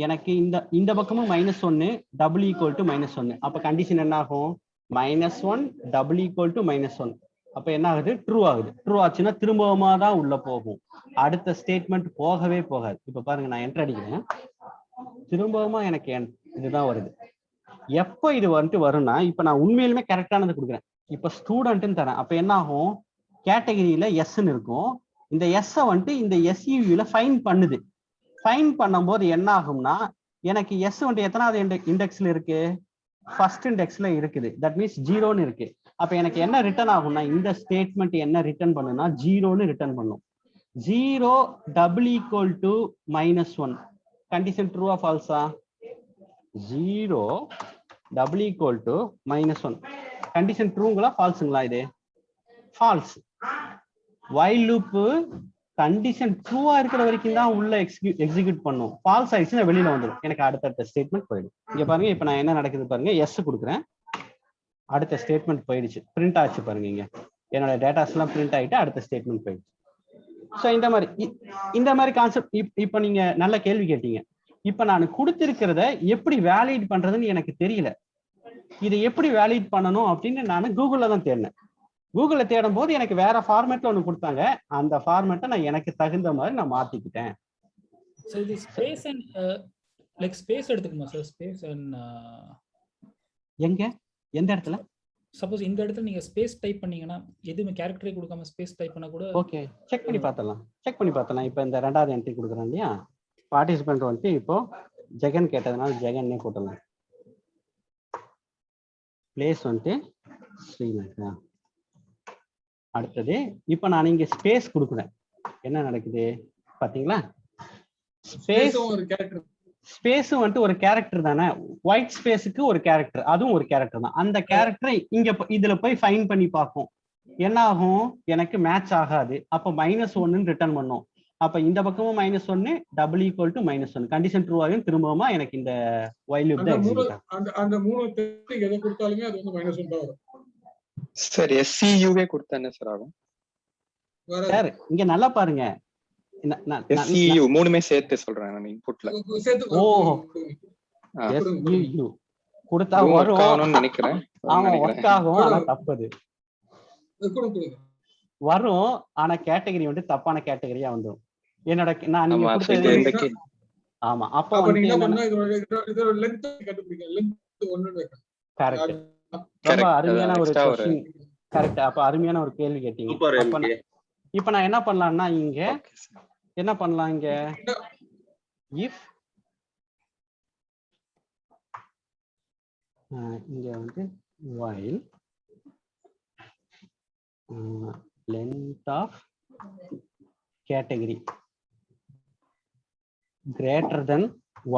எனக்கு இந்த பக்கமும் -1 டபுள் ஈக்குவல் டு -1. அப்ப கண்டிஷன் என்ன ஆகும்? -1 டபுள் ஈக்குவல் டு -1. அப்ப என்ன ஆகுது? ட்ரூ ஆகுது. ட்ரூ ஆச்சுன்னா திரும்பவுமா தான் உள்ள போகும், அடுத்த ஸ்டேட்மெண்ட் போகவே போகாது. இப்ப பாருங்க, நான் என்டர் அடிக்கிறேன், திரும்பவுமா எனக்கு இதுதான் வருது. எப்போ இது வந்துட்டு வரும்னா, இப்ப நான் உண்மையிலுமே கரெக்டானது கொடுக்குறேன். இப்ப ஸ்டூடெண்ட்னு தரேன். அப்ப என்ன ஆகும்? கேட்டகரியில எஸ்ன்னு இருக்கும். இந்த எஸ்ஸை வந்துட்டு இந்த எஸ்யூவில ஃபைன் பண்ணுது. ஃபைன் பண்ணும்போது என்ன ஆகும்னா எனக்கு எஸ் வந்துட்டு எத்தனாவது இண்டெக்ஸ்ல இருக்கு? ஃபர்ஸ்ட் இண்டெக்ஸ்ல இருக்குது. தட் மீன்ஸ் 0ன்னு இருக்கு. அப்ப எனக்கு என்ன ரிட்டர்ன் ஆகும்னா இந்த ஸ்டேட்மெண்ட் என்ன ரிட்டர்ன் பண்ணுனா 0ன்னு ரிட்டர்ன் பண்ணும். 0 = -1. கண்டிஷன் ட்ரூ ஆ ஃபால்ஸா? 0 = -1. கண்டிஷன் ட்ரூங்களா ஃபால்ஸுங்களா? இது ஃபால்ஸ். while loop கண்டிஷன் ட்ரூவா இருக்கிற வரைக்கும் தான் உள்ள எக்ஸிக்யூட் பண்ணும். ஃபால்ஸ் ஆயிடுச்சுன்னா வெளியில வந்துடும். எனக்கு அடுத்த ஸ்டேட்மெண்ட் போயிடும். இங்க பாருங்க, இப்ப நான் என்ன நடக்குது பாருங்க. எஸ் கொடுக்குறேன், அடுத்த ஸ்டேட்மெண்ட் போயிடுச்சு, பிரிண்ட் ஆச்சு பாருங்க. இங்க என்னோட டேட்டாஸ் எல்லாம் பிரிண்ட் ஆயிட்டு அடுத்த ஸ்டேட்மெண்ட் போயிடுச்சு. ஸோ இந்த மாதிரி கான்செப்ட். இப்ப நீங்க நல்ல கேள்வி கேட்டீங்க. இப்ப நான் கொடுத்திருக்கிறத எப்படி வேலிட் பண்றதுன்னு எனக்கு தெரியல. இதை எப்படி வேலிட் பண்ணணும் அப்படின்னு நான் கூகுள்ல தான் தேடினேன். கூகுள்ல தேடும் போது எனக்கு வேற ஃபார்மேட்ல ஒண்ணு கொடுத்தாங்க. அந்த ஃபார்மேட்டை நான் எனக்கு தகுந்த மாதிரி நான் மாத்திக்கிட்டேன். சோ இது ஸ்பேஸ் அண்ட் லைக் ஸ்பேஸ் எடுத்துக்குமா சார்? ஸ்பேஸ் அண்ட் எங்க எந்த இடத்துல? சப்போஸ் இந்த இடத்துல நீங்க ஸ்பேஸ் டைப் பண்ணீங்கன்னா எதுவுமே கேரக்டரே கொடுக்காம ஸ்பேஸ் டைப் பண்ணா கூட ஓகே, செக் பண்ணி பார்த்தலாம். இப்போ இந்த ரெண்டாவது என்ட்ரி கொடுக்குறேன் இல்லையா, பார்ட்டிசிபென்ட் வந்துட்டு இப்போ ஜெகன் கேட்டதுனால ஜெகன்னே போட்டலாம். பிளேஸ் வந்துட்டு ஸ்ரீலங்கா. அடுத்தது இப்போ நான் இங்க ஸ்பேஸ் கொடுக்குறேன். என்ன நடக்குது பாத்தீங்களா? ஸ்பேஸும் வந்துட்டு ஒரு கேரக்டர் தானே. ஒயிட் ஸ்பேஸுக்கு ஒரு கேரக்டர், அதுவும் ஒரு கேரக்டர் தான். அந்த கேரக்டரை இங்க இதுல போய் ஃபைன் பண்ணி பார்க்கும். என்ன ஆகும்? எனக்கு மேட்ச் ஆகாது. அப்போ -1 ரிட்டர்ன் பண்ணும். அப்ப இந்த பக்கமும் -1 = -1 கண்டிஷன் ட்ரூ ஆகும். திரும்பவுமா எனக்கு இந்த while loop தான் எக்ஸிக்யூட் ஆகும். அந்த மூணு டெஸ்ட் எதை கொடுத்தாலுமே அது வந்து -1 தான் வரும். சார் SCUவே கொடுத்தா என்ன சார் ஆகும்? சார் இங்க நல்லா பாருங்க, SCU மூணுமே சேர்த்து சொல்றேன் நான் இன்புட்ல. ஓ SCU கொடுத்தா வரும் நினைக்கிறேன். ஆமா, வர்க் ஆகும். ஆனா தப்பது வரும். ஆனா கேட்டகரி வந்து தப்பான கேட்டகரியா வந்துரும். என்னோட நான் நீங்க கொடுத்தது. ஆமா, அப்ப வந்து என்னன்னா இதோட லெந்த் கண்டுபிடிங்க. லெந்த் 1 வைக்கணும். கரெக்ட். ரொம்ப அருமையான ஒரு क्वेश्चन. கரெக்ட். அப்ப அருமையான ஒரு கேள்வி கேட்டீங்க. இப்ப நான் என்ன பண்ணலாம்னா இங்க என்ன பண்ணலாம்? இங்க இஃப் இங்க வந்து while length of category greater than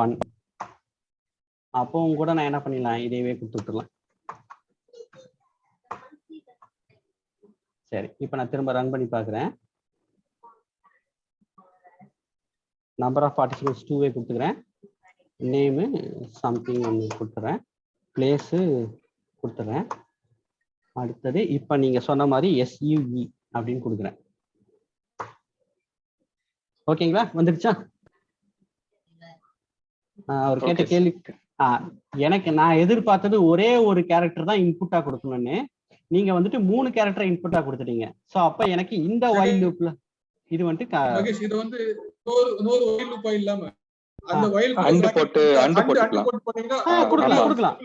1. அப்பவும் கூட நான் என்ன பண்ணிடலாம்? இதையவே கொடுத்துடலாம். சரி, இப்ப நான் திரும்ப ரன் பண்ணி பாக்குறேன். நம்பர் ஆஃப் பார்ட்டிசிபென்ட்ஸ் 2 கொடுத்துக்கிறேன். நேமு சம்திங் ஒன்று கொடுத்துறேன். பிளேஸு கொடுத்துறேன். அடுத்தது இப்ப நீங்க சொன்ன மாதிரி SUE அப்படின்னு கொடுக்குறேன். ஓகேங்களா? வந்துடுச்சா? அவர் கேட்ட கேள்வி எனக்கு நான் எதிர்பார்த்தது ஒரே ஒரு கேரக்டர் தான் இன்புட்டா கொடுக்கணும்னு. நீங்க வந்துட்டு 3 கேரக்டர் இன்புட்டா கொடுத்துட்டீங்க. சோ அப்ப எனக்கு இந்த while loopல இது வந்துட்டு இது வந்து இன்னொரு while loop இல்லாம அந்த while அண்ட் போட்டு போட்டீங்கன்னா கொடுக்கலாம்.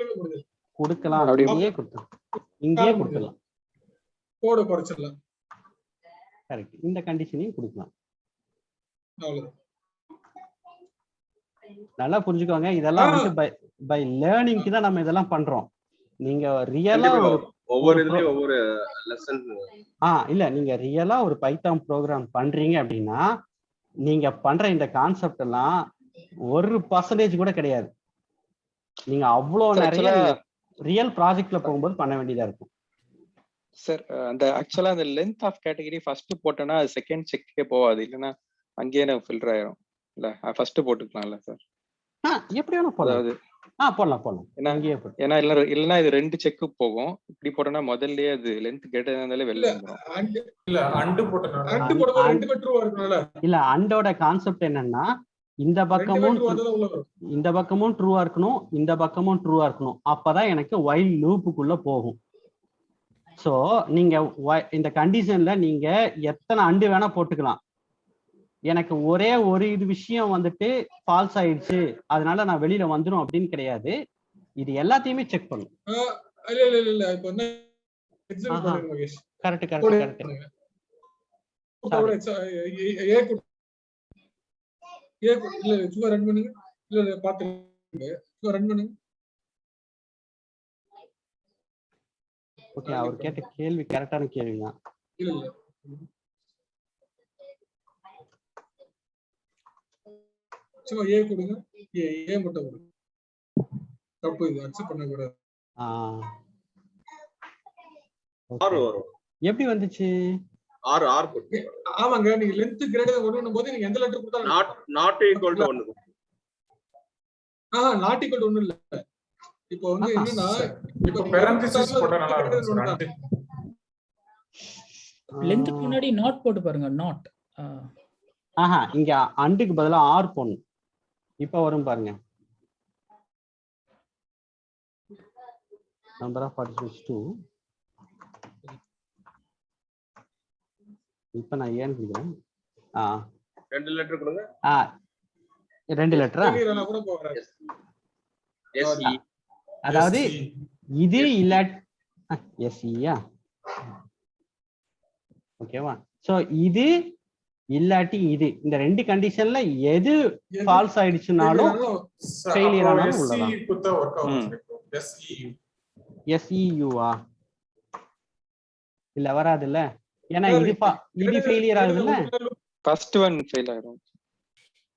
அப்படியே கொடுக்கலாம். இங்கேயே கொடுக்கலாம். கோட் குறைச்சிடலாம். கரெக்ட். இந்த கண்டிஷனையும் கொடுக்கலாம். அவ்வளவுதான். நல்லா புரிஞ்சுக்கோங்க. இதெல்லாம் வந்து பை லேர்னிங்க்கு தான் நம்ம இதெல்லாம் பண்றோம். நீங்க ரியலா ஒவ்வொரு இதுலயும் ஒவ்வொரு லெசன் இல்ல நீங்க ரியலா ஒரு பைத்தான் ப்ரோக்ராம் பண்றீங்க அப்படின்னா நீங்க பண்ற இந்த கான்செப்ட் எல்லாம் 1% கூட கிடையாது. நீங்க அவ்வளவு நிறைய ரியல் ப்ராஜெக்ட்ல போகும்போது பண்ண வேண்டியதா இருக்கும். சார் அந்த ஆக்சுவலா அந்த லென்த் ஆஃப் கேட்டகரி ஃபர்ஸ்ட் போட்டோம்னா அது செகண்ட் செக்கே போகாது. இல்லைன்னா அங்கேயே ஃபில்டர் ஆயிரும். இல்ல ஃபர்ஸ்ட் போட்டுக்கலாம்ல சார்? எப்படி வேணும் போடலாம். போடலாம். ஏன்னா இல்லைன்னா இது 2 செக்கு போகும். இப்படி போட்டோம்னா முதல்லயே அது லென்த் கேட்டதா இருந்தாலே வெளில வந்துரும். இல்ல அண்டோட கான்செப்ட் என்னன்னா இந்த பக்கமும் ட்ரூவா இருக்கணும், இந்த பக்கமும் ட்ரூவா இருக்கணும். அப்பதான் எனக்கு while லூப்புக்குள்ள போகும். சோ நீங்க இந்த கண்டிஷன்ல நீங்க எத்தனை அண்டு வேணா போட்டுக்கலாம். எனக்கு ஒரே ஒரு விஷயம் வந்துட்டு ஃபால்ஸ் ஆயிடுச்சு அதனால நான் வெளியில வந்துரும் அப்படின்னு கிடையாது. இது எல்லாத்தையுமே செக் பண்ணும். இல்ல இப்போ என்ன எக்ஸாம்பிள் பண்ணுங்க மகேஷ். கரெக்ட். இல்ல சும்மா ரன் பண்ணுங்க. இல்ல பாத்துங்க சும்மா ரன் பண்ணுங்க. ஓகே, அவர் கேட்ட கேள்வி கரெக்டான கேள்விதான். இல்ல இல்ல சும்மா ஏ கொடுங்க. ஏ மட்டும் கொடுங்க. தப்பு, இது அக்செப்ட் பண்ண கூடாது. எப்படி வந்துச்சு? ஆர் போட்டு. ஆமாங்க, நீங்க லெந்த் கிரேட்டர் தென் 1 போது நீங்க எந்த லெட்டர் கொடுத்தாலும் not equal to 1. Not equal to 1 இல்ல. இப்போ வந்து என்னன்னா இப்போ பேரந்தசிஸ் போட்டா நல்லா இருக்கும். லெந்த்க்கு முன்னாடி நாட் போட்டு பாருங்க. நாட். இங்க அண்டுக்கு பதிலா ஆர் போடணும். இப்ப வரும் பாருங்க. Number of participants 2. இப்ப நான் ஏன் கொடுக்குறேன்? 2 லெட்டர் கொடுங்க. 2 லெட்டரா? அதாவது இது இல்ல எஸ்இயா. ஓகேவா? சோ இது இல்லாட்டி இது, இந்த 2 கண்டிஷன்ல எது ஃபால்ஸ் ஆயிடுச்சுனாலும் ஃபெயிலியர் ஆனாலும் உள்ளதான். எஸ்இயூவா இல்ல வராது இல்ல, ஏன்னா இது ஃபெயிலியர் ஆகுது இல்ல. ஃபர்ஸ்ட் ஒன் ஃபெயில் ஆயிடும்.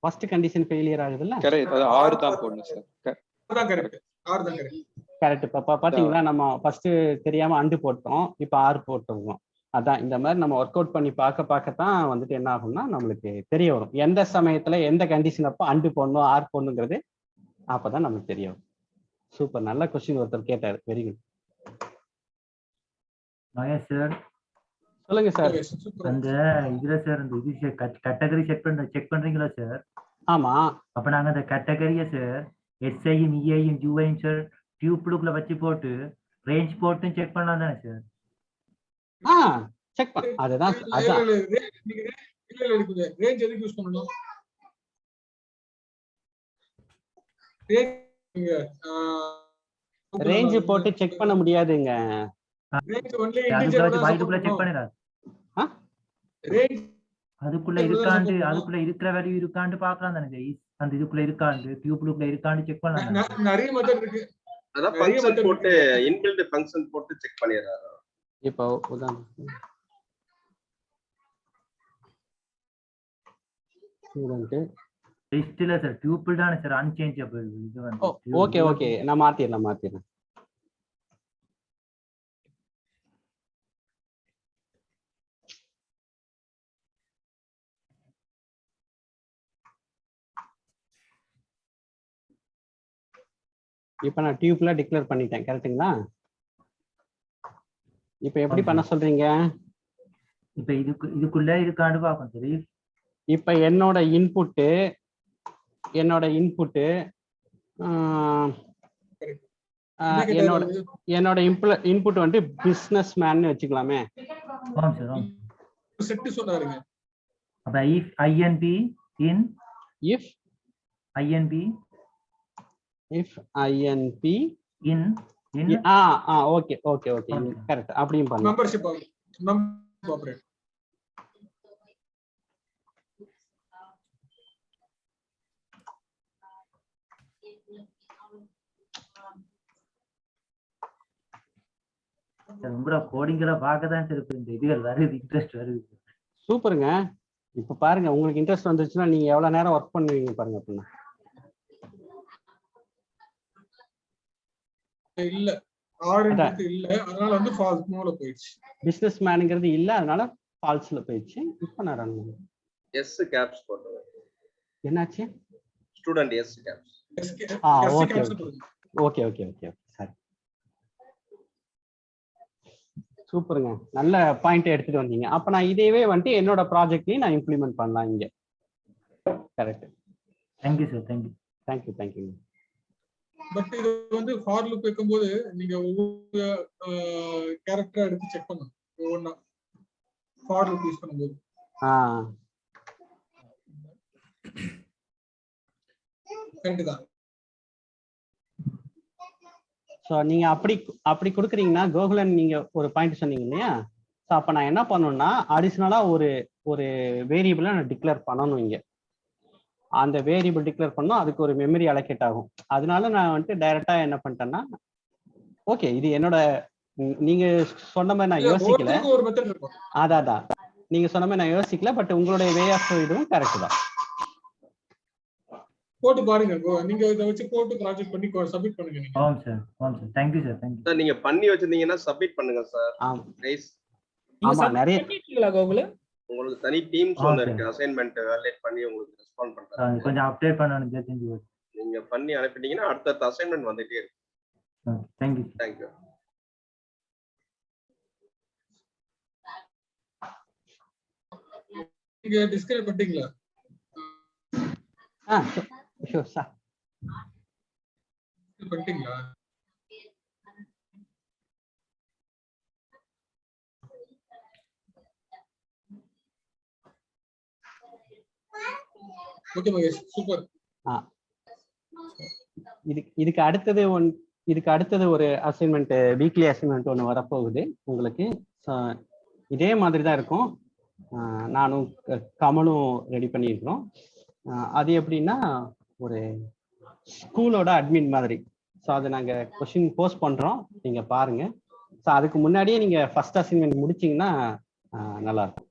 ஃபர்ஸ்ட் கண்டிஷன் ஃபெயிலியர் ஆகுது இல்ல. கரெக்ட், அது 6 தான் போடணும் சார். அதான் கரெக்ட். 6 தான் கரெக்ட். கரெக்ட். பாத்தீங்களா, நம்ம ஃபர்ஸ்ட் தெரியாம அண்டு போட்டோம், இப்ப 6 போட்டுருக்கோம். அதான் இந்த மாதிரி நம்ம ஒர்க் அவுட் பண்ணி பார்க்கத்தான் வந்துட்டு என்ன ஆகும்னா நம்மளுக்கு தெரிய வரும் எந்த சமயத்துல எந்த கண்டிஷன் அப்போ அண்டு போடணும் ஆர் போடணுங்கிறது. அப்பதான் நமக்கு தெரிய வரும். சூப்பர், நல்ல கொஸ்டின் ஒருத்தர் கேட்டாரு. Very good. சார் சொல்லுங்க சார். அந்த இதுல சார் அந்த இது கேட்டகரி செக் பண்றீங்களா சார்? ஆமா. அப்ப நாங்க அந்த கேட்டகரிய சார் எஸ்ஐயும் இஐயும் யூஐயும் சார் டியூப்ளுக்குள்ள வச்சு போட்டு ரேஞ்ச் போட்டு செக் பண்ணலாம் தானே சார்? செக் பண்ண. அதுதான் ரேஞ்ச் எதுக்கு யூஸ் பண்ணனும்? ரேஞ்ச் போட்டு செக் பண்ண முடியாதுங்க. அதுக்குள்ள இருக்கிற வேல்யூ இருக்கான்னு பார்க்கலாம் தானே. அந்த இதுக்குள்ள இருக்காண்டு டியூப்ளுக்குள்ள இருக்கான்னு செக் பண்ணலாம். நிறைய மெத்தட் இருக்கு. அதான் ஃபங்க்ஷன் போட்டு இன்பில்ட் ஃபங்க்ஷன் போட்டு செக் பண்ணிடுறாங்க. இப்போ உதாரணம் லிஸ்ட்ல சார் டியூபிள் தானே சார் அன்சேஞ்சபிள். இது வந்து ஓகே நான் மாத்திரேன். இப்ப நான் டியூப்ல டிக்ளேர் பண்ணிட்டேன். கரெக்ட்டுங்களா? இப்ப எப்படி பண்ண சொல்றீங்க? இப்ப இதுக்குள்ள இருக்கான்னு பாப்போம். சரி, இப்ப என்னோட இன்புட் என்னோட இன்புட் வந்து பிசினஸ் மேன் வச்சுக்கலாமே. செட் சொன்னாருங்க. அப்ப if inp in okay correct. அப்படியும் பண்ணலாம். Membership operate. உங்களோட கோடிங்களை பார்க்கதான் இருக்கு. இந்த இதுகள் வருது, இன்ட்ரெஸ்ட் வருது. சூப்பருங்க. இப்ப பாருங்க, உங்களுக்கு இன்ட்ரெஸ்ட் வந்துருச்சுன்னா நீங்க எவ்வளவு நேரம் ஒர்க் பண்ணுவீங்க பாருங்க. அப்படின்னா இல்ல ஆர்என்டி இல்ல, அதனால வந்து ஃபால்ஸ் மோட்ல போயிடுச்சு. பிசினஸ் மேன்ங்கிறது இல்ல, அதனால ஃபால்ஸ்ல போயிடுச்சு. இப்போ நான் ரன் பண்ணுவேன். எஸ் கேப்ஸ் போடுங்க. என்னாச்சு? Student S caps. ஓகே சரி. சூப்பருங்க, நல்ல பாயிண்ட் எடுத்துட்டு வந்தீங்க. அப்ப நான் இதையவே வந்துட்டு என்னோட ப்ராஜெக்ட்லயும் நான் இம்ப்ளிமெண்ட் பண்ணலாம் இங்க. Correct. Thank you sir. Thank you. But இது வந்து ஃபார் லூப் வைக்கும்போது நீங்க ஒவ்வொரு கேரக்டரா எடுத்து செக் பண்ணணும். ஒவ்வொன்றா ஃபார் லூப் யூஸ் பண்ணும்போது. கரெக்ட் தான். ஸோ நீங்க அப்படி கொடுக்குறீங்கன்னா, கோகுலன் நீங்க ஒரு பாயிண்ட் சொன்னீங்க இல்லையா? ஸோ அப்ப நான் என்ன பண்ணணும்னா அடிஷ்னலா ஒரு வேரியபிளை நான் டிக்ளேர் பண்ணணும் இங்கே. அந்த வேரியபிள் டிக்ளேர் பண்ணோம், அதுக்கு ஒரு மெமரி அலோகேட் ஆகும். அதனால நான் வந்துட்டு டைரக்டா என்ன பண்ணிட்டேன்னா, ஓகே இது என்னோட நீங்க சொன்ன மாதிரி நான் யோசிக்கல. அதான் நீங்க சொன்ன மாதிரி நான் யோசிக்கல, பட் உங்களுடைய வே ஆஃப் இதுவும் கரெக்ட் தான். போட்டு பாருங்க, நீங்க இத வச்சு போட்டு ப்ராஜெக்ட் பண்ணி சப்மிட் பண்ணுங்க நீங்க. ஆம் சார், ஆம் sir. Thank you sir, thank you sir. நீங்க பண்ணி வச்சிருந்தீங்கன்னா சப்மிட் பண்ணுங்க சார். ப்ளீஸ். ஆமா, நிறைய பண்ணிட்டீங்களா கோகுல? உங்களுக்கு தனி டீம்ஸ் ஒன்னு இருக்கு, அசைன்மென்ட் வேலிடேட் பண்ணி உங்களுக்கு ரெஸ்பாண்ட் பண்றாங்க. கொஞ்சம் அப்டேட் பண்ணனும் தெரிஞ்சு. நீங்க பண்ணி அனுப்பிட்டீங்கன்னா அடுத்த அசைன்மென்ட் வந்துட்டே இருக்கு. Thank you. Thank you. நீங்க டிஸ்கிரைப் பண்ணிட்டீங்களா? Sure sir. பண்ணிட்டீங்களா? Okay Mahesh, super. இதுக்கு அடுத்தது ஒரு அசைன்மெண்ட், வீக்லி அசைன்மெண்ட் ஒன்று வரப்போகுது உங்களுக்கு. இதே மாதிரி தான் இருக்கும். நானும் கமலும் ரெடி பண்ணியிருக்கிறோம். அது எப்படின்னா ஒரு ஸ்கூலோட அட்மின் மாதிரி. ஸோ அதை நாங்கள் கொஸ்டின் போஸ்ட் பண்ணுறோம், நீங்கள் பாருங்க. ஸோ அதுக்கு முன்னாடியே நீங்கள் ஃபர்ஸ்ட் அசைன்மெண்ட் முடிச்சிங்கன்னா நல்லாயிருக்கும்.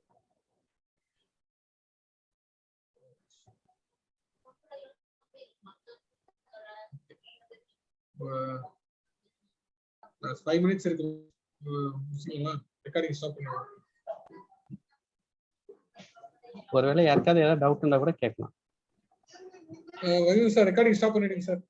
Last 5 minutes இருக்கு. ரெக்கார்டிங் ஸ்டாப் பண்ணுங்க. ஒருவேளை யாருக்காவது ஏதாவது டவுட் இருந்தா கூட கேட்கலாம். சார் ரெக்கார்டிங் ஸ்டாப் பண்ணிடுங்க சார்.